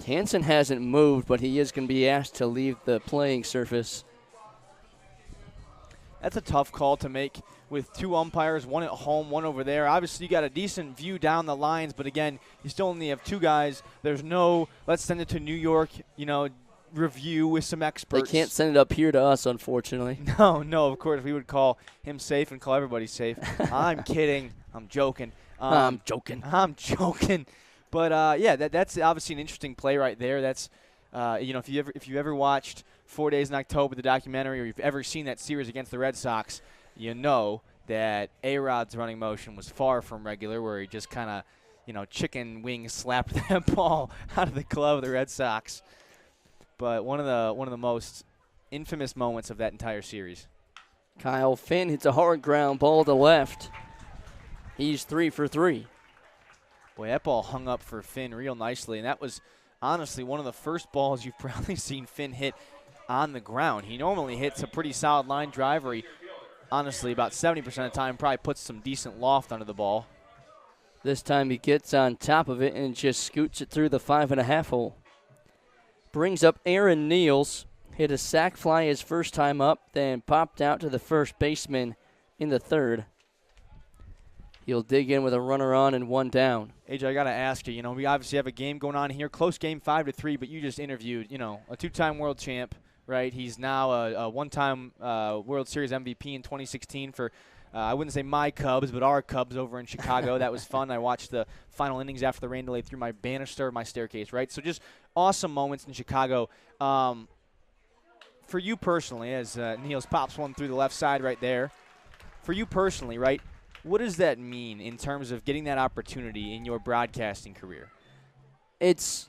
Hansen hasn't moved, but he is going to be asked to leave the playing surface. That's a tough call to make with 2 umpires, one at home, one over there. Obviously, you got a decent view down the lines, but again, you still only have 2 guys. There's no, let's send it to New York, review with some experts. They can't send it up here to us, unfortunately. No, of course, we would call him safe and call everybody safe. I'm kidding. I'm joking. I'm joking. But, yeah, that's obviously an interesting play right there. That's, if you ever watched 4 Days in October, the documentary, or you've ever seen that series against the Red Sox, you know that A-Rod's running motion was far from regular, where he just kind of, chicken wing slapped that ball out of the glove of the Red Sox. But one of the most infamous moments of that entire series. Kyle Finn hits a hard ground ball to left. He's 3 for 3. Boy, that ball hung up for Finn real nicely, and that was honestly one of the first balls you've probably seen Finn hit on the ground. He normally hits a pretty solid line drive, where he, honestly, about 70% of the time probably puts some decent loft under the ball. This time he gets on top of it and just scoots it through the 5.5 hole. Brings up Aaron Niels. Hit a sac fly his first time up, then popped out to the first baseman in the 3rd. He'll dig in with a runner on and 1 down. AJ, I got to ask you, we obviously have a game going on here. Close game 5-3, but you just interviewed, a 2-time world champ, right? He's now a 1-time World Series MVP in 2016 for, I wouldn't say my Cubs, but our Cubs over in Chicago. That was fun. I watched the final innings after the rain delay through my banister, my staircase, right? So just awesome moments in Chicago. For you personally, as Niels pops one through the left side right there, for you personally, right, what does that mean in terms of getting that opportunity in your broadcasting career? It's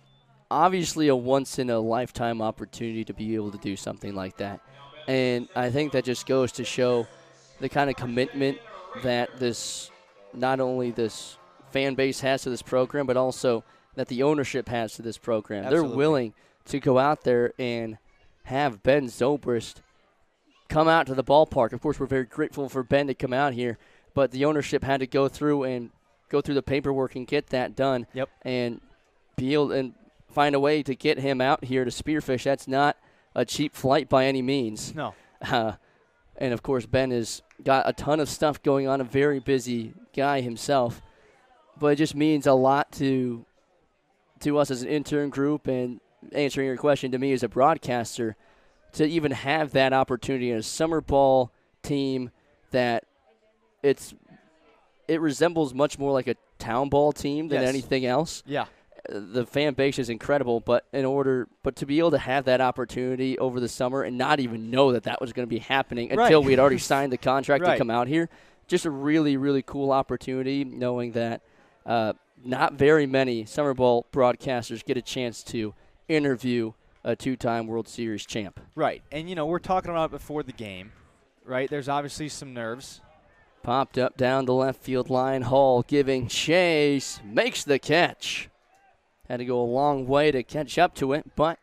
obviously a once-in-a-lifetime opportunity to be able to do something like that. And I think that just goes to show the kind of commitment that not only this fan base has to this program, but also that the ownership has to this program. Absolutely. They're willing to go out there and have Ben Zobrist come out to the ballpark. Of course, we're very grateful for Ben to come out here, but the ownership had to go through the paperwork and get that done. Yep. And be able and find a way to get him out here to Spearfish. That's not a cheap flight by any means. No. And, of course, Ben has got a ton of stuff going on, a very busy guy himself. But it just means a lot to us as an intern group, and answering your question to me as a broadcaster, to even have that opportunity in a summer ball team that it resembles much more like a town ball team than anything else. Yeah. The fan base is incredible, but to be able to have that opportunity over the summer and not even know that was going to be happening until we had already signed the contract to come out here, just a really, really cool opportunity, knowing that not very many summer ball broadcasters get a chance to interview a two-time World Series champ. Right, and we're talking about it before the game, right? There's obviously some nerves. Popped up down the left field line. Hall giving chase, makes the catch. Had to go a long way to catch up to it, but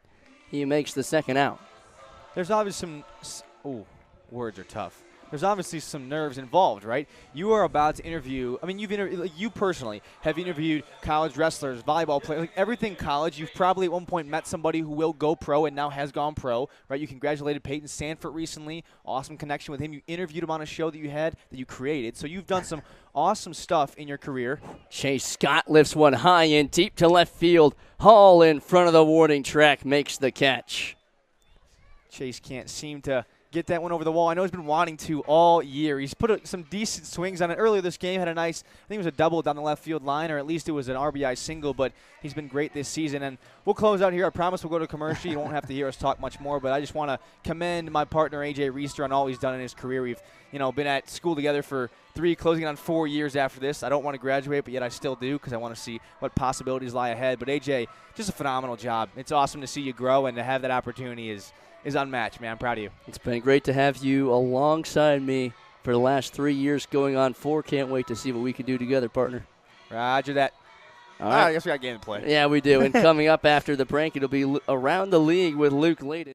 he makes the second out. There's obviously words are tough. There's obviously some nerves involved, right? You are about to interview. I mean, you personally have interviewed college wrestlers, volleyball players, like everything college. You've probably at one point met somebody who will go pro and now has gone pro, right? You congratulated Peyton Sanford recently. Awesome connection with him. You interviewed him on a show that you created. So you've done some awesome stuff in your career. Chase Scott lifts one high and deep to left field. Hall in front of the warning track makes the catch. Chase can't seem to get that one over the wall. I know he's been wanting to all year. He's put some decent swings on it. Earlier this game had a nice, I think it was a double down the left field line, or at least it was an RBI single, but he's been great this season. And we'll close out here. I promise we'll go to commercial. You won't have to hear us talk much more, but I just want to commend my partner, A.J. Reister, on all he's done in his career. We've been at school together for 3, closing on 4 years after this. I don't want to graduate, but yet I still do because I want to see what possibilities lie ahead. But, A.J., just a phenomenal job. It's awesome to see you grow, and to have that opportunity is unmatched, man. I'm proud of you. It's been great to have you alongside me for the last 3 years, going on 4. Can't wait to see what we can do together, partner. Roger that. All right. I guess we got a game to play. Yeah, we do. And coming up after the break, it'll be Around the League with Luke Layden.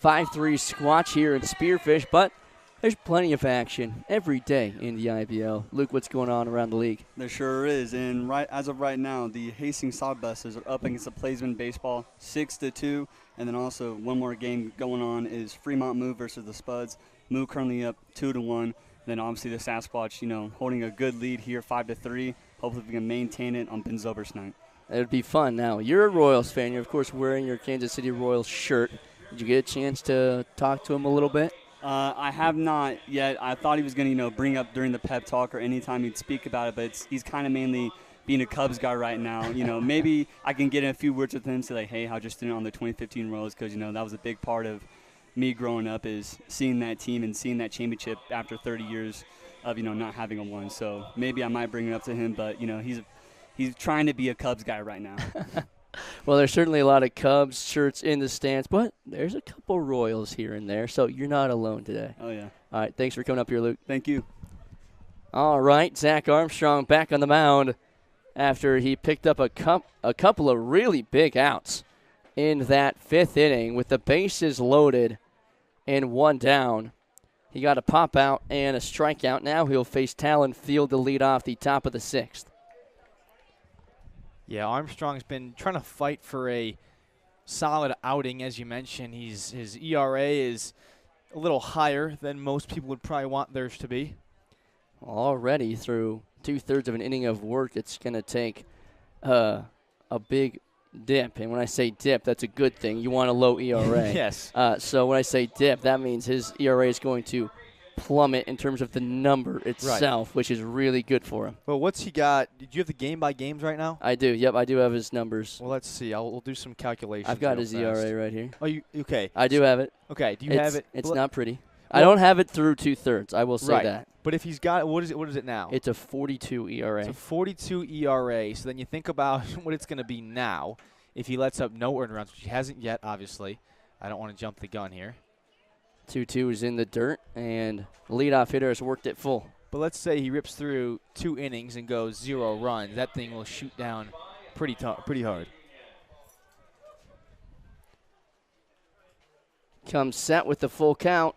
.53 Squatch here in Spearfish, but there's plenty of action every day in the IBL. Luke, what's going on around the league? There sure is, and as of right now, the Hastings Sawbusters are up against the Plaisman Baseball 6-2, and then also one more game going on is Fremont Moo versus the Spuds. Moo currently up 2-1. Then obviously the Sasquatch, holding a good lead here, 5-3. Hopefully we can maintain it on Ben Zobrist night. It would be fun. Now, you're a Royals fan. You're, of course, wearing your Kansas City Royals shirt. Did you get a chance to talk to him a little bit? I have not yet. I thought he was going to, bring up during the pep talk or anytime he'd speak about it, but he's kind of mainly being a Cubs guy right now. Maybe I can get in a few words with him, say like, hey, how'd you stand on the 2015 Royals? Because, that was a big part of me growing up, is seeing that team and seeing that championship after 30 years of, not having a one. So maybe I might bring it up to him, but, he's trying to be a Cubs guy right now. Well, there's certainly a lot of Cubs shirts in the stands, but there's a couple Royals here and there, so you're not alone today. Oh, yeah. All right, thanks for coming up here, Luke. Thank you. All right, Zach Armstrong back on the mound after he picked up a couple of really big outs in that 5th inning with the bases loaded and 1 down. He got a pop out and a strikeout. Now he'll face Talon Field to lead off the top of the 6th. Yeah, Armstrong's been trying to fight for a solid outing, as you mentioned. His ERA is a little higher than most people would probably want theirs to be. Already through 2/3 of an inning of work, it's going to take a big dip. And when I say dip, that's a good thing. You want a low ERA. Yes. So when I say dip, that means his ERA is going to plummet in terms of the number itself, which is really good for him. Well, what's he got? Did you have the game by games right now? I do. Yep, I do have his numbers. Well, let's see. We'll do some calculations. I've got real his fast. ERA right here. Oh, you okay? I do have it. Okay. Do you have it? It's not pretty. I don't have it through 2/3. I will say that. But if he's got, what is it now? It's a 42 ERA. It's a 42 ERA. So then you think about what it's going to be now if he lets up no earned runs, which he hasn't yet, obviously. I don't want to jump the gun here. 2-2 is in the dirt, and the leadoff hitter has worked it full. But let's say he rips through 2 innings and goes 0 runs. That thing will shoot down pretty hard. Comes set with the full count.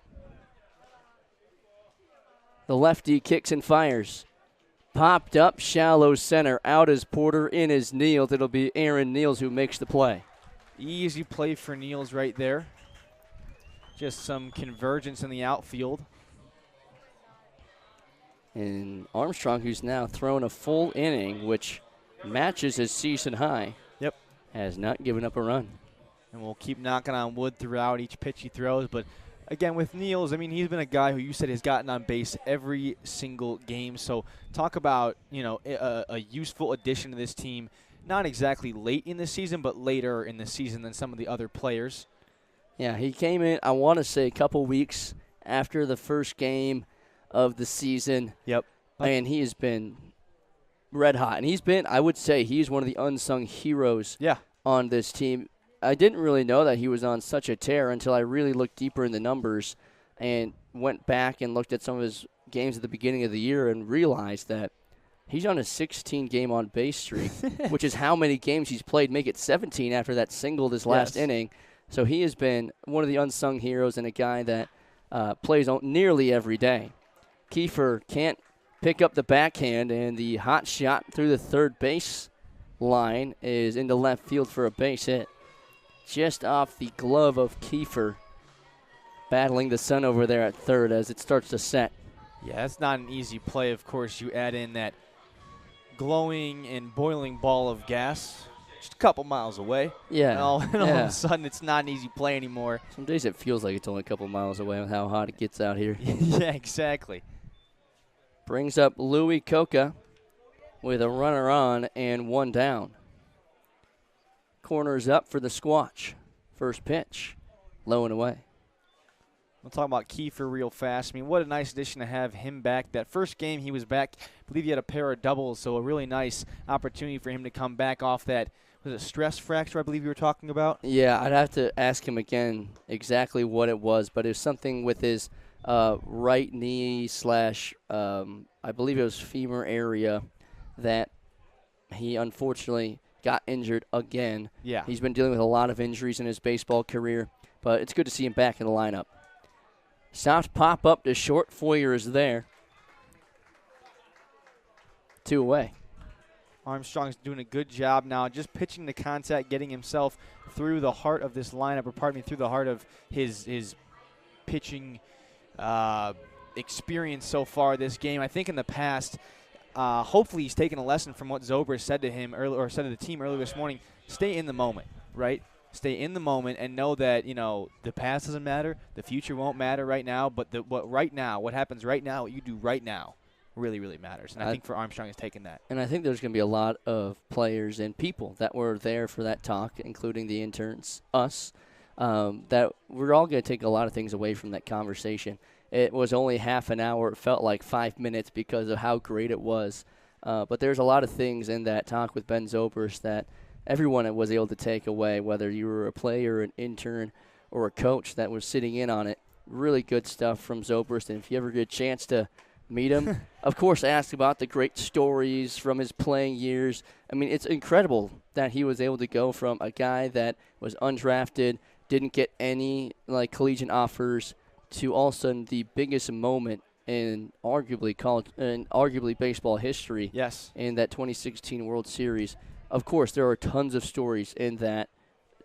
The lefty kicks and fires. Popped up, shallow center. Out is Porter, in is Niels. It'll be Aaron Niels who makes the play. Easy play for Niels right there. Just some convergence in the outfield. And Armstrong, who's now thrown a full inning, which matches his season high. Yep. Has not given up a run. And we'll keep knocking on wood throughout each pitch he throws. But again, with Niels, I mean, he's been a guy who you said has gotten on base every single game. So talk about, a useful addition to this team. Not exactly late in the season, but later in the season than some of the other players. Yeah, he came in, I want to say, a couple weeks after the first game of the season. Yep. And he has been red hot. And I would say, he's one of the unsung heroes on this team. I didn't really know that he was on such a tear until I really looked deeper in the numbers and went back and looked at some of his games at the beginning of the year and realized that he's on a 16-game on-base streak, which is how many games he's played. Make it 17 after that single this last inning. So he has been one of the unsung heroes and a guy that plays nearly every day. Kiefer can't pick up the backhand, and the hot shot through the third base line is into left field for a base hit. Just off the glove of Kiefer, battling the sun over there at third as it starts to set. Yeah, that's not an easy play. Of course, you add in that glowing and boiling ball of gas just a couple miles away. Yeah. And all of a sudden, it's not an easy play anymore. Some days it feels like it's only a couple miles away with how hot it gets out here. Yeah, exactly. Brings up Louis Coca with a runner on and one down. Corners up for the Squatch. First pitch, low and away. We'll talk about Kiefer real fast. I mean, what a nice addition to have him back. That first game he was back, I believe he had a pair of doubles, so a really nice opportunity for him to come back off that, was it stress fracture I believe you were talking about? Yeah, I'd have to ask him again exactly what it was, but it was something with his right knee / I believe it was femur area that he unfortunately got injured again. Yeah. He's been dealing with a lot of injuries in his baseball career, but it's good to see him back in the lineup. Soft pop up to short. Foyer is there. 2 away. Armstrong's doing a good job now, just pitching the contact, getting himself through the heart of this lineup, or through the heart of his pitching experience so far this game. I think in the past, hopefully he's taken a lesson from what Zobrist said to him earlier, or said to the team earlier this morning. Stay in the moment, right? Stay in the moment and know that, the past doesn't matter, the future won't matter right now, but what happens right now, what you do right now really, really matters. And I think for Armstrong, he's taken that. And I think there's going to be a lot of players and people that were there for that talk, including the interns, us, that we're all going to take a lot of things away from that conversation. It was only half an hour. It felt like 5 minutes because of how great it was. But there's a lot of things in that talk with Ben Zobrist that everyone was able to take away, whether you were a player, an intern, or a coach that was sitting in on it. Really good stuff from Zobrist. And if you ever get a chance to meet him, of course, ask about the great stories from his playing years. I mean, it's incredible that he was able to go from a guy that was undrafted, didn't get any collegiate offers, to all of a sudden the biggest moment in arguably baseball history. Yes. In that 2016 World Series. Of course, there are tons of stories in that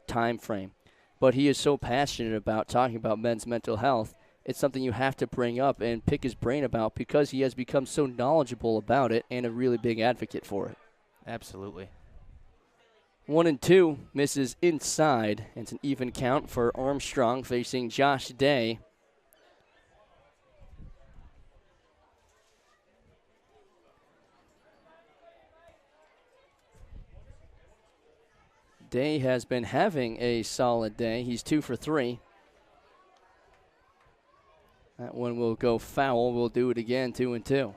time frame, but he is so passionate about talking about men's mental health. It's something you have to bring up and pick his brain about because he has become so knowledgeable about it and a really big advocate for it. Absolutely. 1-2 misses inside. It's an even count for Armstrong facing Josh Day. Day has been having a solid day. He's 2 for 3. That one will go foul. We'll do it again, 2 and 2.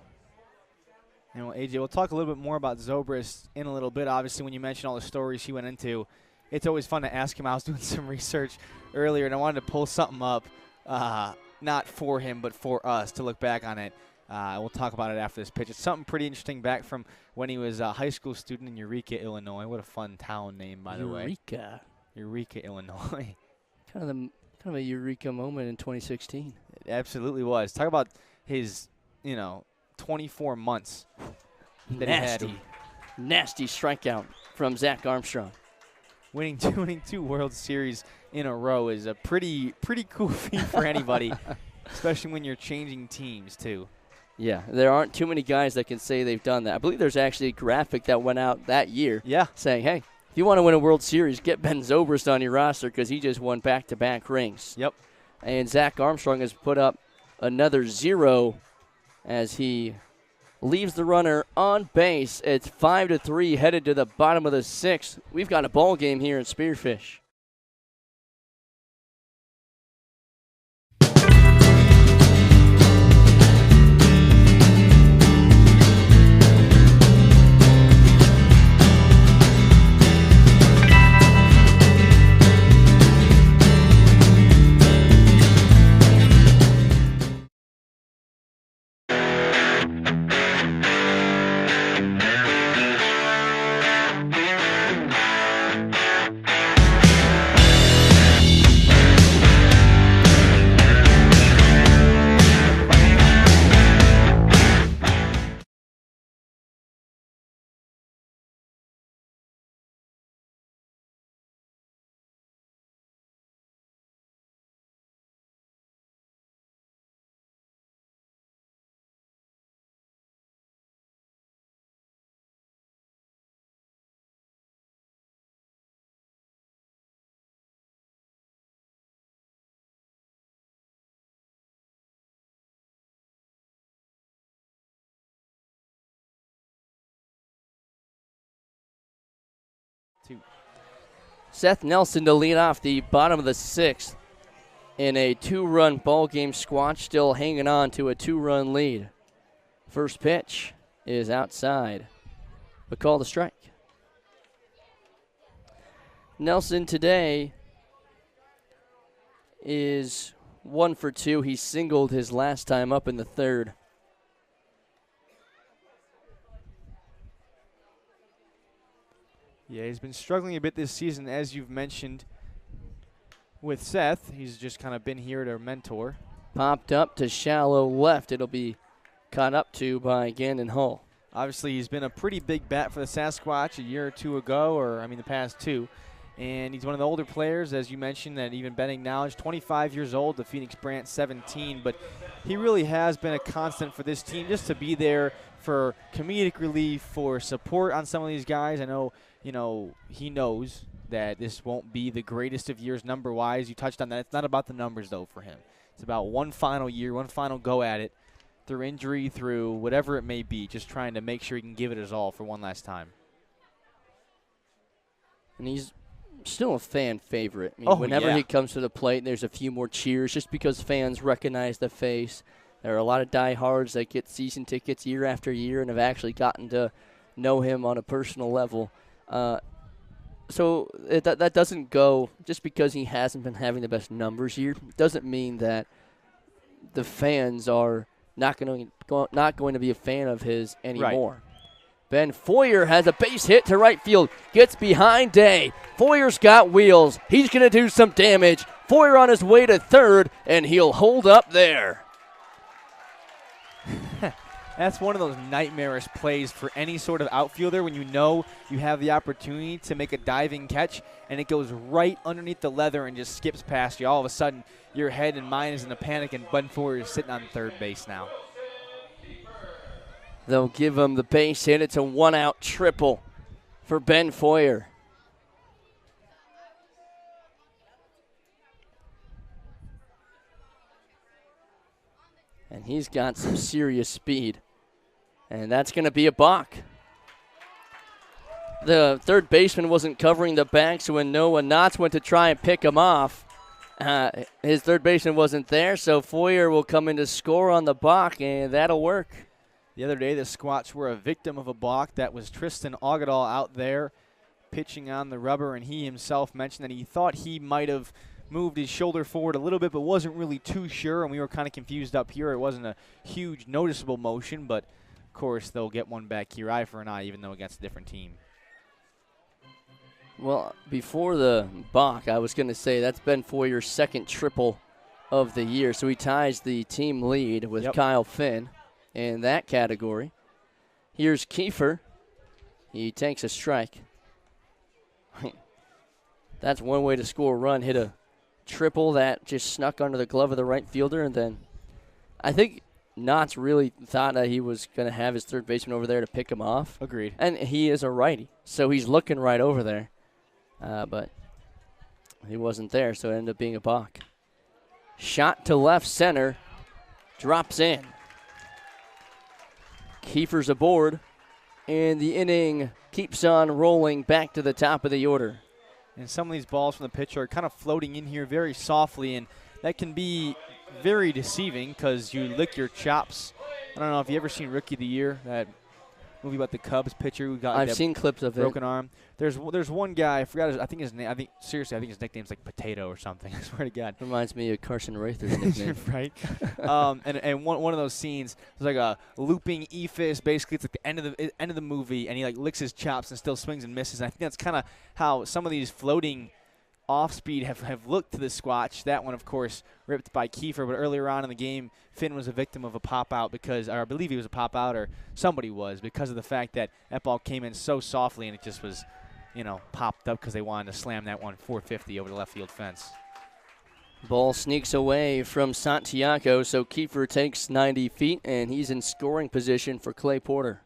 And well, AJ, we'll talk a little bit more about Zobrist in a little bit. Obviously, when you mention all the stories he went into, it's always fun to ask him. I was doing some research earlier, and I wanted to pull something up, not for him, but for us to look back on it. We'll talk about it after this pitch. It's something pretty interesting back from when he was a high school student in Eureka, Illinois. What a fun town name, by the way. Eureka, Illinois. Kind of a eureka moment in 2016. It absolutely was. Talk about his, 24 months that he had. Nasty strikeout from Zach Armstrong. Winning two World Series in a row is a pretty cool feat for anybody, especially when you're changing teams too. Yeah, there aren't too many guys that can say they've done that. I believe there's actually a graphic that went out that year saying, hey, if you want to win a World Series, get Ben Zobrist on your roster because he just won back-to-back rings. Yep. And Zach Armstrong has put up another 0 as he leaves the runner on base. It's 5-3 headed to the bottom of the 6th. We've got a ball game here in Spearfish. Seth Nelson to lead off the bottom of the 6th in a 2-run ball game. Squatch still hanging on to a 2-run lead. First pitch is outside, but call the strike. Nelson today is 1 for 2. He singled his last time up in the 3rd. Yeah, he's been struggling a bit this season, as you've mentioned with Seth. He's just kind of been here to mentor. Popped up to shallow left. It'll be caught up to by Gandon Hull. Obviously, he's been a pretty big bat for the Sasquatch a year or two ago, the past 2. And he's one of the older players, as you mentioned, that even Ben acknowledged, 25 years old, the Phoenix Brant 17. But he really has been a constant for this team, just to be there for comedic relief, for support on some of these guys. I know, he knows that this won't be the greatest of years number-wise. You touched on that. It's not about the numbers, though, for him. It's about one final year, one final go at it, through injury, through whatever it may be, just trying to make sure he can give it his all for one last time. And he's still a fan favorite. I mean, whenever he comes to the plate, there's a few more cheers just because fans recognize the face. There are a lot of diehards that get season tickets year after year and have actually gotten to know him on a personal level. So that doesn't go just because he hasn't been having the best numbers here. Doesn't mean that the fans are not going to be a fan of his anymore. Right. Ben Foyer has a base hit to right field. Gets behind Day. Foyer's got wheels. He's going to do some damage. Foyer on his way to 3rd, and he'll hold up there. That's one of those nightmarish plays for any sort of outfielder when you know you have the opportunity to make a diving catch and it goes right underneath the leather and just skips past you. All of a sudden, your head and mind is in a panic, and Ben Foyer is sitting on 3rd base now. They'll give him the base hit. It's a 1-out triple for Ben Foyer. And he's got some serious speed. And that's going to be a balk. the third baseman wasn't covering the bag, so when Noah Knotts went to try and pick him off, his third baseman wasn't there, so Foyer will come in to score on the balk, and that'll work. The other day, the Squatch were a victim of a balk. That was Tristan Augadal out there pitching on the rubber, and he himself mentioned that he thought he might have moved his shoulder forward a little bit, but wasn't really too sure, and we were kind of confused up here. It wasn't a huge noticeable motion, but of course they'll get one back here, eye for an eye, even though against a different team. Well, before the balk, I was going to say that's Ben Foyer's second triple of the year, so he ties the team lead with Kyle Finn in that category. Here's Kiefer. He takes a strike. That's one way to score a run, hit a triple that just snuck under the glove of the right fielder, and then I think Knotts really thought that he was going to have his third baseman over there to pick him off. Agreed. And he is a righty, so he's looking right over there. But he wasn't there, so it ended up being a balk. Shot to left center, drops in. Kiefer's aboard, and the inning keeps on rolling back to the top of the order. And some of these balls from the pitcher are kind of floating in here very softly, and that can be very deceiving because you lick your chops. I don't know if you ever seen Rookie of the Year, that movie about the Cubs pitcher who got I've seen clips of broken arm. There's one guy, I forgot his, I think his name, seriously, I think his nickname's like Potato or something. I swear to God. Reminds me of Carson Rather's nickname. Right. And one of those scenes was like a looping ephus. Basically, it's like the end of the movie, and he like licks his chops and still swings and misses. And I think that's kind of how some of these floating off speed have looked to the Squatch. That one, of course, ripped by Kiefer. But earlier on in the game, Finn was a victim of a pop out because, or I believe he was a pop out, or somebody was, because of the fact that ball came in so softly and it just was, popped up because they wanted to slam that one 450 over the left field fence. Ball sneaks away from Santiago, so Kiefer takes 90 feet, and he's in scoring position for Clay Porter.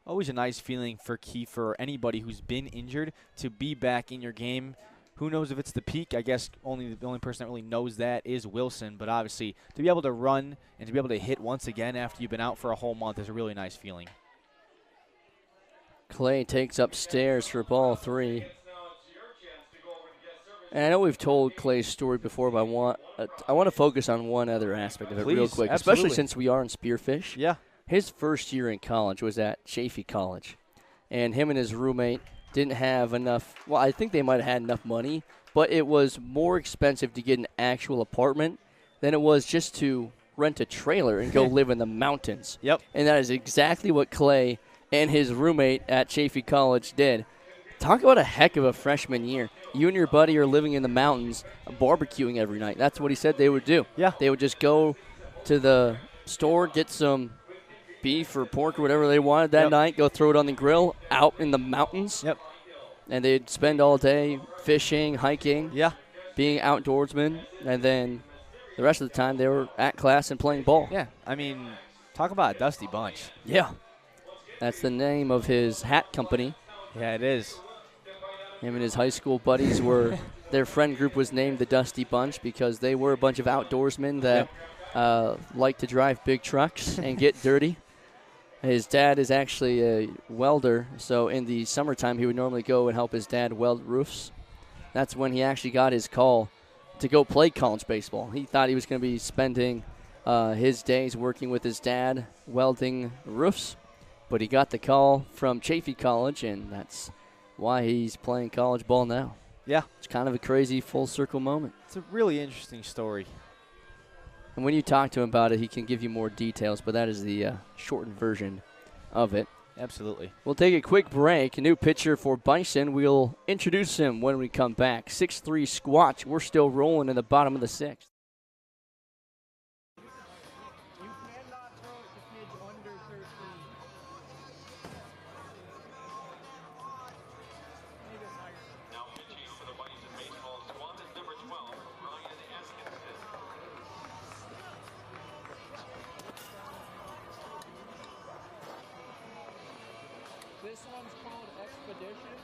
Always a nice feeling for Kiefer or anybody who's been injured to be back in your game. Who knows if it's the peak? I guess the only person that really knows that is Wilson. But obviously, to be able to run and to be able to hit once again after you've been out for a whole month is a really nice feeling. Clay takes upstairs for ball 3. And I know we've told Clay's story before, but I want to focus on one other aspect of it real quick, absolutely. Especially since we are in Spearfish. Yeah. His first year in college was at Chaffey College, and him and his roommate didn't have enough. Well, I think they might have had enough money, but it was more expensive to get an actual apartment than it was just to rent a trailer and go live in the mountains. Yep. And that is exactly what Clay and his roommate at Chaffey College did. Talk about a heck of a freshman year. You and your buddy are living in the mountains, barbecuing every night. That's what he said they would do. Yeah. They would just go to the store, get some beef or pork or whatever they wanted that night, go throw it on the grill out in the mountains. Yep. And they'd spend all day fishing, hiking, being outdoorsmen, and then the rest of the time they were at class and playing ball. Yeah, I mean, talk about a dusty bunch. Yeah. That's the name of his hat company. Yeah, it is. Him and his high school buddies were, their friend group was named the Dusty Bunch because they were a bunch of outdoorsmen that like to drive big trucks and get dirty. His dad is actually a welder, so in the summertime he would normally go and help his dad weld roofs. That's when he actually got his call to go play college baseball. He thought he was going to be spending his days working with his dad welding roofs, but he got the call from Chaffey College, and that's why he's playing college ball now. Yeah. It's kind of a crazy full circle moment. It's a really interesting story. And when you talk to him about it, he can give you more details, but that is the shortened version of it. Absolutely. We'll take a quick break. A new pitcher for Bison. We'll introduce him when we come back. 6'3" Squatch. We're still rolling in the bottom of the 6th. This one's called Expedition.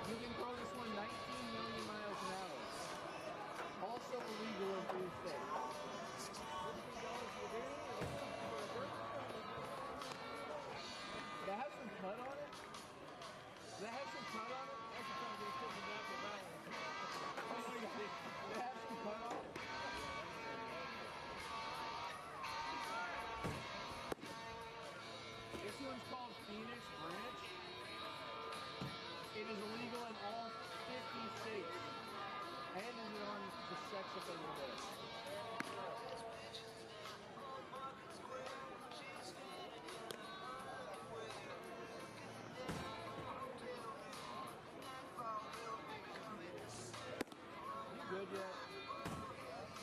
You can throw this one 19 million miles an hour. Also illegal in 3 states. Does that have some cut on it? Does that have some one's called Phoenix Ranch. It is illegal in all 50 states. And is on the sex offender list. You good yet?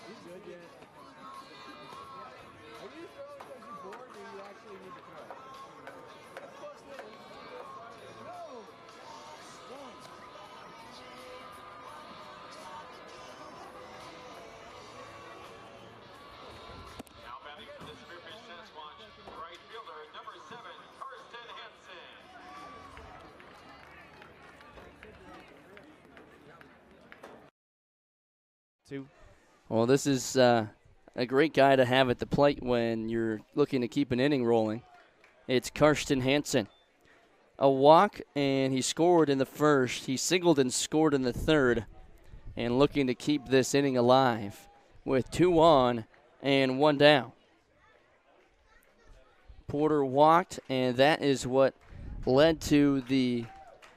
You good yet? Are you throwing because you're bored or you actually need to throw? That's close little. No! One. Now batting for the Spearfish Sasquatch, right fielder, number 7, Karsten Hansen. Two. Well, this is a great guy to have at the plate when you're looking to keep an inning rolling. It's Karsten Hansen. A walk, and he scored in the first. He singled and scored in the third, and looking to keep this inning alive with 2 on and 1 down. Porter walked, and that is what led to the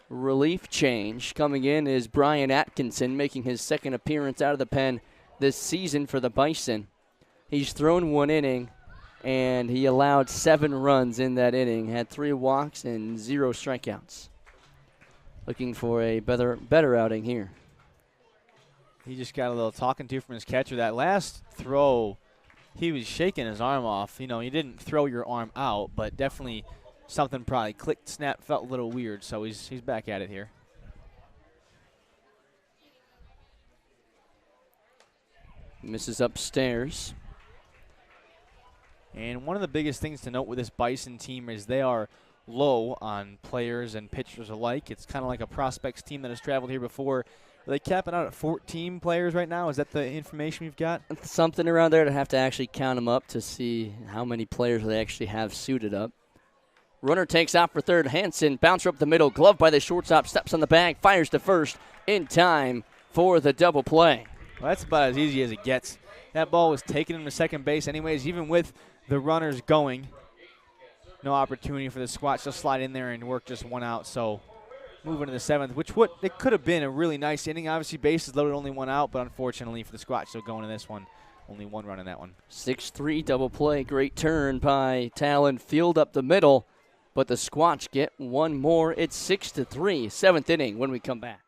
relief change. Coming in is Brian Atkinson, making his second appearance out of the pen this season for the Bison. He's thrown 1 inning, and he allowed 7 runs in that inning, had 3 walks and 0 strikeouts. Looking for a better outing here. He just got a little talking to from his catcher. That last throw, he was shaking his arm off. You know, you didn't throw your arm out, but definitely something probably clicked, snap, felt a little weird, so he's back at it here. Misses upstairs. And one of the biggest things to note with this Bison team is they are low on players and pitchers alike. It's kind of like a prospects team that has traveled here before. Are they capping out at 14 players right now? Is that the information we've got? Something around there. To have to actually count them up to see how many players they actually have suited up. Runner takes out for third. Hansen, bouncer up the middle, glove by the shortstop, steps on the bag, fires to first in time for the double play. Well, that's about as easy as it gets. That ball was taken into second base anyways, even with the runners going. No opportunity for the Squatch to slide in there and work just 1 out. So moving to the 7th, which it could have been a really nice inning. Obviously, bases loaded, only 1 out, but unfortunately for the Squatch, so going to this one, only 1 run in that one. 6-3 double play. Great turn by Talon. Field up the middle, but the Squatch get 1 more. It's 6-3. 7th inning when we come back.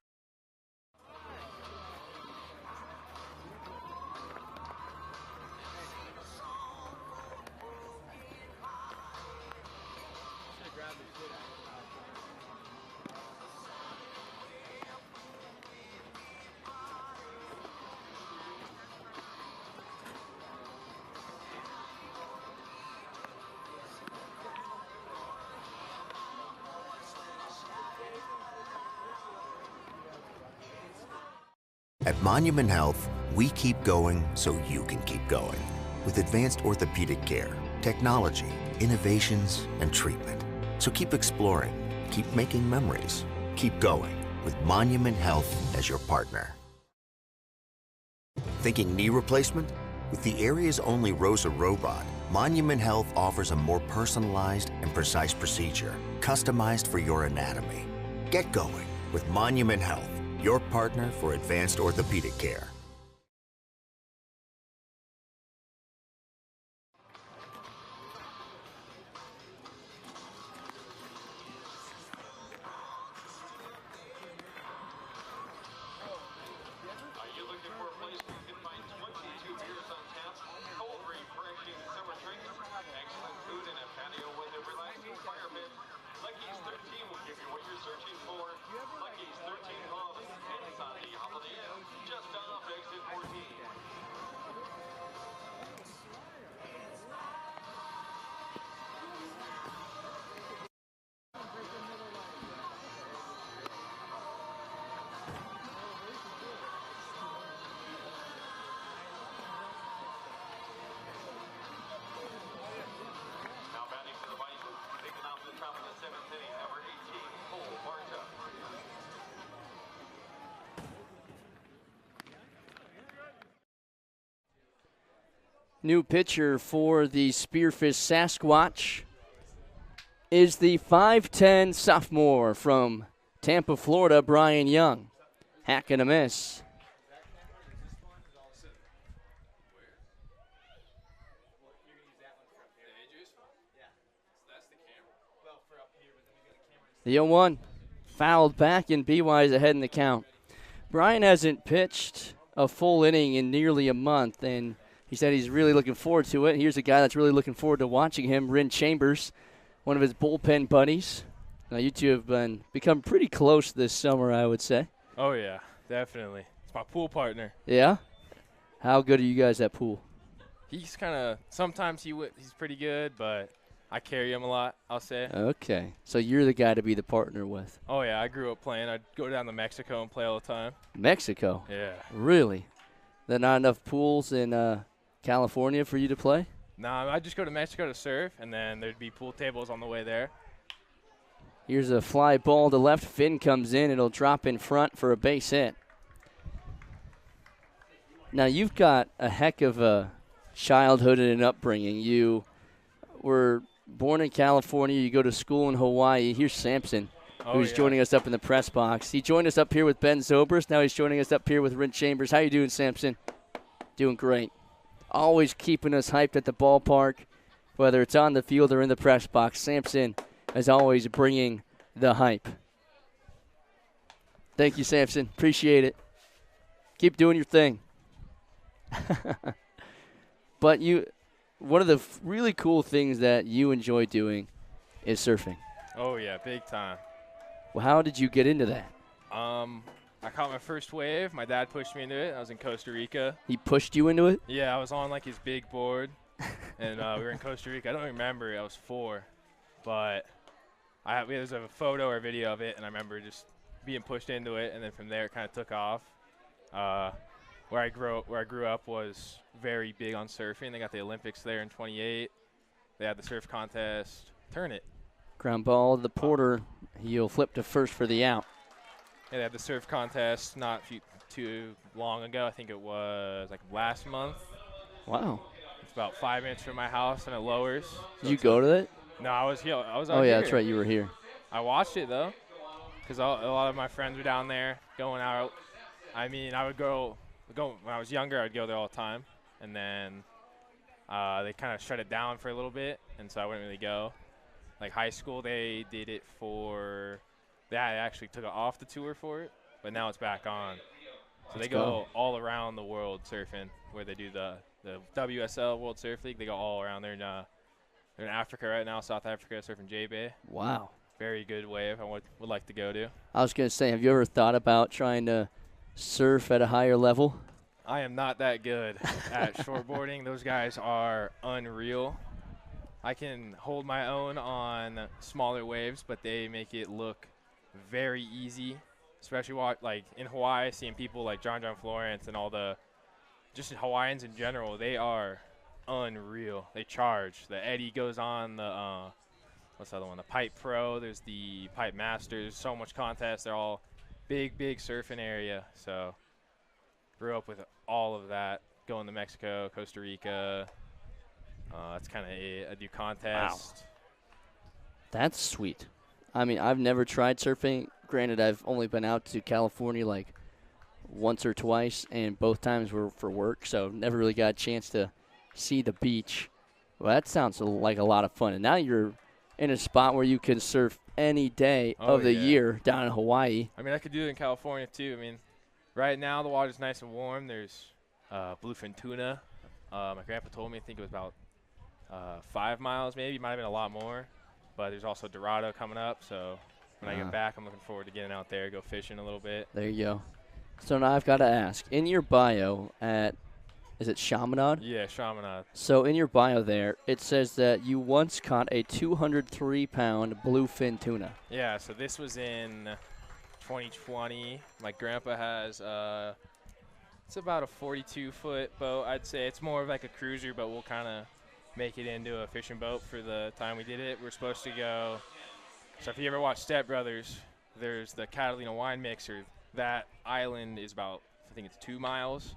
At Monument Health, we keep going so you can keep going. With advanced orthopedic care, technology, innovations, and treatment. So keep exploring, keep making memories, keep going with Monument Health as your partner. Thinking knee replacement? With the area's only ROSA robot, Monument Health offers a more personalized and precise procedure, customized for your anatomy. Get going with Monument Health, your partner for advanced orthopedic care. Are you looking for a place where you can find 22 beers on tap, cold refreshing summer drinks, excellent food, and a patio with a relaxing fire pit? Lucky's 13 will give you what you're searching for. Lucky's 13 Pub, and it's on the Holiday Inn, just off exit 14. Now batting for the Bison, picking off the top of the 7th inning, number 18, Cole Barta. New pitcher for the Spearfish Sasquatch. is the 5'10 sophomore from Tampa, Florida, Brian Young. Hack and a miss. The 0-1 fouled back, and BY is ahead in the count. Brian hasn't pitched a full inning in nearly a month, and he said he's really looking forward to it. Here's a guy that's really looking forward to watching him, Rin Chambers, one of his bullpen buddies. Now, you two have become pretty close this summer, I would say. Oh, yeah, definitely. It's my pool partner. Yeah? How good are you guys at pool? He's kind of – sometimes he's pretty good, but I carry him a lot, I'll say. Okay. So you're the guy to be the partner with. Oh, yeah, I grew up playing. I'd go down to Mexico and play all the time. Mexico? Yeah. Really? There not enough pools in California for you to play? Nah, I just go to Mexico to surf, and then there'd be pool tables on the way there. Here's a fly ball to left. Finn comes in. It'll drop in front for a base hit. Now, you've got a heck of a childhood and an upbringing. You were born in California. You go to school in Hawaii. Here's Samson, who's joining us up in the press box. He joined us up here with Ben Zobrist. Now he's joining us up here with Rin Chambers. How you doing, Samson? Doing great. Always keeping us hyped at the ballpark, whether it's on the field or in the press box. Samson, as always, bringing the hype. Thank you, Samson. Appreciate it. Keep doing your thing. But one of the really cool things that you enjoy doing is surfing. Oh, yeah, big time. Well, how did you get into that? I caught my first wave. My dad pushed me into it. I was in Costa Rica. He pushed you into it? Yeah, I was on, like, his big board, and we were in Costa Rica. I don't remember. I was 4. But there's a photo or video of it, and I remember just being pushed into it, and then from there it kind of took off. Where I grew up was very big on surfing. They got the Olympics there in 28. They had the surf contest. Turn it. Ground ball to the Porter. He'll flip to first for the out. Yeah, they had the surf contest not too long ago. I think it was like last month. Wow. It's about 5 minutes from my house, and it lowers. Did you go to it? No, I was here. I was out Oh, yeah, here. that's right. You were here. I watched it, though, because a lot of my friends were down there going out. I mean, I would go when I was younger, I'd go there all the time. And then they kind of shut it down for a little bit, and so I wouldn't really go. Like high school, they did it they actually took it off the tour for it, but now it's back on. So they go all around the world surfing, where they do the WSL World Surf League. They go all around. They're in Africa right now, South Africa, surfing J-Bay. Wow. Very good wave I would like to go to. I was going to say, have you ever thought about trying to surf at a higher level? I am not that good at shortboarding. Those guys are unreal. I can hold my own on smaller waves, but they make it look very easy, especially like in Hawaii, seeing people like John Florence and all the just Hawaiians in general. They are unreal. They charge. The Eddie goes on the what's the other one? The Pipe Pro. There's the Pipe Masters. So much contest. They're all big surfing area. So grew up with all of that. Going to Mexico, Costa Rica. That's kind of a do contest. Wow. That's sweet. I mean, I've never tried surfing. Granted, I've only been out to California like once or twice, and both times were for work, so never really got a chance to see the beach. Well, that sounds like a lot of fun. And now you're in a spot where you can surf any day of the year down in Hawaii. I mean, I could do it in California, too. I mean, right now the water's nice and warm. There's bluefin tuna. My grandpa told me, I think it was about 5 miles maybe. Might have been a lot more. But there's also Dorado coming up, so when I get back, I'm looking forward to getting out there, go fishing a little bit. There you go. So now I've got to ask, in your bio is it Chaminade? Yeah, Chaminade. So in your bio there, it says that you once caught a 203-pound bluefin tuna. Yeah, so this was in 2020. My grandpa has it's about a 42-foot boat, I'd say. It's more of like a cruiser, but we'll kind of make it into a fishing boat for the time we did it. We're supposed to go. So if you ever watch Step Brothers, there's the Catalina wine mixer. That island is about, I think it's 2 miles.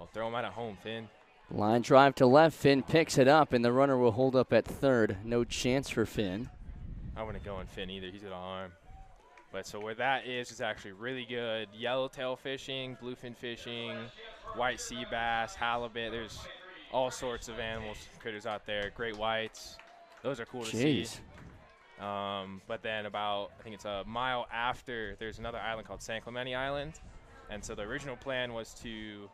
I'll throw them out at home, Finn. Line drive to left. Finn picks it up, and the runner will hold up at third. No chance for Finn. I wouldn't go on fin either. He's got an arm. But so where that is actually really good. Yellowtail fishing, bluefin fishing, white sea bass, halibut. There's all sorts of animals, critters out there. Great whites. Those are cool to see. But then about, I think it's a mile after, there's another island called San Clemente Island. And so the original plan was to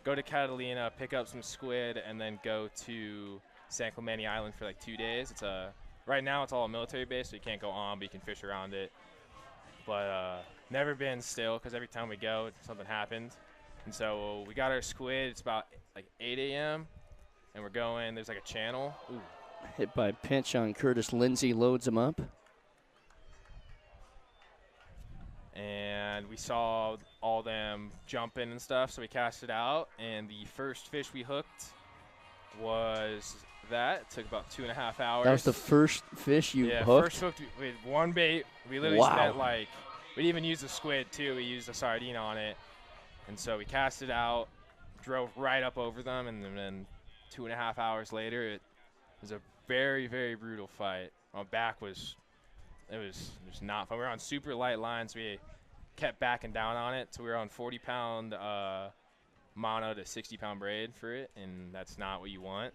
go to Catalina, pick up some squid, and then go to San Clemente Island for like 2 days. Right now it's all a military base, so you can't go on, but you can fish around it. But never been still, because every time we go, something happened. And so we got our squid. It's about like 8 a.m., and we're going. There's like a channel. Ooh. Hit by pitch on Curtis Lindsay, loads him up. And we saw all them jumping and stuff, so we cast it out. And the first fish we hooked was that. It took about 2.5 hours. That was the first fish you hooked? Yeah, first hooked with one bait. We literally spent like, we didn't even use the squid too. We used a sardine on it. And so we cast it out, drove right up over them, and then 2.5 hours later, it was a very, very brutal fight. My back was, it was not fun. We were on super light lines. We kept backing down on it. So we were on 40-pound mono to 60-pound braid for it, and that's not what you want.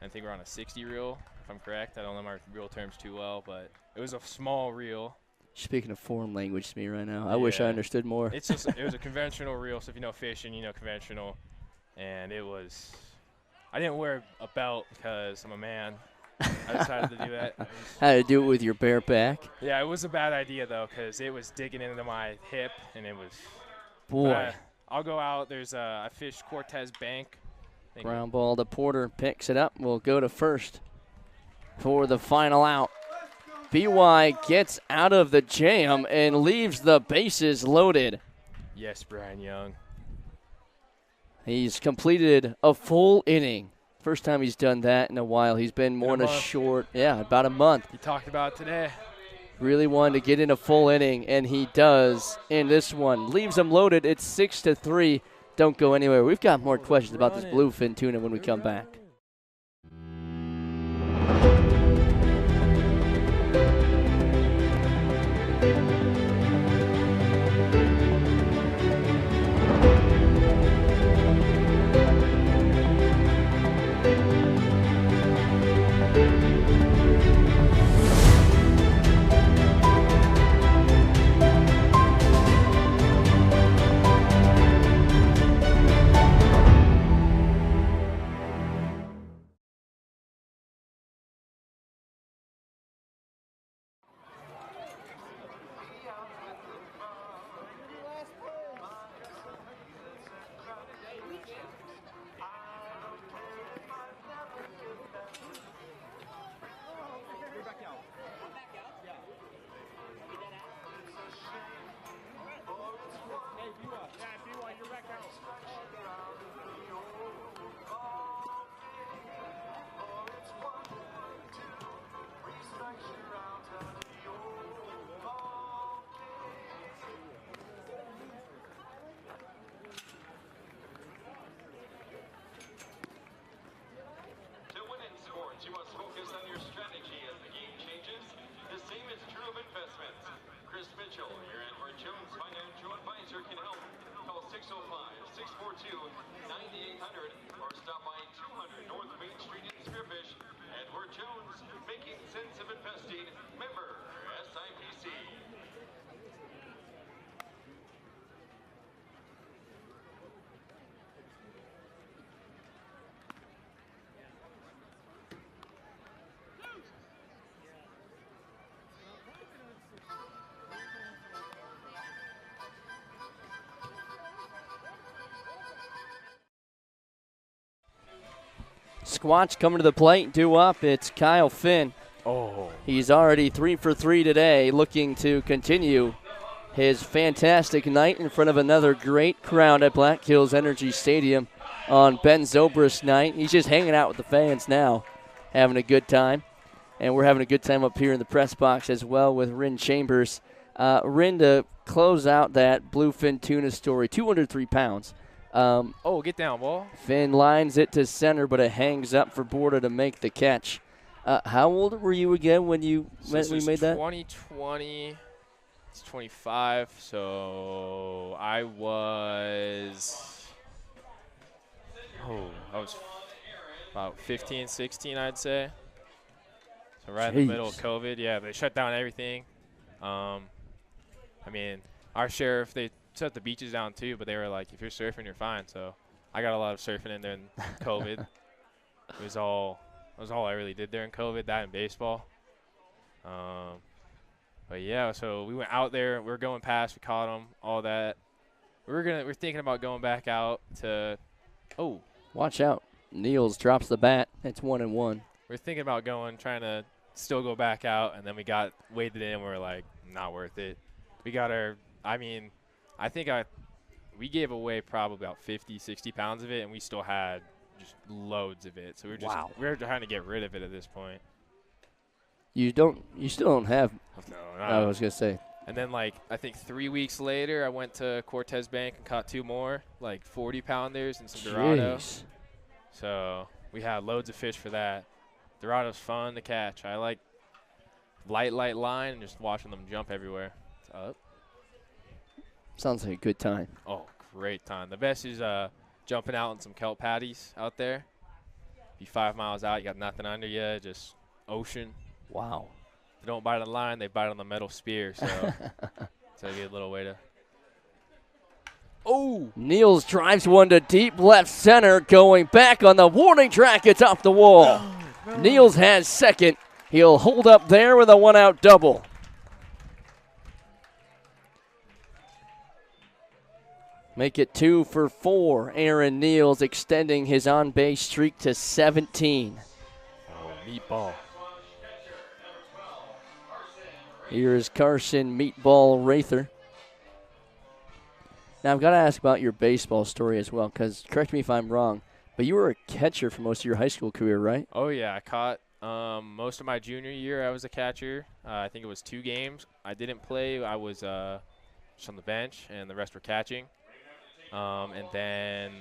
I think we're on a 60 reel, if I'm correct. I don't know my reel terms too well, but it was a small reel. Speaking of foreign language to me right now. I wish I understood more. It's just, it was a conventional reel, so if you know fishing, you know conventional. And it was, I didn't wear a belt because I'm a man. I decided to do that. How to do it with your bare back? Yeah, it was a bad idea, though, because it was digging into my hip, and it was. Boy. I'll go out. There's I fished Cortez Bank. Ground ball to Porter, picks it up. We'll go to first for the final out. BY gets out of the jam and leaves the bases loaded. Yes, Brian Young. He's completed a full inning. First time he's done that in a while. He's been more than a short, about a month. He talked about it today. Really wanted to get in a full inning, and he does in this one. Leaves him loaded. It's 6-3. Don't go anywhere. We've got more questions about this bluefin tuna when we come back. You must focus on your strategy as the game changes. The same is true of investments. Chris Mitchell, your Edward Jones financial advisor, can help. Call 605-642-9800 or stop by 200 North Main Street in Spearfish. Edward Jones, making sense of investing. Member SIPC. Squatch coming to the plate, due up. It's Kyle Finn. Oh. He's already 3 for 3 today, looking to continue his fantastic night in front of another great crowd at Black Hills Energy Stadium on Ben Zobrist night. He's just hanging out with the fans now, having a good time. And we're having a good time up here in the press box as well with Rin Chambers. Rin, to close out that bluefin tuna story, 203 pounds. Get down, ball. Finn lines it to center, but it hangs up for Borda to make the catch. How old were you again when you This we was made that? 2020. It's 25. So I was about 15, 16, I'd say. So right in the middle of COVID. Yeah, they shut down everything. I mean, our sheriff, they shut the beaches down too, but they were like, if you're surfing, you're fine. So I got a lot of surfing in during COVID. It was all I really did during COVID, that and baseball. But yeah, so we went out there. We were going past. We caught them, all that. We're thinking about going back out to. Oh, watch out! Niels drops the bat. It's 1-1. We're thinking about trying to still go back out, and then we got waded in. We're like, not worth it. We got our. I mean, we gave away probably about 50, 60 pounds of it, and we still had just loads of it. So we're trying to get rid of it at this point. You still don't have. No. I was gonna say. And then I think 3 weeks later, I went to Cortez Bank and caught 2 more, 40-pounders and some Dorado. Jeez. So we had loads of fish for that. Dorado's fun to catch. I like light line and just watching them jump everywhere. It's up. Sounds like a good time. Oh, great time. The best is jumping out on some kelp patties out there. Be 5 miles out, you got nothing under you, just ocean. Wow. They don't bite on the line, they bite on the metal spear. So it's a good little way to. Oh! Niels drives one to deep left center, going back on the warning track. It's off the wall. No. Niels has second. He'll hold up there with a 1-out double. Make it 2 for 4. Aaron Niels extending his on-base streak to 17. Oh, meatball. Here is Carson Meatball Rather. Now, I've got to ask about your baseball story as well, because correct me if I'm wrong, but you were a catcher for most of your high school career, right? Oh, yeah. I caught most of my junior year. I was a catcher. I think it was 2 games. I didn't play. I was just on the bench, and the rest were catching. And then,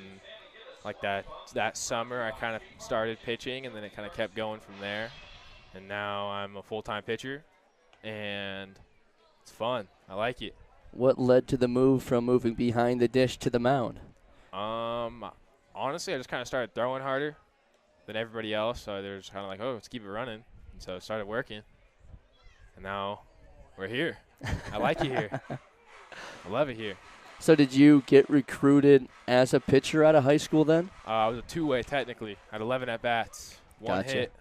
that summer, I kind of started pitching, and then it kind of kept going from there. And now I'm a full-time pitcher, and it's fun. I like it. What led to the move from moving behind the dish to the mound? Honestly, I just kind of started throwing harder than everybody else. So they're just kind of like, oh, let's keep it running. And so it started working. And now we're here. I like it here. I love it here. So did you get recruited as a pitcher out of high school then? I was a 2-way technically. I had 11 at-bats. 1 hit.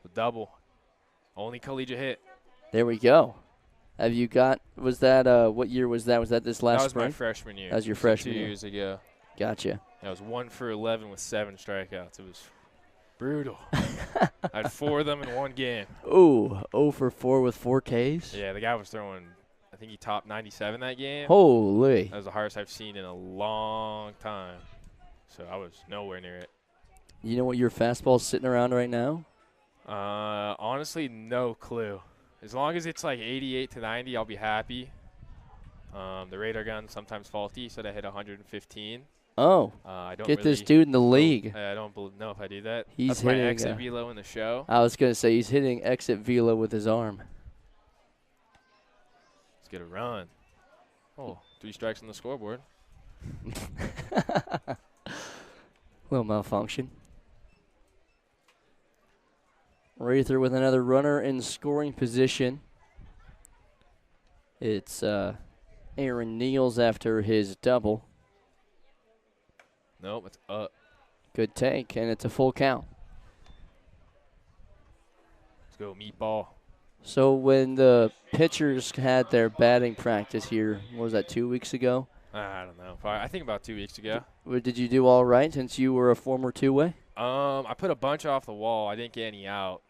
A double. Only collegiate hit. There we go. Have you got, was that, what year was that? Was that this last spring? That was my freshman year. That was your freshman year. 2 years ago. Gotcha. I was 1 for 11 with 7 strikeouts. It was brutal. I had 4 of them in 1 game. Ooh, 0 for 4 with 4 Ks? Yeah, the guy was throwing, I think he topped 97 that game. Holy. That was the hardest I've seen in a long time. So I was nowhere near it. You know what your fastball's sitting around right now? Honestly, no clue. As long as it's 88 to 90, I'll be happy. The radar gun's sometimes faulty, so I hit 115. Oh, I don't get really this dude in the league. I don't know if I do that. He's That's hitting my exit velo in the show. I was going to say he's hitting exit velo with his arm. Let's get a run. Oh, 3 strikes on the scoreboard. Little malfunction. Rather with another runner in scoring position. It's Aaron Niels after his double. Nope, it's up. Good take, and it's a full count. Let's go, meatball. So when the pitchers had their batting practice here, what was that, 2 weeks ago? I don't know. I think about 2 weeks ago. Did you do all right since you were a former 2-way? I put a bunch off the wall. I didn't get any out.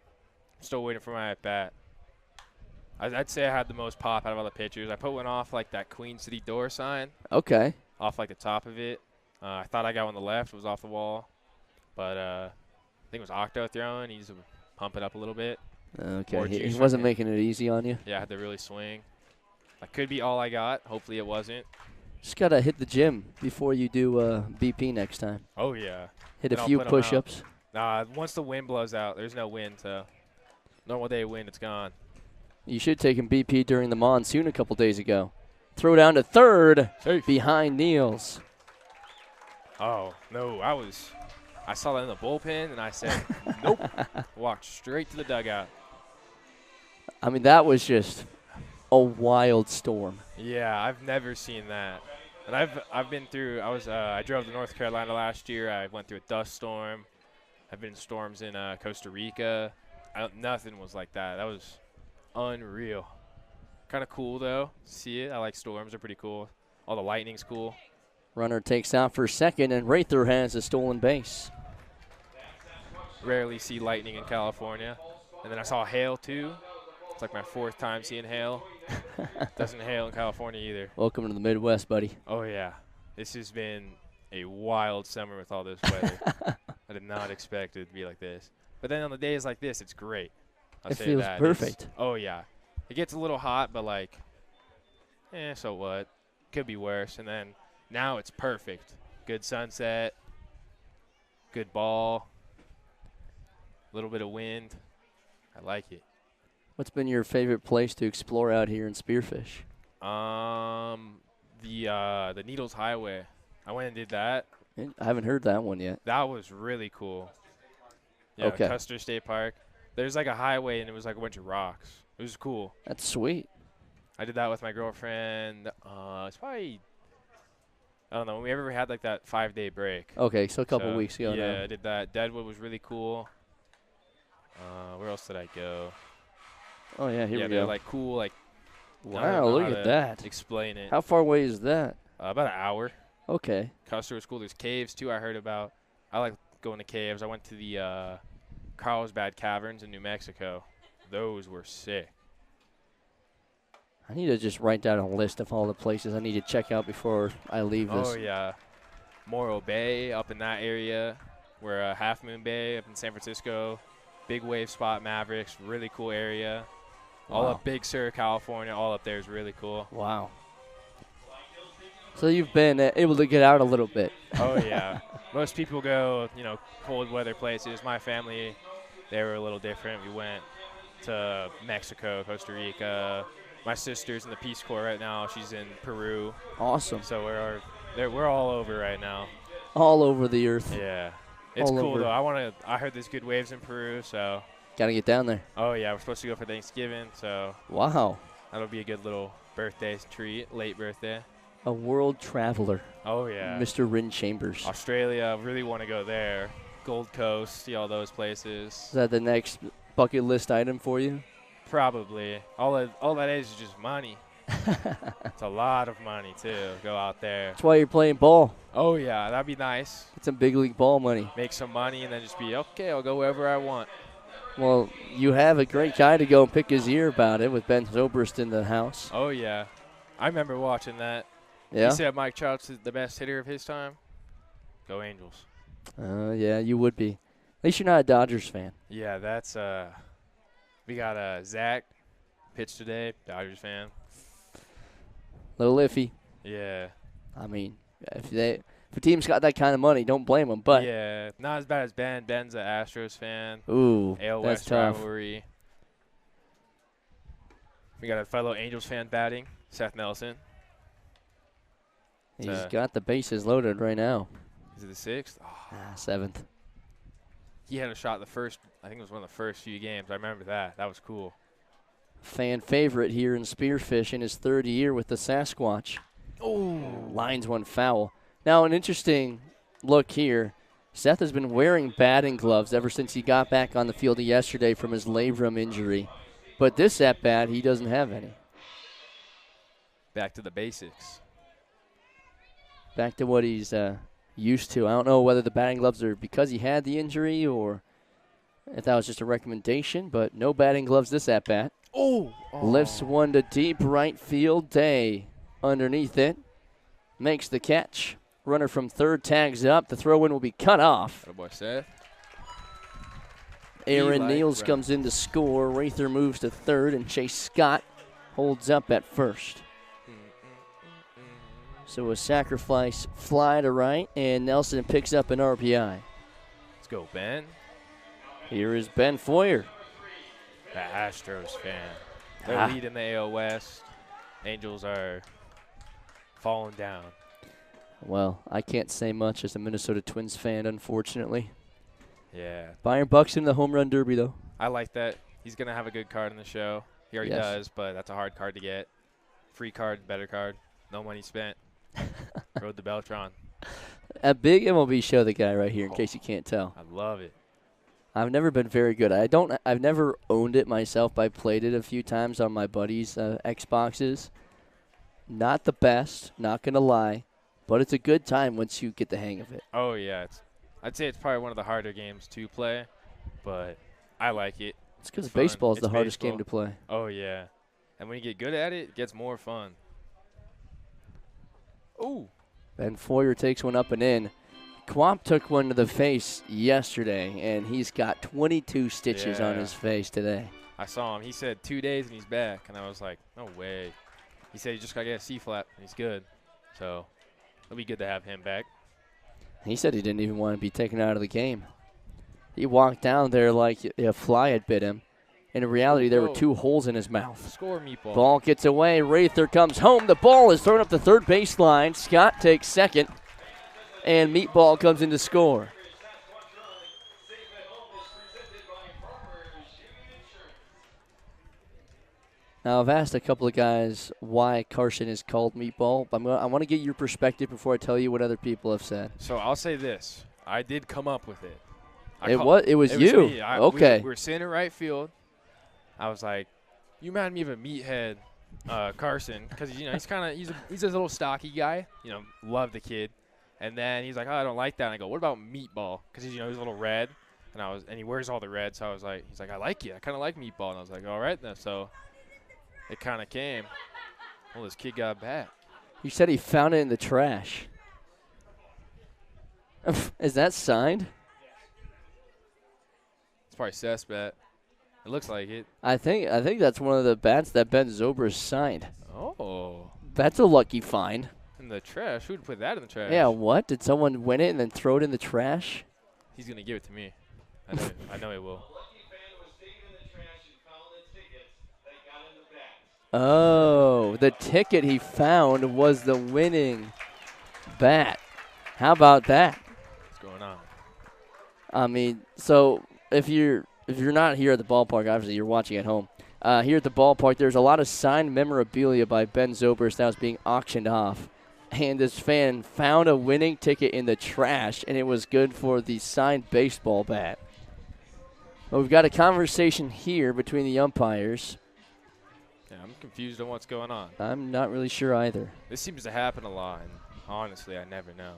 I'm still waiting for my at-bat. I'd say I had the most pop out of all the pitchers. I put one off that Queen City door sign. Okay. Off the top of it. I thought I got one on the left. It was off the wall. But I think it was Octo throwing. He's pumping up a little bit. Okay. He wasn't making it easy on you? Yeah, I had to really swing. That could be all I got. Hopefully it wasn't. Just got to hit the gym before you do BP next time. Oh, yeah. Hit a few push-ups. Nah, once the wind blows out, there's no wind, so normal day wind, it's gone. You should have taken BP during the monsoon a couple days ago. Throw down to third behind Niels. Oh, no, I saw that in the bullpen, and I said, nope. Walked straight to the dugout. I mean, that was just a wild storm. Yeah, I've never seen that. And I've been through, I drove to North Carolina last year. I went through a dust storm. I've been in storms in Costa Rica. Nothing was like that. That was unreal. Kind of cool, though. See it? I like storms. They're pretty cool. All the lightning's cool. Runner takes out for second, and Rather has a stolen base. Rarely see lightning in California. And then I saw hail, too. It's like my 4th time seeing hail. Doesn't hail in California either. Welcome to the Midwest, buddy. Oh, yeah. This has been a wild summer with all this weather. I did not expect it to be like this. But then on the days like this, it's great. It feels perfect. Oh, yeah. It gets a little hot, but like, so what? Could be worse. And then now it's perfect. Good sunset. Good ball. A little bit of wind. I like it. What's been your favorite place to explore out here in Spearfish? The Needles Highway. I went and did that. I haven't heard that one yet. That was really cool. Yeah, okay. Custer State Park. There's like a highway, and it was like a bunch of rocks. It was cool. That's sweet. I did that with my girlfriend. It's probably, I don't know, when we ever had like that 5-day break. Okay, so a couple weeks ago now. Yeah, I did that. Deadwood was really cool. Where else did I go? Oh, yeah, here we go. They're like cool, like. Wow, look at that. Explain it. How far away is that? About an hour. Okay. Custer was cool. There's caves, too, I heard about. I like going to caves. I went to the Carlsbad Caverns in New Mexico. Those were sick. I need to just write down a list of all the places I need to check out before I leave this. Oh, yeah. Morro Bay up in that area. We're Half Moon Bay up in San Francisco. Big Wave Spot Mavericks. Really cool area. Wow. All up Big Sur, California. All up there is really cool. Wow. So you've been able to get out a little bit. Oh, yeah. Most people go, cold weather places. My family, they were a little different. We went to Mexico, Costa Rica. My sister's in the Peace Corps right now. She's in Peru. Awesome. So we're all over right now. All over the earth. Yeah. It's all cool, over. though. I heard there's good waves in Peru, so. Got to get down there. Oh, yeah. We're supposed to go for Thanksgiving, so. Wow. That'll be a good little birthday treat, late birthday. A world traveler. Oh, yeah. Mr. Rin Chambers. Australia, really want to go there. Gold Coast, see all those places. Is that the next bucket list item for you? Probably. All that is just money. It's a lot of money, too. Go out there. That's why you're playing ball. Oh, yeah. That'd be nice. Get some big league ball money. Make some money and then just be, okay, I'll go wherever I want. Well, you have a great guy to go and pick his ear about it with Ben Zobrist in the house. Oh, yeah. I remember watching that. Yeah? You said Mike Trout's the best hitter of his time? Go Angels. Yeah, you would be. At least you're not a Dodgers fan. Yeah, that's we got Zach pitched today, Dodgers fan. Little iffy. Yeah. I mean, if a team's got that kind of money, don't blame them. But yeah, not as bad as Ben. Ben's an Astros fan. Ooh, AL that's West tough. rivalry. We got a fellow Angels fan batting, Seth Nelson. He's got the bases loaded right now. Is it the 6th? Oh. 7th. He had a shot I think it was one of the first few games. I remember that. That was cool. Fan favorite here in Spearfish in his 3rd year with the Sasquatch. Oh, lines one foul. Now, an interesting look here. Seth has been wearing batting gloves ever since he got back on the field yesterday from his labrum injury. But this at-bat, he doesn't have any. Back to the basics. Back to what he's used to. I don't know whether the batting gloves are because he had the injury or if that was just a recommendation, but no batting gloves this at-bat. Oh! Lifts one to deep right field. Day underneath it. Makes the catch. Runner from third tags up. The throw-in will be cut off. Good boy, Seth. Aaron Niels comes in to score. Rather moves to third, and Chase Scott holds up at first. So a sacrifice fly to right, and Nelson picks up an RBI. Let's go, Ben. Here is Ben Foyer. The Astros fan. They're Ah. leading the AL West. Angels are falling down. Well, I can't say much as a Minnesota Twins fan, unfortunately. Yeah. Byron Buxton in the home run derby, though. I like that. He's going to have a good card in the show. He already Yes. does, but that's a hard card to get. Free card, better card. No money spent. Rode the Beltron. A big MLB show, the guy right here, in case you can't tell. I love it. I've never been very good. I've never owned it myself, but I played it a few times on my buddies' Xboxes. Not the best, not going to lie, but it's a good time once you get the hang of it. Oh, yeah. I'd say it's probably one of the harder games to play, but I like it. It's because fun. baseball is It's the hardest baseball. game to play. Oh, yeah. And when you get good at it, it gets more fun. Ooh. Ben Foyer takes one up and in. Quamp took one to the face yesterday, and he's got 22 stitches on Yeah. his face today. I saw him. He said 2 days and he's back, and I was like, no way. He said he just got to get a C-flap, and he's good. So it'll be good to have him back. He said he didn't even want to be taken out of the game. He walked down there like a fly had bit him. In reality, there were 2 holes in his mouth. Score, Meatball. Ball gets away. Rather comes home. The ball is thrown up the third baseline. Scott takes second, and Meatball comes in to score. Now, I've asked a couple of guys why Carson is called Meatball, but I want to get your perspective before I tell you what other people have said. So I'll say this. I did come up with it. It was you. Me. Okay. We were sitting in right field. I was like, you remind me of a meathead, Carson, because he's kind of he's a little stocky guy. Love the kid. And then he's like, oh, I don't like that. And I go, what about Meatball? Because he's a little red, and he wears all the red. So I was like, he's like, I like you. I kind of like Meatball. And I was like, all right then. So it kind of came. Well, this kid got back. You said he found it in the trash. Is that signed? It's probably Seth's bat. It looks like it. I think that's one of the bats that Ben Zobrist signed. Oh. That's a lucky find. In the trash? Who'd put that in the trash? Yeah, what? Did someone win it and then throw it in the trash? He's going to give it to me. I know he will. Oh, the ticket he found was the winning bat. How about that? What's going on? I mean, so if you're not here at the ballpark, obviously you're watching at home. Here at the ballpark, there's a lot of signed memorabilia by Ben Zobrist that was being auctioned off. And this fan found a winning ticket in the trash, and it was good for the signed baseball bat. Well, we've got a conversation here between the umpires. Yeah, I'm confused on what's going on. I'm not really sure either. This seems to happen a lot, and honestly, I never know.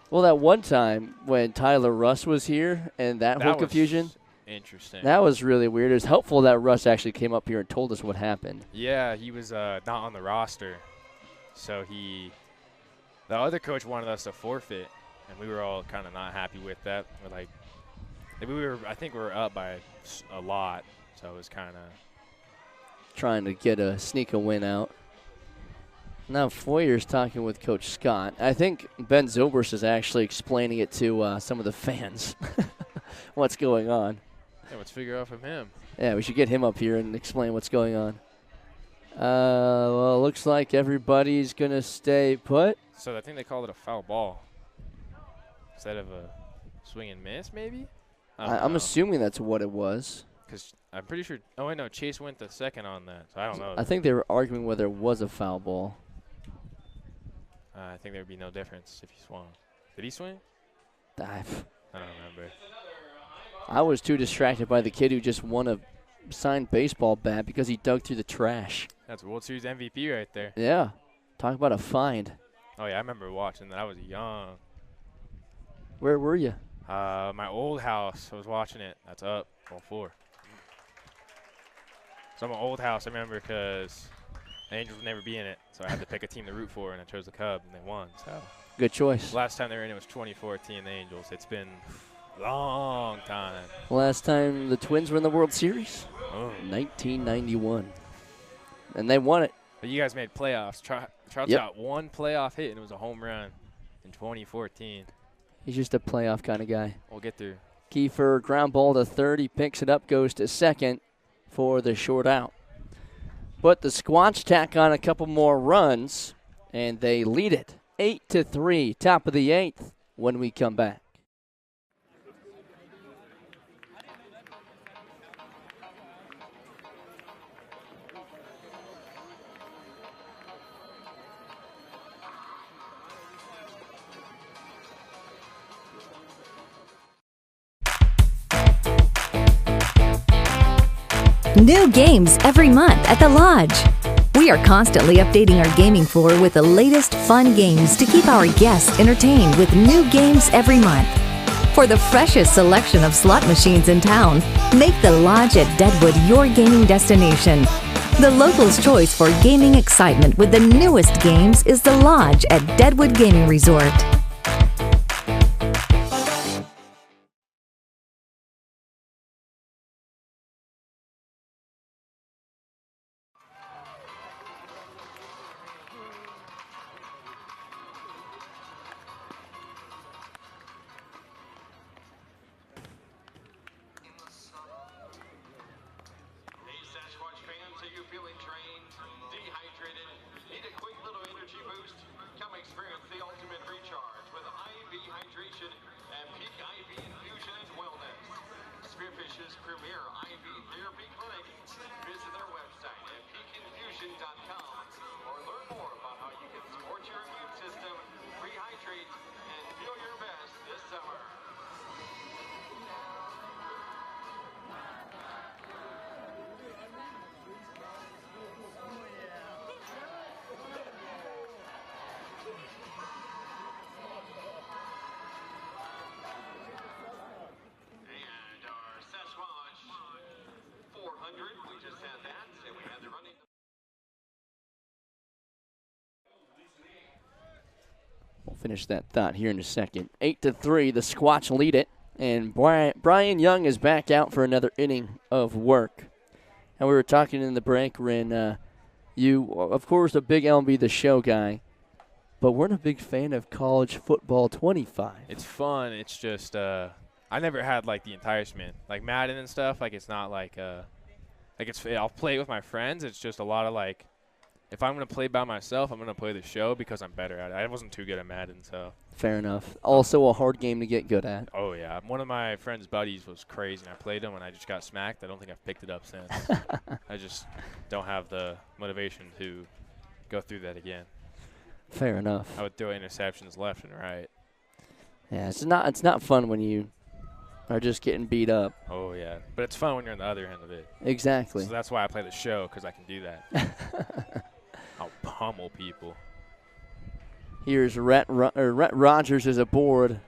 Well, that one time when Tyler Russ was here and that whole was confusion. Interesting. That was really weird. It was helpful that Russ actually came up here and told us what happened. Yeah, he was not on the roster. So the other coach wanted us to forfeit, and we were all kind of not happy with that. We're like, I think we were up by a lot, so it was kind of trying to sneak a win out. Now Foyer's talking with Coach Scott. I think Ben Zobrist is actually explaining it to some of the fans. What's going on? Yeah, let's figure out from him. Yeah, we should get him up here and explain what's going on. Well, looks like everybody's going to stay put. So I think they called it a foul ball instead of a swing and miss, maybe? I'm assuming that's what it was. Because I'm pretty sure – oh, wait, no, Chase went the second on that, so I don't know. I think they were arguing whether it was a foul ball. I think there would be no difference if he swung. Did he swing? I don't remember. I was too distracted by the kid who just won a signed baseball bat because he dug through the trash. That's World Series MVP right there. Yeah. Talk about a find. Oh, yeah, I remember watching that. I was young. Where were you? My old house. I was watching it. That's up. All 4. So my old house, I remember because the Angels would never be in it. So I had to pick a team to root for, and I chose the Cubs, and they won. So good choice. Last time they were in it was 2014, the Angels. It's been a long time. Last time the Twins were in the World Series? Oh. 1991. And they won it. But you guys made playoffs. Trout's Yep. got one playoff hit, and it was a home run in 2014. He's just a playoff kind of guy. We'll get through Kiefer, ground ball to third. He picks it up, goes to second for the short out. But the Squatch tack on a couple more runs, and they lead it 8-3, top of the 8th when we come back. New games every month at the Lodge. We are constantly updating our gaming floor with the latest fun games to keep our guests entertained with new games every month. For the freshest selection of slot machines in town, make the Lodge at Deadwood your gaming destination. The locals' choice for gaming excitement with the newest games is the Lodge at Deadwood Gaming Resort. Hey, Sasquatch fans, are you feeling drained, dehydrated, need a quick little energy boost? Come experience the ultimate recharge with IV hydration at Peak IV Infusion and Wellness. Spearfish's premier IV therapy clinic. Visit their website at peakinfusion.com or learn more about how you can support your immune system, rehydrate, and feel your best this summer. And our Sasquatch 400, we just had that, and we had the running. We'll finish that thought here in a second. 8-3, the Squatch lead it, and Brian Young is back out for another inning of work. And we were talking in the break, Ren, you, of course, a big MLB The Show guy, but we're not a big fan of college football 25. It's fun. It's just I never had like the enticement, like Madden and stuff. Like it's not like I'll play it with my friends. It's just a lot of like, if I'm gonna play by myself, I'm gonna play the show because I'm better at it. I wasn't too good at Madden, so. Fair enough. Also a hard game to get good at. Oh yeah, one of my friend's buddies was crazy, and I played him, and I just got smacked. I don't think I've picked it up since. I just don't have the motivation to go through that again. Fair enough. I would throw interceptions left and right. Yeah, it's not fun when you are just getting beat up. Oh yeah, but it's fun when you're on the other end of it. Exactly. So that's why I play the show, because I can do that. I'll pummel people. Here's Rhett Rogers is aboard.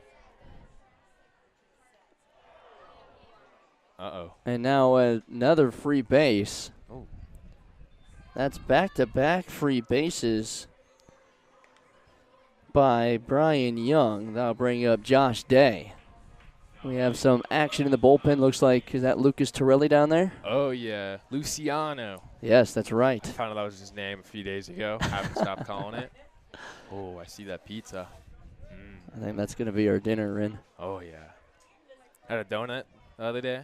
Uh-oh. And now another free base. Oh. That's back-to-back free bases by Brian Young. That'll bring up Josh Day. We have some action in the bullpen. Looks like, is that Lucas Torelli down there? Oh, yeah. Luciano. Yes, that's right. I found out that was his name a few days ago. I haven't stopped calling it. Oh, I see that pizza. I think that's going to be our dinner, Ren. Oh, yeah. I had a donut the other day.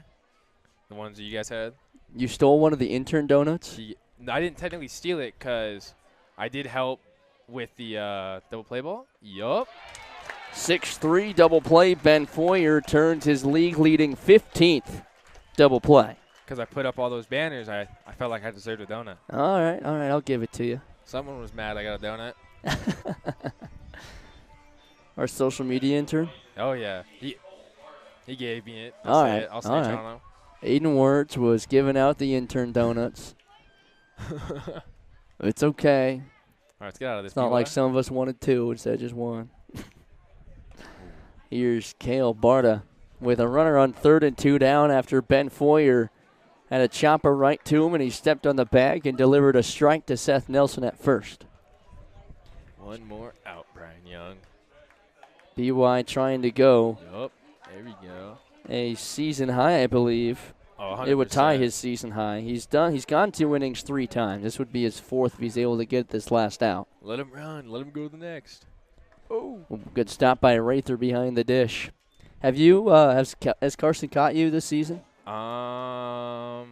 The ones that you guys had. You stole one of the intern donuts? No, I didn't technically steal it because I did help with the double play ball. Yup. 6-3 double play. Ben Foyer turns his league-leading 15th double play. Because I put up all those banners, I felt like I deserved a donut. All right, I'll give it to you. Someone was mad I got a donut. Our social media intern? Oh, yeah. He gave me it. All right. I'll snitch on him. Aiden Wirtz was giving out the intern donuts. It's okay. All right, let's get out of this. It's not like some of us wanted two instead of just one. Here's Cale Barta with a runner on 3rd and 2 down after Ben Foyer had a chopper right to him, and he stepped on the bag and delivered a strike to Seth Nelson at first. One more out, Brian Young. BY trying to go. Yup, there we go. A season high, I believe. Oh, 100%. It would tie his season high. He's gone 2 innings 3 times. This would be his 4th if he's able to get this last out. Let him run. Let him go to the next. Oh. Good stop by Rather behind the dish. Have you has Carson caught you this season? I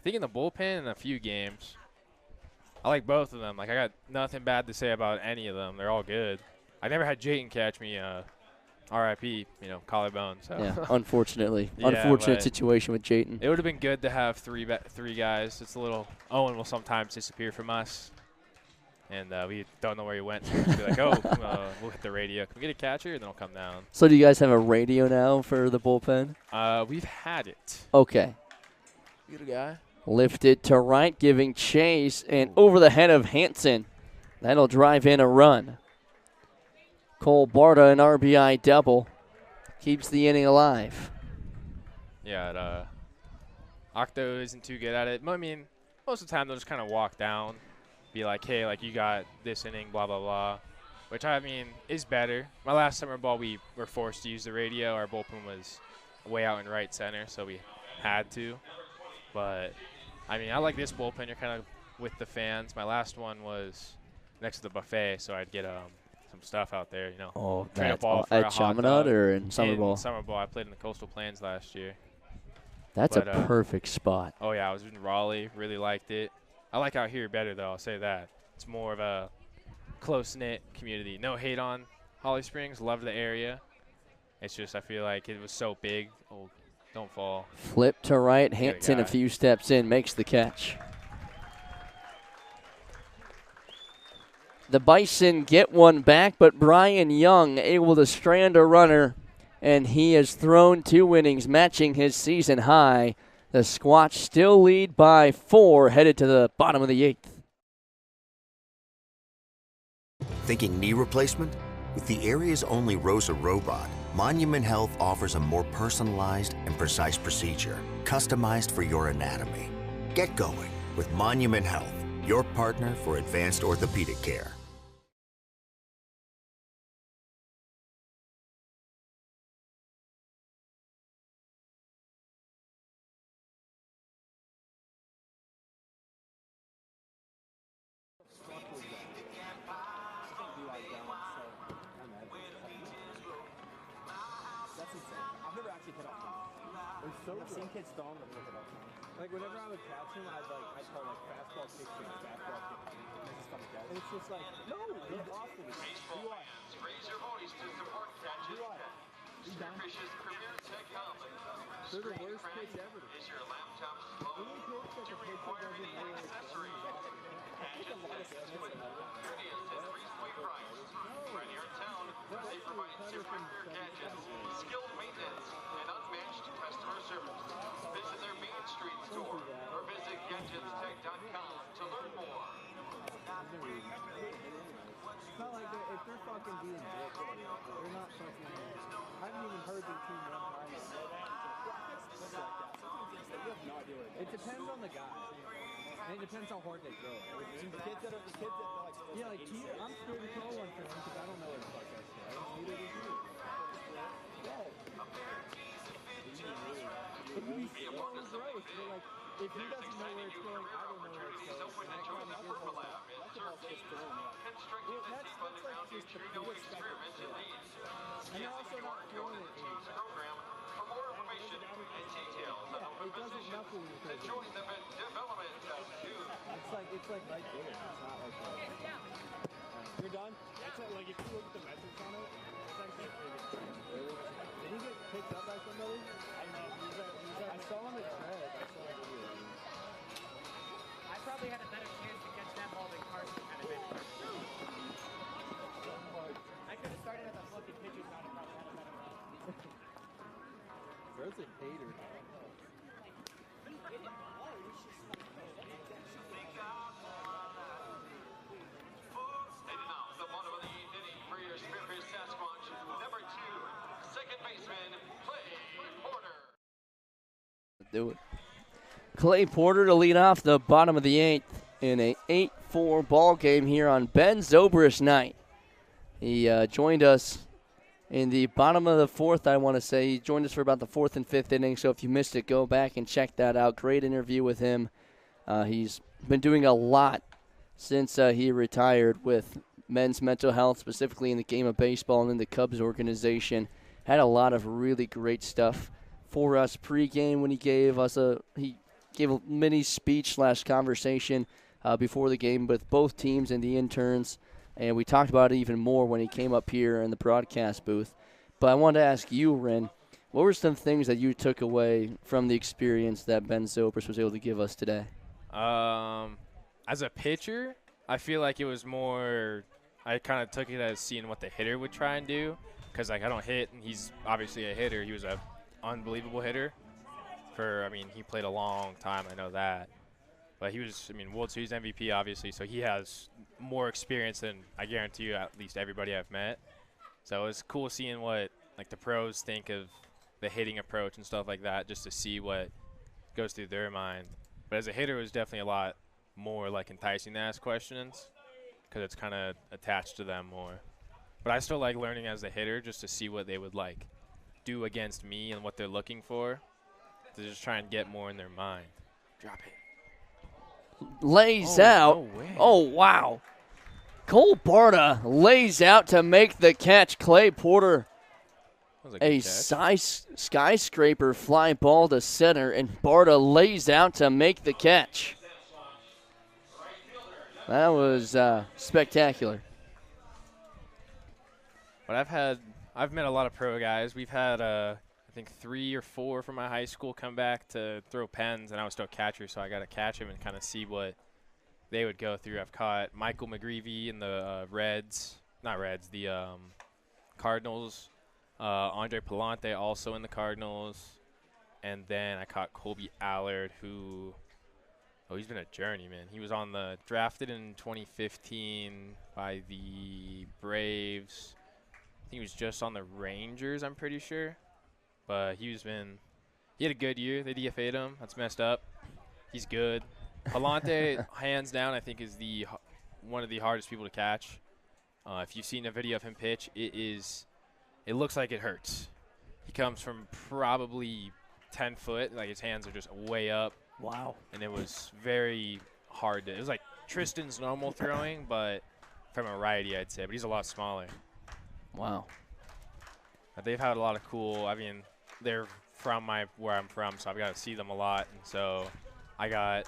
think in the bullpen in a few games. I like both of them. Like I got nothing bad to say about any of them. They're all good. I never had Jayton catch me. R.I.P. Collarbone. So. Yeah, unfortunately, Yeah, unfortunate situation with Jayton. It would have been good to have three guys. It's a little. Owen will sometimes disappear from us, and we don't know where he went. So we'll be like, we'll hit the radio. Can we get a catcher? And then I'll come down. So do you guys have a radio now for the bullpen? We've had it. Okay. You got a guy. Lifted to right, giving chase, and over the head of Hanson. That'll drive in a run. Cole Barta, an RBI double, keeps the inning alive. Yeah, Octo isn't too good at it. I mean, most of the time they'll just kind of walk down, be like, hey, like you got this inning, blah, blah, blah, which I mean is better. My last summer ball, we were forced to use the radio. Our bullpen was way out in right center, so we had to. But, I mean, I like this bullpen. You're kind of with the fans. My last one was next to the buffet, so I'd get some stuff out there, Oh, trade a that's ball for at a hot Chaminade dog. or in summer ball? In summer ball. I played in the Coastal Plains last year. That's a perfect spot. Oh, yeah, I was in Raleigh. Really liked it. I like out here better, though. I'll say that. It's more of a close-knit community. No hate on Holly Springs. Love the area. It's just I feel like it was so big. Oh, don't fall. Flip to right. Get a Hanson a guy. few steps in, makes the catch. The Bison get one back, but Brian Young able to strand a runner, and he has thrown 2 innings, matching his season high. The Squatch still lead by 4, headed to the bottom of the 8th. Thinking knee replacement? With the area's only ROSA robot, Monument Health offers a more personalized and precise procedure, customized for your anatomy. Get going with Monument Health, your partner for advanced orthopedic care. I've seen kids throw them with it all the time. Like whenever I would catch him, I'd call like fastball kick change, fastball kick change. And it's just coming down. And it's just like, no, he's off with it. Baseball fans, raise your voice to support Catches 10. Spearfish's premier tech helmet. They're the worst pitch ever. Is your laptop slow? Do you require any accessories? Catches 10 courteous and reasonably priced. Right here in town, they provide super repair gadgets, skilled maintenance, and unmatched customer service. Visit their Main Street store or visit gadgetstech.com to learn more. It's not like if they're fucking being dicks, they're not fucking. I haven't even heard their team one time. It depends on the guy. And it depends how hard they throw it. The kids that like, yeah, like I'm scared to throw one for him because I don't know what the fuck that's doing. Neither do you. But he's so gross. They're like, if he doesn't know where it's going, I don't know where it's going. And that kind of gives us just throwing it. That's like just the biggest experiment in leads. And they're also not throwing it in. For more information and details on open position, join the development too. It's like right there. It's not like that. You're done? That's like if you look at the metrics on it, it's actually pretty good. Did he get picked up by somebody? I know. I saw him at Fred. I probably had a better chance to catch that ball than Carson had a better. I could have started at the fucking pitcher's mound and had a better run. Bro's a hater. They announce the bottom of the 8th inning for your Spearfish Sasquatch. Number 2, second baseman, Clay Porter. Do it. Clay Porter to lead off the bottom of the 8th in a 8-4 ball game here on Ben Zobrist night. He joined us in the bottom of the 4th, I want to say. He joined us for about the 4th and 5th inning, so if you missed it, go back and check that out. Great interview with him. He's been doing a lot since he retired with men's mental health, specifically in the game of baseball and in the Cubs organization. had a lot of really great stuff for us pregame when he gave a mini speech / conversation before the game with both teams and the interns, and we talked about it even more when he came up here in the broadcast booth. But I wanted to ask you, Ren, what were some things that you took away from the experience that Ben Zobrist was able to give us today? As a pitcher, I feel like it was more – I kind of took it as seeing what the hitter would try and do, because, like, I don't hit, and he's obviously a hitter. He was an unbelievable hitter he played a long time. I know that. But he was, World Series MVP, obviously, so he has more experience than I guarantee you at least everybody I've met. So it was cool seeing what, like, the pros think of the hitting approach and stuff like that, just to see what goes through their mind. But as a hitter, it was definitely a lot more, like, enticing to ask questions because it's kind of attached to them more. But I still like learning as a hitter just to see what they would, like, do against me and what they're looking for, to just try and get more in their mind. Drop it. Lays out. No way. Oh, wow. Cole Barta lays out to make the catch. Clay Porter, a skyscraper fly ball to center, and Barta lays out to make the catch. That was spectacular. But I've met a lot of pro guys. We've had, I think 3 or 4 from my high school come back to throw pens, and I was still a catcher, so I got to catch them and kind of see what they would go through. I've caught Michael McGreevy in the Cardinals. Andre Palante also in the Cardinals. And then I caught Colby Allard, who, he's been a journeyman. He was drafted in 2015 by the Braves. I think he was just on the Rangers, I'm pretty sure. But he had a good year. They DFA'd him. That's messed up. He's good. Palante, hands down, I think is one of the hardest people to catch. If you've seen a video of him pitch, it looks like it hurts. He comes from probably 10 foot, like his hands are just way up. Wow. And it was very hard it was like Tristan's normal throwing, but from a righty, I'd say. But he's a lot smaller. Wow. But they've had a lot of cool, they're from where I'm from, so I've got to see them a lot. And so I got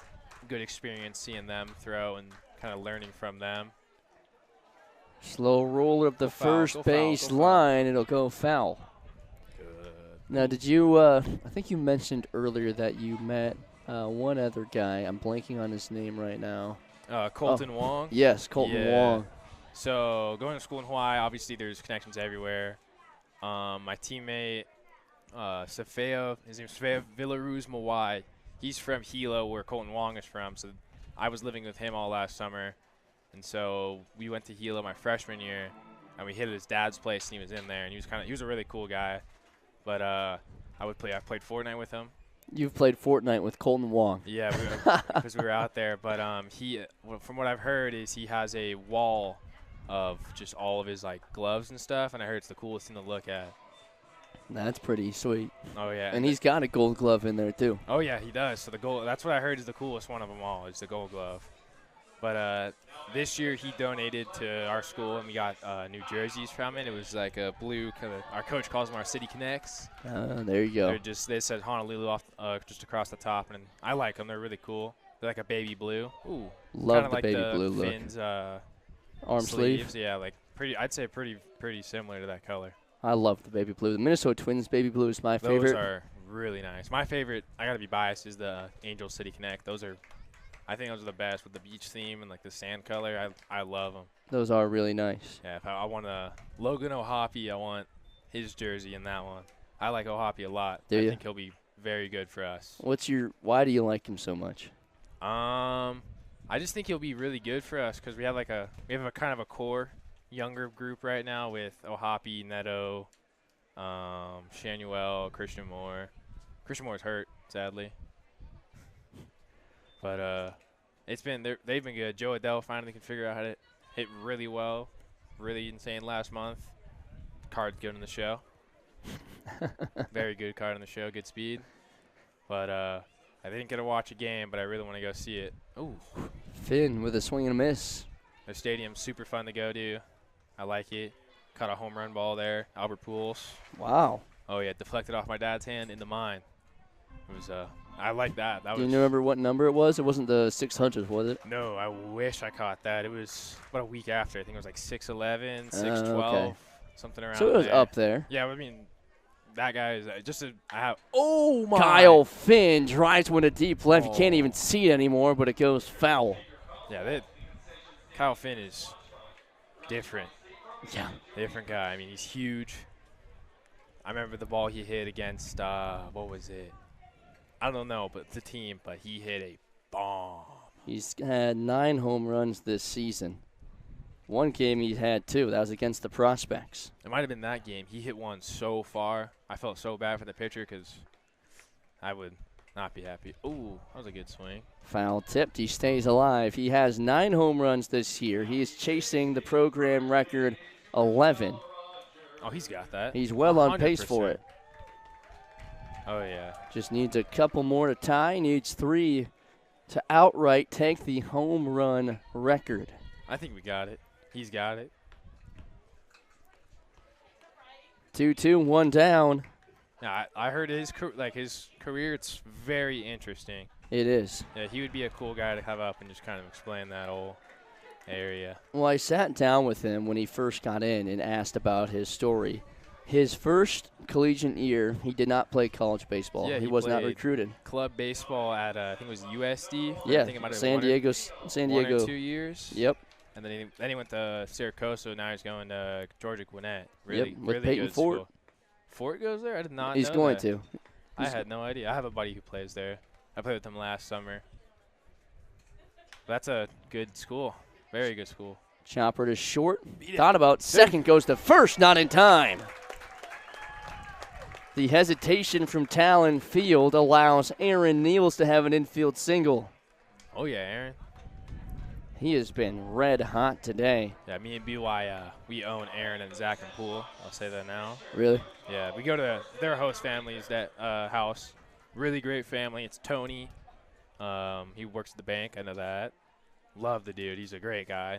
good experience seeing them throw and kind of learning from them. Slow roller up the first base line. It'll go foul. Good. Now, did you, I think you mentioned earlier that you met one other guy. I'm blanking on his name right now. Colton Wong? Yes, Colton Wong. So going to school in Hawaii, obviously there's connections everywhere. My teammate, Safeo, his name's Safeo Villaruz Mawai. He's from Hilo, where Colton Wong is from. So I was living with him all last summer. And so we went to Hilo my freshman year, and we hit at his dad's place, and he was in there. And he was a really cool guy. But I played Fortnite with him. You've played Fortnite with Colton Wong. Yeah, because we were out there. But from what I've heard, is he has a wall of just all of his gloves and stuff, and I heard it's the coolest thing to look at. That's pretty sweet. Oh yeah, and he's got a Gold Glove in there too. Oh yeah, he does. So the gold. That's what I heard is the coolest one of them all is the Gold Glove. But this year he donated to our school, and we got new jerseys from it. It was like a blue kind of. Our coach calls them our City Connects. There you go. They said Honolulu off just across the top, and I like them. They're really cool. They're like a baby blue. Ooh, love the like baby the blue Finn's, look. Arm sleeve. Yeah, like pretty. I'd say pretty similar to that color. I love the baby blue. The Minnesota Twins baby blue is my favorite. Those are really nice. My favorite, I gotta be biased, is the Angel City Connect. I think those are the best with the beach theme and the sand color. I love them. Those are really nice. Yeah, if I want a Logan O'Hoppe, I want his jersey in that one. I like O'Hoppe a lot. I think he'll be very good for us. Why do you like him so much? I just think he'll be really good for us because we have a kind of a core younger group right now with O'Hoppe, Neto, Shanuel, Christian Moore. Christian Moore's hurt, sadly. But they've been good. Joe Adele finally can figure out how to hit really well. Really insane last month. Card's good in the show. Very good card in the show. Good speed. But I didn't get to watch a game, but I really want to go see it. Ooh. Finn with a swing and a miss. The stadium's super fun to go to. I like it. Caught a home run ball there. Albert Pujols. Wow. Oh, yeah, deflected off my dad's hand into mine. It was, I like that. Do you remember what number it was? It wasn't the 600s, was it? No, I wish I caught that. It was about a week after. I think it was like 6'11", 6'12", okay. something around So it was there. up there. Yeah, I mean, that guy is just a – I have – Oh, my. Kyle Finn drives one to deep left. You can't even see it anymore, but it goes foul. Yeah, Kyle Finn is different. Yeah. Different guy. I mean, he's huge. I remember the ball he hit against, what was it? I don't know, but the team, but he hit a bomb. He's had 9 home runs this season. One game he had 2. That was against the Prospects. It might have been that game. He hit one so far. I felt so bad for the pitcher because I would not be happy. Ooh, that was a good swing. Foul tipped. He stays alive. He has 9 home runs this year. He is chasing the program record 11. Oh, he's got that. He's well on pace 100%. for it. Oh, yeah. Just needs a couple more to tie. Needs 3 to outright take the home run record. I think we got it. He's got it. 2-2, 1 down. Yeah, I heard his career. It's very interesting. It is. Yeah, he would be a cool guy to have up and just kind of explain that whole area. Well, I sat down with him when he first got in and asked about his story. His first collegiate year, he did not play college baseball. Yeah, he was not played recruited. Club baseball at I think it was USD. Yeah, I think it might have San been Diego. 1 or 2 years. Yep. And then he went to Syracuse. Now he's going to Georgia Gwinnett. Really, Yep, with really Peyton good Fort. school. Fort goes there? I did not. He's know going that. to. I had no idea. I have a buddy who plays there. I played with him last summer. That's a good school. Very good school. Chopper to short. Thought about second, goes to first, not in time. The hesitation from Talon Field allows Aaron Neals to have an infield single. Oh, yeah, Aaron. He has been red hot today. Yeah, me and BY, we own Aaron and Zach and Poole. I'll say that now. Really? Yeah, we go to their host family's house. Really great family. It's Tony. He works at the bank. I know that. Love the dude. He's a great guy.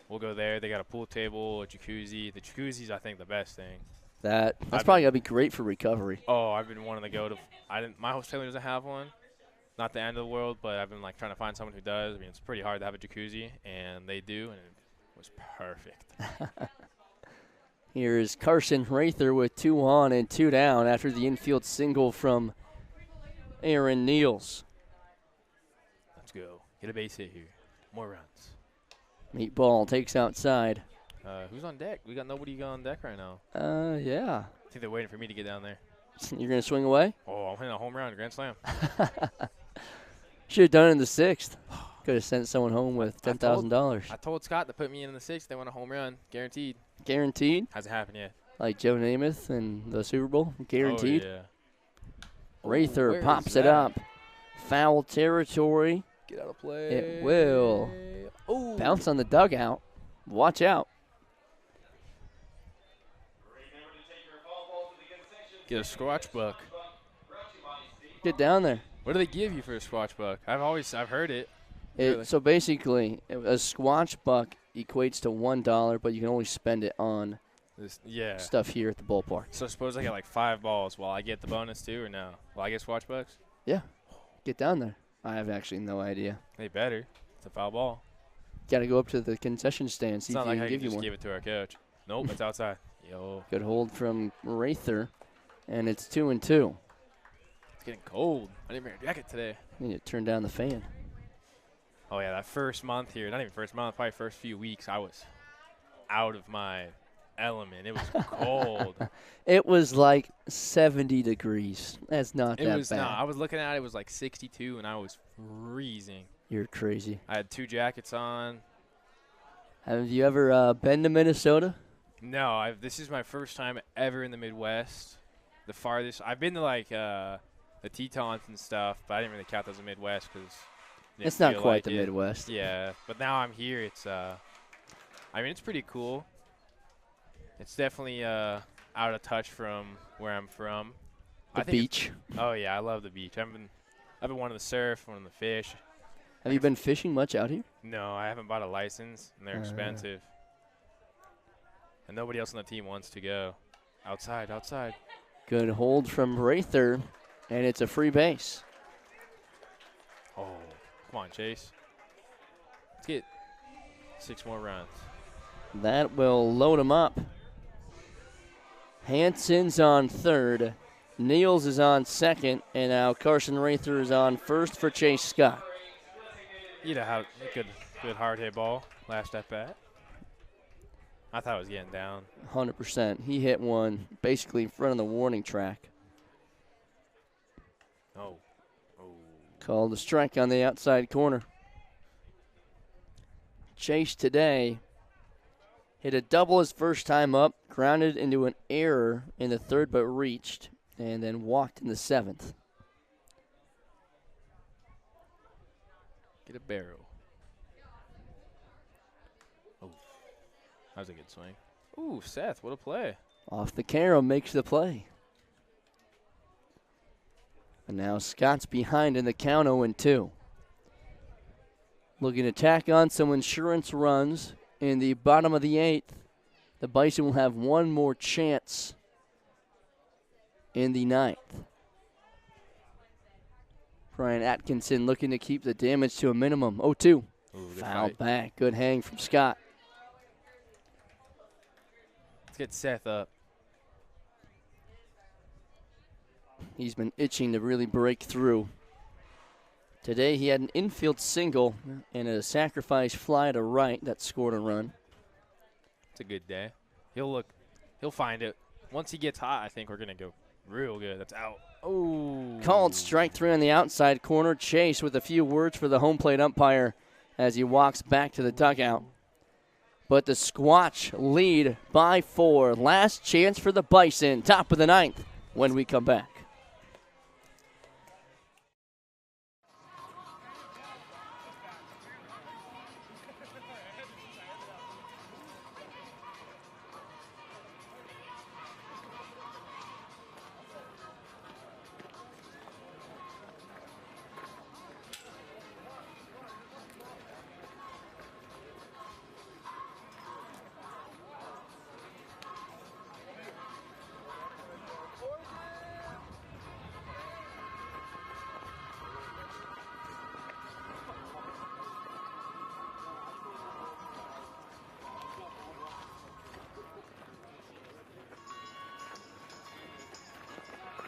We'll go there. They got a pool table, a jacuzzi. The jacuzzi's, I think, the best thing. That's probably going to be great for recovery. Oh, I've been wanting to go to – my host family doesn't have one. Not the end of the world, but I've been like trying to find someone who does. I mean, it's pretty hard to have a jacuzzi, and they do, and it was perfect. Here's Carson Rather with 2 on and 2 down after the infield single from Aaron Neals. Let's go. Get a base hit here. More runs. Meatball takes outside. Who's on deck? We got nobody on deck right now. Yeah. I think they're waiting for me to get down there. You're going to swing away? Oh, I'm hitting a home run, grand slam. Should have done it in the 6th. Could have sent someone home with $10,000. I told Scott to put me in the 6th. They want a home run, guaranteed. Guaranteed? Hasn't happened yet. Like Joe Namath and the Super Bowl? Guaranteed? Oh, yeah. Rather Ooh, pops where it is up. Foul territory. Get out of play. It will. Ooh. Bounce on the dugout. Watch out. Get a Squatch buck. Get down there. What do they give you for a Squatch buck? I've heard it. So basically, a Squatch buck equates to $1, but you can only spend it on stuff here at the ballpark. So suppose I get like 5 balls. Will I get the bonus too, or no? Will I get Squatch bucks? Yeah. Get down there. I have actually no idea. They better. It's a foul ball. Got to go up to the concession stand. See It's not if like he I can can give you just one. give it to our coach. Nope, it's outside. Yo. Good hold from Rather, and it's 2-2. It's getting cold. I didn't wear a jacket today. You need to turn down the fan. Oh, yeah, that first month here, not even first month, probably first few weeks, I was out of my element. It was cold. It was like 70 degrees. That's not It that was bad. not. I was looking at it, it was like 62, and I was freezing. You're crazy. I had 2 jackets on. Have you ever been to Minnesota? No, this is my first time ever in the Midwest. The farthest. I've been to, like, the Tetons and stuff, but I didn't really count those in the Midwest because It's not quite the Midwest. Yeah, but now I'm here. It's, I mean, it's pretty cool. It's definitely out of touch from where I'm from. The beach. Oh, yeah, I love the beach. I've been wanting to surf, wanting to fish. Have you been fishing much out here? No, I haven't bought a license, and they're expensive. And nobody else on the team wants to go. Outside, outside. Good hold from Rather, and it's a free base. Oh, come on, Chase. Let's get 6 more runs. That will load him up. Hanson's on third. Niels is on second, and now Carson Rather is on first for Chase Scott. You know how good hard hit ball last at bat. I thought it was getting down. 100%. He hit one basically in front of the warning track. Oh. Called a strike on the outside corner. Chase today hit a double his first time up, grounded into an error in the third but reached, and then walked in the seventh. Get a barrel. Oh, that was a good swing. Ooh, Seth, what a play. Off the camera makes the play. And now Scott's behind in the count 0-2. Looking to tack on some insurance runs in the bottom of the eighth. The Bison will have one more chance in the ninth. Brian Atkinson looking to keep the damage to a minimum. 0-2. Foul back. Good hang from Scott. Let's get Seth up. He's been itching to really break through. Today he had an infield single and a sacrifice fly to right that scored a run. It's a good day. He'll find it. Once he gets hot, I think we're going to go real good. That's out. Oh. Called strike three on the outside corner. Chase with a few words for the home plate umpire as he walks back to the dugout. But the Squatch lead by 4. Last chance for the Bison. Top of the ninth when we come back.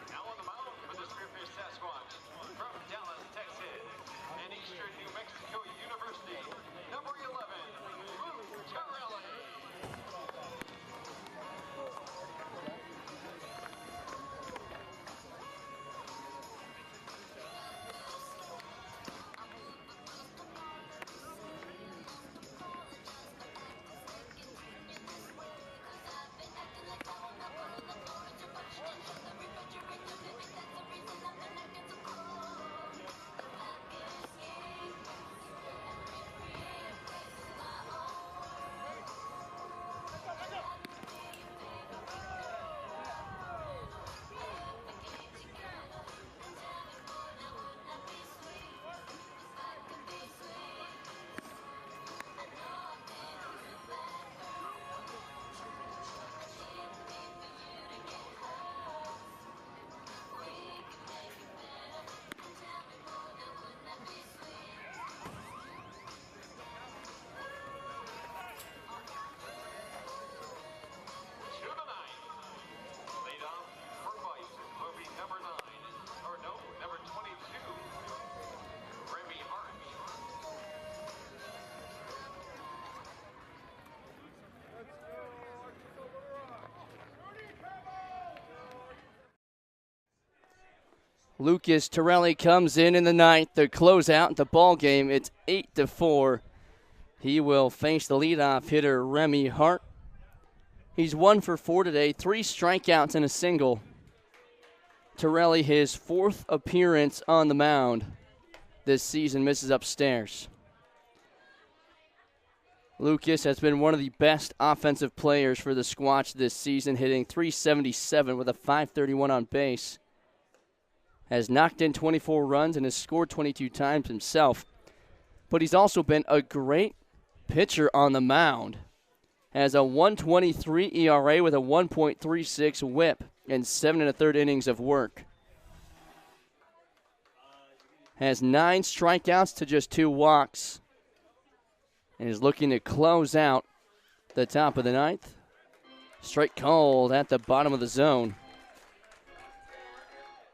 Now on the mound for the Spearfish Sasquatch from Dallas, Texas, and Eastern New Mexico University, number 11, Luke Torelli. Lucas Torelli comes in the ninth to close out the ball game. It's 8-4. He will face the leadoff hitter, Remy Hart. He's 1 for 4 today, 3 strikeouts and a single. Torelli, his 4th appearance on the mound this season, misses upstairs. Lucas has been one of the best offensive players for the Squatch this season, hitting .377 with a .531 on base. Has knocked in 24 runs and has scored 22 times himself. But he's also been a great pitcher on the mound. has a 1.23 ERA with a 1.36 WHIP and 7 1/3 innings of work. Has 9 strikeouts to just 2 walks, and is looking to close out the top of the ninth. Strike called at the bottom of the zone.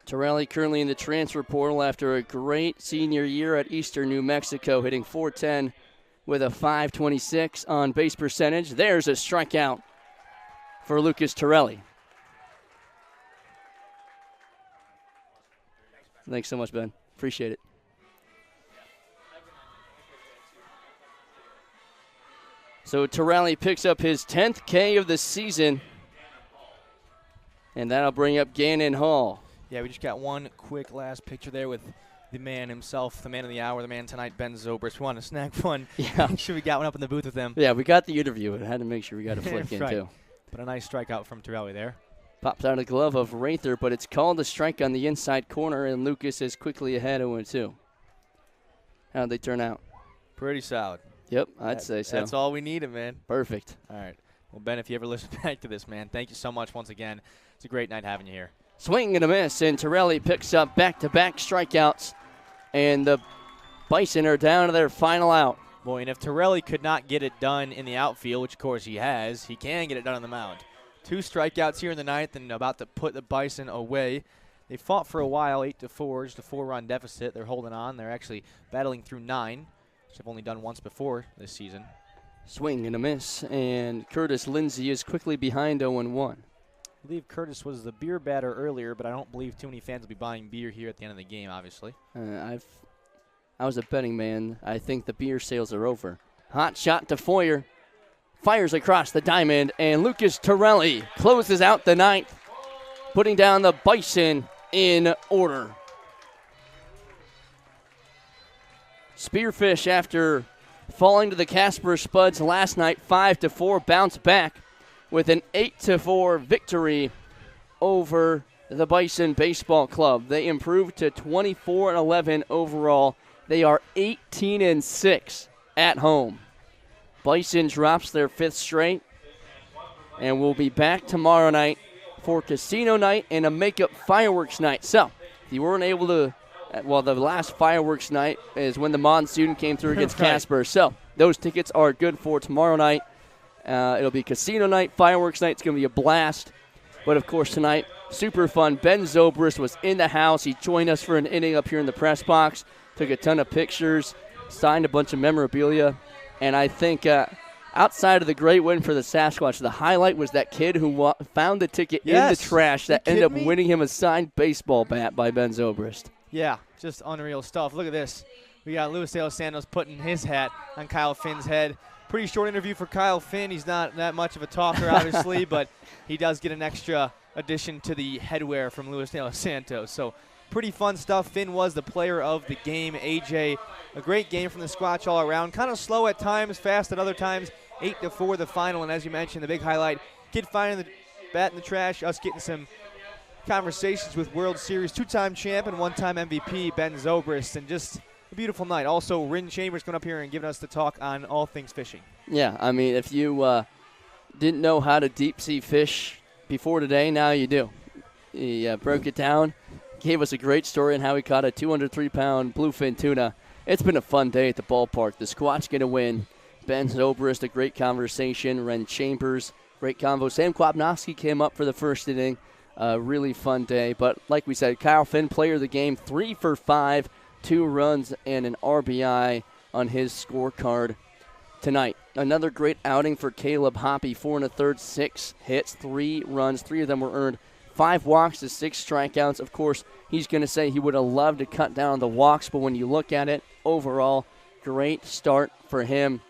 Torelli currently in the transfer portal after a great senior year at Eastern New Mexico, hitting .410 with a .526 on base percentage. There's a strikeout for Lucas Torelli. Thanks so much, Ben. Appreciate it. So Torelli picks up his 10th K of the season, and that'll bring up Gannon Hall. Yeah, we just got one quick last picture there with the man himself, the man of the hour, the man tonight, Ben Zobrist. We want to snag one. Yeah. Make sure we got one up in the booth with him. Yeah, we got the interview. I had to make sure we got a flick in, right. too. But a nice strikeout from Torelli there. Pops out of the glove of Rather, but it's called a strike on the inside corner, and Lucas is quickly ahead 0-2. How'd they turn out? Pretty solid. Yep, I'd say so. That's all we needed, man. Perfect. All right. Well, Ben, if you ever listen back to this, man, thank you so much once again. It's a great night having you here. Swing and a miss, and Torelli picks up back-to-back strikeouts, and the Bison are down to their final out. Boy, and if Torelli could not get it done in the outfield, which of course he has, he can get it done on the mound. 2 strikeouts here in the ninth and about to put the Bison away. They fought for a while, 8-4, just a 4-run deficit. They're holding on. They're actually battling through 9, which they've only done once before this season. Swing and a miss, and Curtis Lindsay is quickly behind 0-1. I believe Curtis was the beer batter earlier, but I don't believe too many fans will be buying beer here at the end of the game, obviously. I was a betting man. I think the beer sales are over. Hot shot to Foyer. Fires across the diamond, and Lucas Torelli closes out the ninth, putting down the Bison in order. Spearfish, after falling to the Casper Spuds last night, 5-4, bounced back with an 8-4 victory over the Bison Baseball Club. They improved to 24-11 overall. They are 18-6 at home. Bison drops their 5th straight, and we'll be back tomorrow night for casino night and a makeup fireworks night. So, if you weren't able to, well, the last fireworks night is when the monsoon came through against Right. Casper. So, those tickets are good for tomorrow night. It'll be casino night, fireworks night. It's going to be a blast. But, of course, tonight, super fun. Ben Zobrist was in the house. He joined us for an inning up here in the press box, took a ton of pictures, signed a bunch of memorabilia. And I think outside of the great win for the Sasquatch, the highlight was that kid who found the ticket in the trash that ended up winning him a signed baseball bat by Ben Zobrist. Yeah, just unreal stuff. Look at this. We got Luis De Los Santos putting his hat on Kyle Finn's head. Pretty short interview for Kyle Finn. He's not that much of a talker, obviously, but he does get an extra addition to the headwear from Luis De Los Santos. So pretty fun stuff. Finn was the player of the game. AJ, a great game from the Squatch all around. Kind of slow at times, fast at other times. 8-4 the final, and as you mentioned, the big highlight, kid finding the bat in the trash, us getting some conversations with World Series 2-time champ and 1-time MVP Ben Zobrist, and just a beautiful night. Also, Rin Chambers coming up here and giving us the talk on all things fishing. Yeah, I mean, if you didn't know how to deep sea fish before today, now you do. He broke it down, gave us a great story on how he caught a 203-pound bluefin tuna. It's been a fun day at the ballpark. The Squat's going to win. Ben Zobrist, a great conversation. Ren Chambers, great convo. Sam Kwapnowski came up for the first inning. Really fun day. But like we said, Kyle Finn, player of the game, 3 for 5, 2 runs and an RBI on his scorecard tonight. Another great outing for Caleb Hoppy, 4 1/3, 6 hits, 3 runs. 3 of them were earned. 5 walks to 6 strikeouts. Of course, he's going to say he would have loved to cut down on the walks, but when you look at it, overall, great start for him.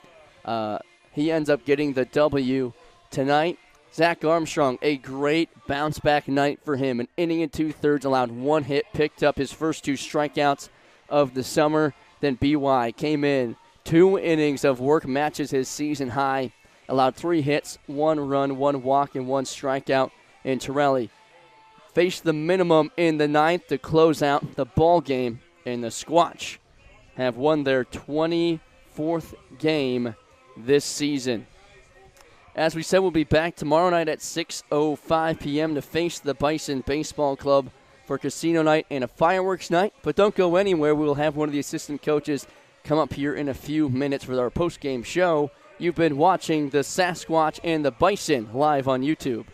He ends up getting the W tonight. Zach Armstrong, a great bounce-back night for him. An inning and 2/3, allowed 1 hit, picked up his first 2 strikeouts of the summer. Then BY came in, 2 innings of work, matches his season high. Allowed 3 hits, 1 run, 1 walk, and 1 strikeout. And Torelli faced the minimum in the ninth to close out the ball game. And the Squatch have won their 24th game this season. As we said, we'll be back tomorrow night at 6:05 p.m. to face the Bison Baseball Club for casino night and a fireworks night. But don't go anywhere. We will have one of the assistant coaches come up here in a few minutes for our post-game show. You've been watching the Sasquatch and the Bison live on YouTube.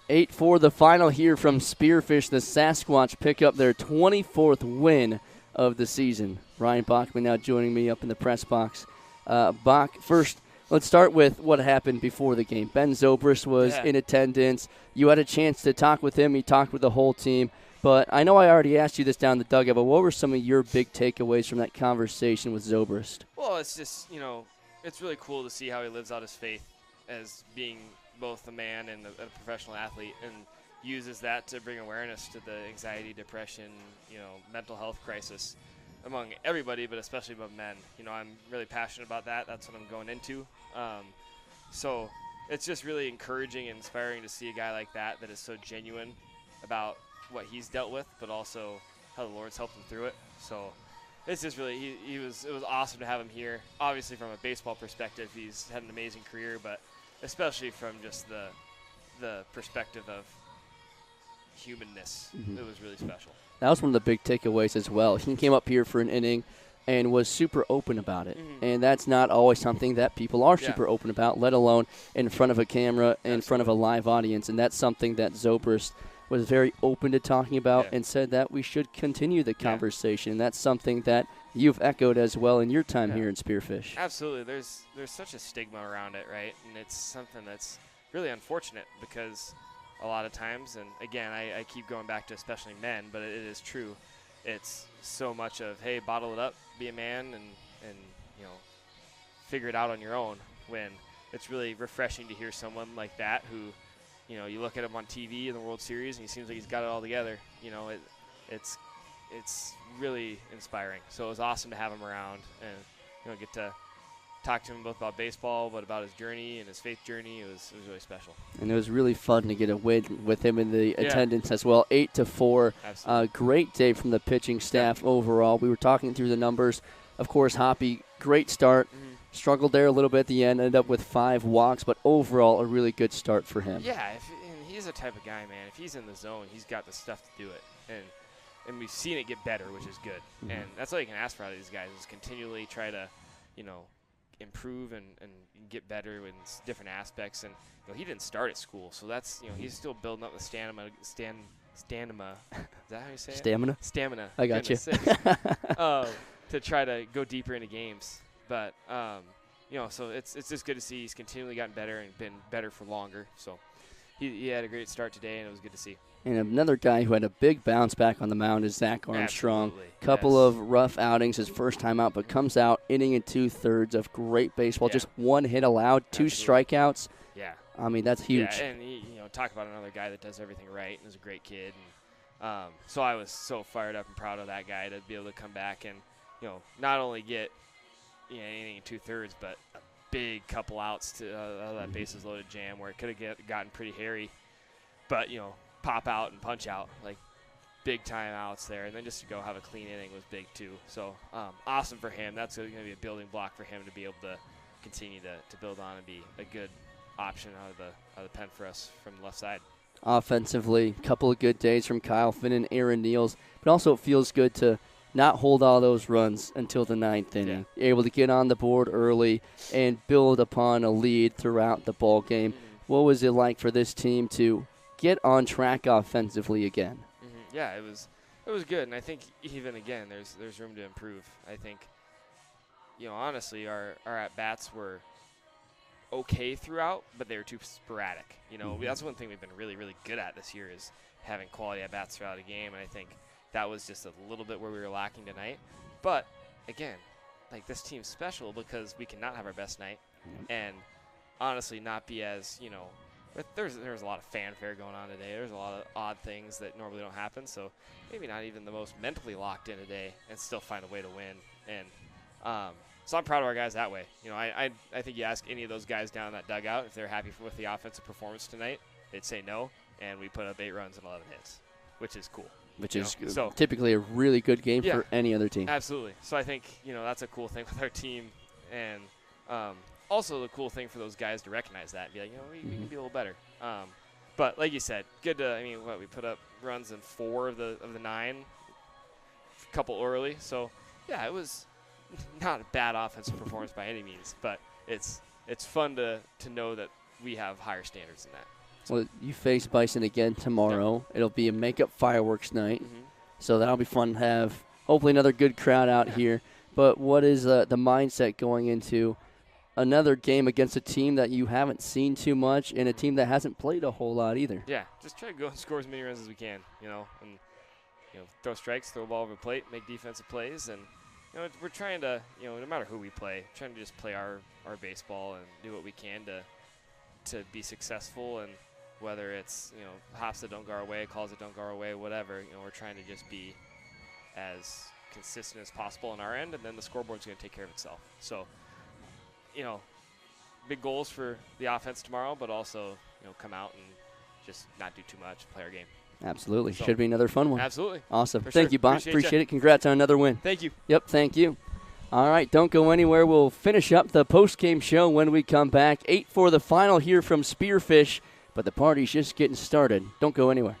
Eight for the final here from Spearfish. The Sasquatch pick up their 24th win of the season. Ryan Bachman now joining me up in the press box. Bach, first, let's start with what happened before the game. Ben Zobrist was in attendance. You had a chance to talk with him. He talked with the whole team. But I know I already asked you this down the dugout, but what were some of your big takeaways from that conversation with Zobrist? Well, it's just, it's really cool to see how he lives out his faith as being both a man and a professional athlete, and uses that to bring awareness to the anxiety, depression, mental health crisis among everybody, but especially among men. I'm really passionate about that. That's what I'm going into. So it's just really encouraging and inspiring to see a guy like that is so genuine about what he's dealt with, but also how the Lord's helped him through it. So it's just really, it was awesome to have him here. Obviously from a baseball perspective, he's had an amazing career, but especially from just the perspective of humanness. It was really special. That was one of the big takeaways as well. He came up here for an inning and was super open about it. And that's not always something that people are super open about, let alone in front of a camera, in front of a live audience. And that's something that Zobrist was very open to talking about and said that we should continue the conversation. And that's something that you've echoed as well in your time here in Spearfish. Absolutely. There's such a stigma around it, right? And it's something that's really unfortunate because a lot of times, and again, I keep going back to especially men, but it is true. It's so much of, hey, bottle it up, be a man, and figure it out on your own, when it's really refreshing to hear someone like that who, you look at him on TV in the World Series and he seems like he's got it all together. It's really inspiring. So it was awesome to have him around and get to talked to him both about baseball, but about his journey and his faith journey. It was really special. And it was really fun to get a win with him in the Yeah. attendance as well. 8-4. Absolutely. Great day from the pitching staff overall. We were talking through the numbers. Of course, Hoppy, great start. Struggled there a little bit at the end. Ended up with 5 walks, but overall a really good start for him. Yeah, and he's the type of guy, man. If he's in the zone, he's got the stuff to do it. And we've seen it get better, which is good. And that's all you can ask for out of these guys is continually try to, improve and get better in different aspects. And he didn't start at school, so that's he's still building up the stamina. Stamina. Is that how you say it? Stamina? Stamina. I got you. To try to go deeper into games. But so it's just good to see he's continually gotten better and been better for longer. So he had a great start today, and it was good to see. And another guy who had a big bounce back on the mound is Zach Armstrong. Absolutely, Couple of rough outings, his first time out, but comes out inning and 2/3 of great baseball. Yeah. Just 1 hit allowed, 2 strikeouts. Yeah. I mean, that's huge. Yeah, and talk about another guy that does everything right and is a great kid. And so I was so fired up and proud of that guy to be able to come back and not only get inning and 2/3, but a big couple outs to that bases loaded jam where it could have gotten pretty hairy, but pop out and punch out, like big time outs there, and then just to go have a clean inning was big too. So awesome for him. That's going to be a building block for him to be able to continue to build on and be a good option out of the pen for us from the left side. Offensively, couple of good days from Kyle Finn and Aaron Neals, but also it feels good to not hold all those runs until the 9th inning. Able to get on the board early and build upon a lead throughout the ball game. What was it like for this team to get on track offensively again? Yeah, it was good, and I think even again there's room to improve. I think honestly our at bats were okay throughout, but they were too sporadic. That's one thing we've been really really good at this year is having quality at bats throughout a game, and I think that was just a little bit where we were lacking tonight. But again, like this team's special because we cannot have our best night, and honestly not be as but there's a lot of fanfare going on today. There's a lot of odd things that normally don't happen. So maybe not even the most mentally locked in today and still find a way to win. And so I'm proud of our guys that way. I think you ask any of those guys down in that dugout if they're happy with the offensive performance tonight, they'd say no. And we put up 8 runs and 11 hits, which is cool. Which is typically a really good game for any other team. Absolutely. So I think that's a cool thing with our team, and also the cool thing for those guys to recognize that and be like, we can be a little better. But like you said, good to we put up runs in 4 of the 9, a couple early. So yeah, it was not a bad offensive performance by any means, but it's fun to know that we have higher standards than that. Well, you face Bison again tomorrow. It'll be a makeup fireworks night, so that'll be fun to have. Hopefully another good crowd out here. But what is the mindset going into another game against a team that you haven't seen too much and a team that hasn't played a whole lot either? Yeah, just try to go and score as many runs as we can, and throw strikes, throw the ball over the plate, make defensive plays, and we're trying to, no matter who we play, trying to just play our baseball and do what we can to be successful. And whether it's hops that don't go our way, calls that don't go our way, whatever, we're trying to just be as consistent as possible on our end, and then the scoreboard's going to take care of itself. So big goals for the offense tomorrow, but also come out and just not do too much, play our game. Absolutely. So, Should be another fun one. Absolutely. Awesome. For Thank sure. you, Bob. Appreciate it. Congrats on another win. Thank you. Yep, thank you. All right, don't go anywhere. We'll finish up the post-game show when we come back. 8 for the final here from Spearfish, but the party's just getting started. Don't go anywhere.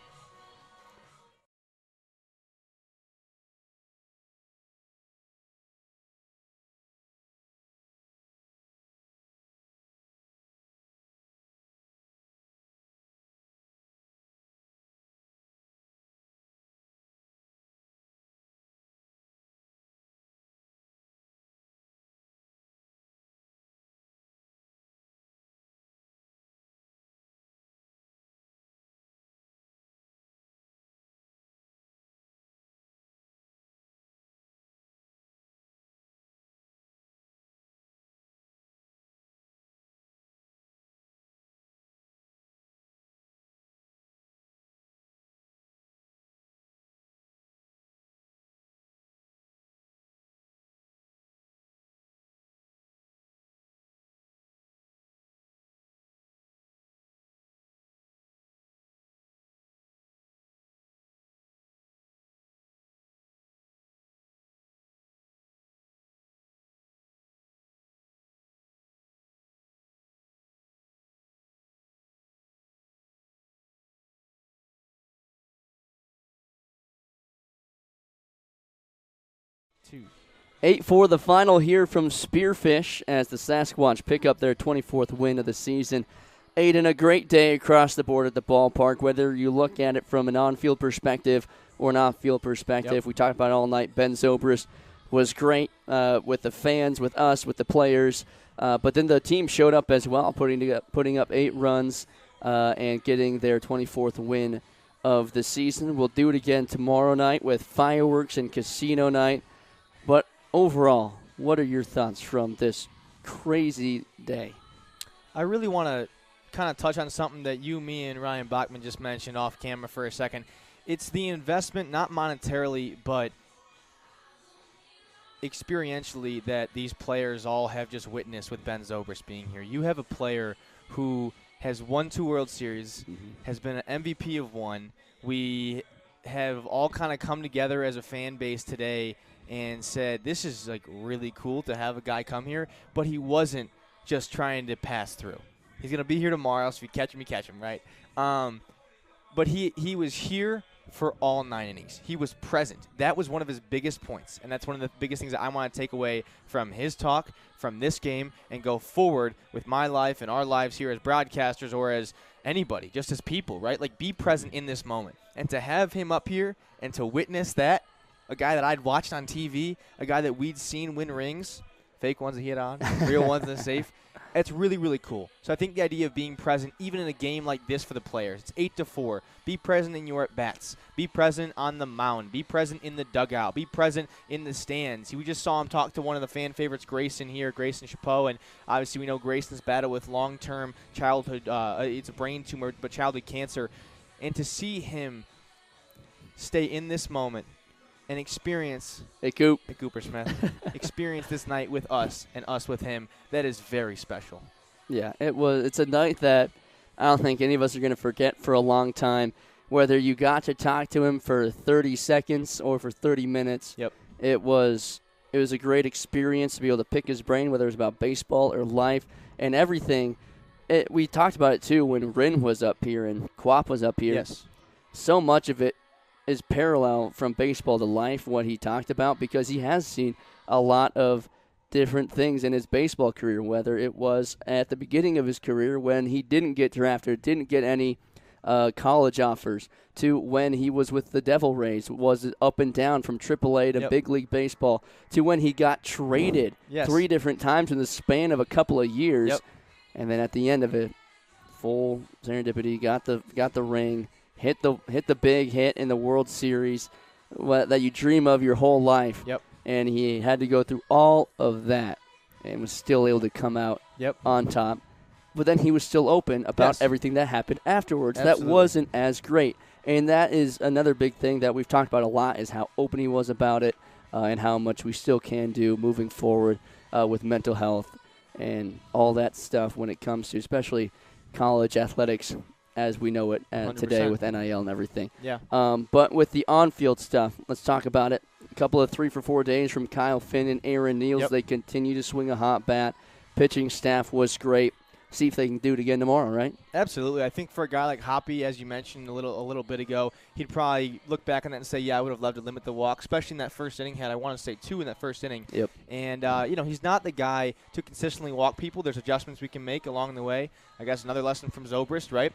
8-4 the final here from Spearfish as the Sasquatch pick up their 24th win of the season. Aiden, a great day across the board at the ballpark, whether you look at it from an on-field perspective or an off-field perspective. Yep. We talked about it all night. Ben Zobrist was great with the fans, with us, with the players. But then the team showed up as well, putting up 8 runs and getting their 24th win of the season. We'll do it again tomorrow night with fireworks and casino night. But overall, what are your thoughts from this crazy day? I really want to kind of touch on something that you, me, and Ryan Bachman just mentioned off camera for a second. It's the investment, not monetarily, but experientially, that these players all have just witnessed with Ben Zobrist being here. You have a player who has won 2 World Series, has been an MVP of 1. We have all kind of come together as a fan base today and said, this is like really cool to have a guy come here, but he wasn't just trying to pass through. He's going to be here tomorrow, so if you catch him, you catch him, right? But he was here for all 9 innings. He was present. That was one of his biggest points, and that's one of the biggest things that I want to take away from his talk, from this game, and go forward with my life and our lives here as broadcasters or as anybody, just as people, right? Like, be present in this moment. And to have him up here and to witness that, a guy that I'd watched on TV, a guy that we'd seen win rings, fake ones that he had on, real ones in the safe, it's really, really cool. So I think the idea of being present, even in a game like this for the players, it's 8-4. Be present in your at-bats. Be present on the mound. Be present in the dugout. Be present in the stands. We just saw him talk to one of the fan favorites, Grayson here, Grayson Chapeau, and obviously we know Grayson's battle with long-term childhood, it's a brain tumor, but childhood cancer. And to see him stay in this moment and experience Cooper Smith experience this night with us and us with him, that is very special. Yeah, it's a night that I don't think any of us are going to forget for a long time. Whether you got to talk to him for 30 seconds or for 30 minutes, it was a great experience to be able to pick his brain, whether it was about baseball or life and everything. We talked about it too when Rin was up here and Quap was up here. Yes. So much of it is parallel from baseball to life, what he talked about, because he has seen a lot of different things in his baseball career, whether it was at the beginning of his career when he didn't get drafted, didn't get any college offers, to when he was with the Devil Rays, was up and down from AAA to big league baseball, to when he got traded 3 different times in the span of a couple of years, and then at the end of it, full serendipity, got the ring, hit the big hit in the World Series that you dream of your whole life. And he had to go through all of that and was still able to come out on top. But then he was still open about everything that happened afterwards. Absolutely. That wasn't as great. And that is another big thing that we've talked about a lot, is how open he was about it and how much we still can do moving forward with mental health and all that stuff when it comes to especially college athletics as we know it today with NIL and everything. But with the on-field stuff, let's talk about it. A couple of 3 for 4 days from Kyle Finn and Aaron Neals. They continue to swing a hot bat. Pitching staff was great. See if they can do it again tomorrow, right? Absolutely. I think for a guy like Hoppy, as you mentioned a little bit ago, he'd probably look back on that and say, yeah, I would have loved to limit the walk, especially in that first inning. I want to say 2 in that first inning. And, he's not the guy to consistently walk people. There's adjustments we can make along the way. I guess another lesson from Zobrist, right?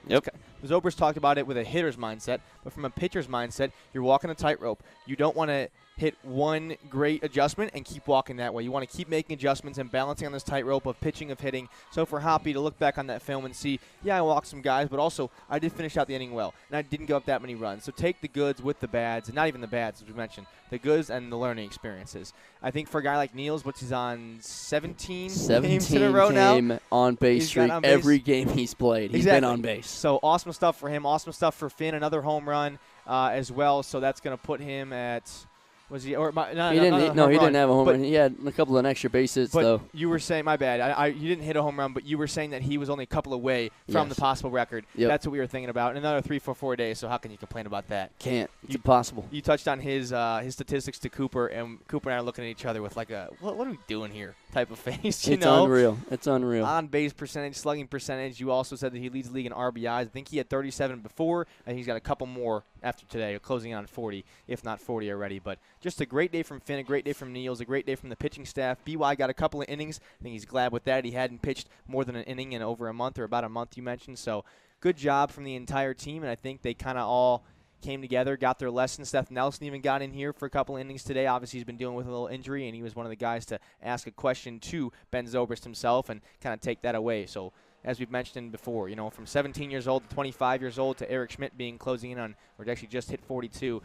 Zobrist talked about it with a hitter's mindset, but from a pitcher's mindset, you're walking a tightrope. You don't want to hit one great adjustment and keep walking that way. You want to keep making adjustments and balancing on this tightrope of pitching, of hitting. So for Hoppy to look back on that film and see, I walked some guys, but also I did finish out the inning well, and I didn't give up that many runs. So take the goods with the bads, and not even the bads, as we mentioned, the goods and the learning experiences. I think for a guy like Neals, which is on 17 games in a row now. On base streak. Every game he's played, he's been on base. So awesome stuff for him. Awesome stuff for Finn. Another home run as well. So that's going to put him at – was he? Or he didn't have a home run. He had a couple of extra bases, though. You were saying, my bad, you didn't hit a home run, but you were saying that he was only a couple away from the possible record. That's what we were thinking about. And another 3 for 4 days, so how can you complain about that? Can't. It's impossible. You touched on his statistics to Cooper, and Cooper and I are looking at each other with like what are we doing here type of face. You It's know? unreal. It's unreal. On base percentage, slugging percentage. You also said that he leads the league in RBIs. I think he had 37 before, and he's got a couple more after today, closing in on 40, if not 40 already. But just a great day from Finn, a great day from Niels, a great day from the pitching staff. BY got a couple of innings. I think he's glad with that. He hadn't pitched more than an inning in over a month, or about a month you mentioned. So good job from the entire team, and I think they kind of all came together, got their lessons. Seth Nelson even got in here for a couple innings today. Obviously, he's been dealing with a little injury, and he was one of the guys to ask a question to Ben Zobrist himself and kind of take that away. So, as we've mentioned before, from 17 years old to 25 years old to Eric Schmidt being closing in on, or actually just hit 42,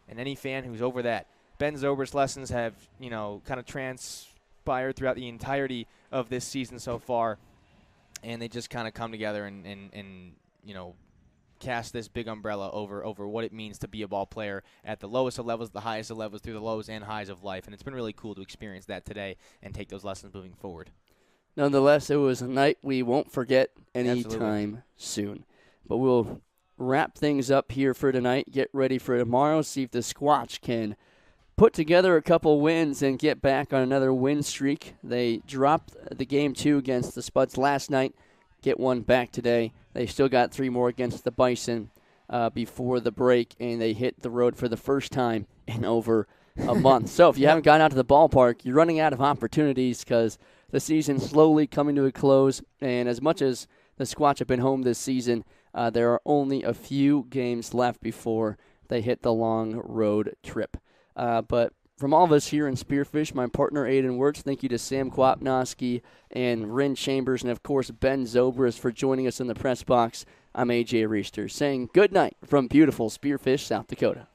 and any fan who's over that, Ben Zobrist lessons have, kind of transpired throughout the entirety of this season so far, and they just kind of come together and cast this big umbrella over what it means to be a ball player at the lowest of levels, the highest of levels, through the lows and highs of life. And it's been really cool to experience that today and take those lessons moving forward. Nonetheless, it was a night we won't forget Absolutely. anytime soon. But we'll wrap things up here for tonight, get ready for tomorrow, see if the Squatch can put together a couple wins and get back on another win streak. They dropped the game 2 against the Spuds last night, get one back today. They still got 3 more against the Bison before the break, and they hit the road for the first time in over a month. So if you haven't gone out to the ballpark, you're running out of opportunities because the season's slowly coming to a close. And as much as the Squatch have been home this season, there are only a few games left before they hit the long road trip. But from all of us here in Spearfish, my partner Aiden Wirtz, thank you to Sam Kwapnoski and Rin Chambers, and of course Ben Zobrist for joining us in the press box. I'm AJ Reister saying good night from beautiful Spearfish, South Dakota.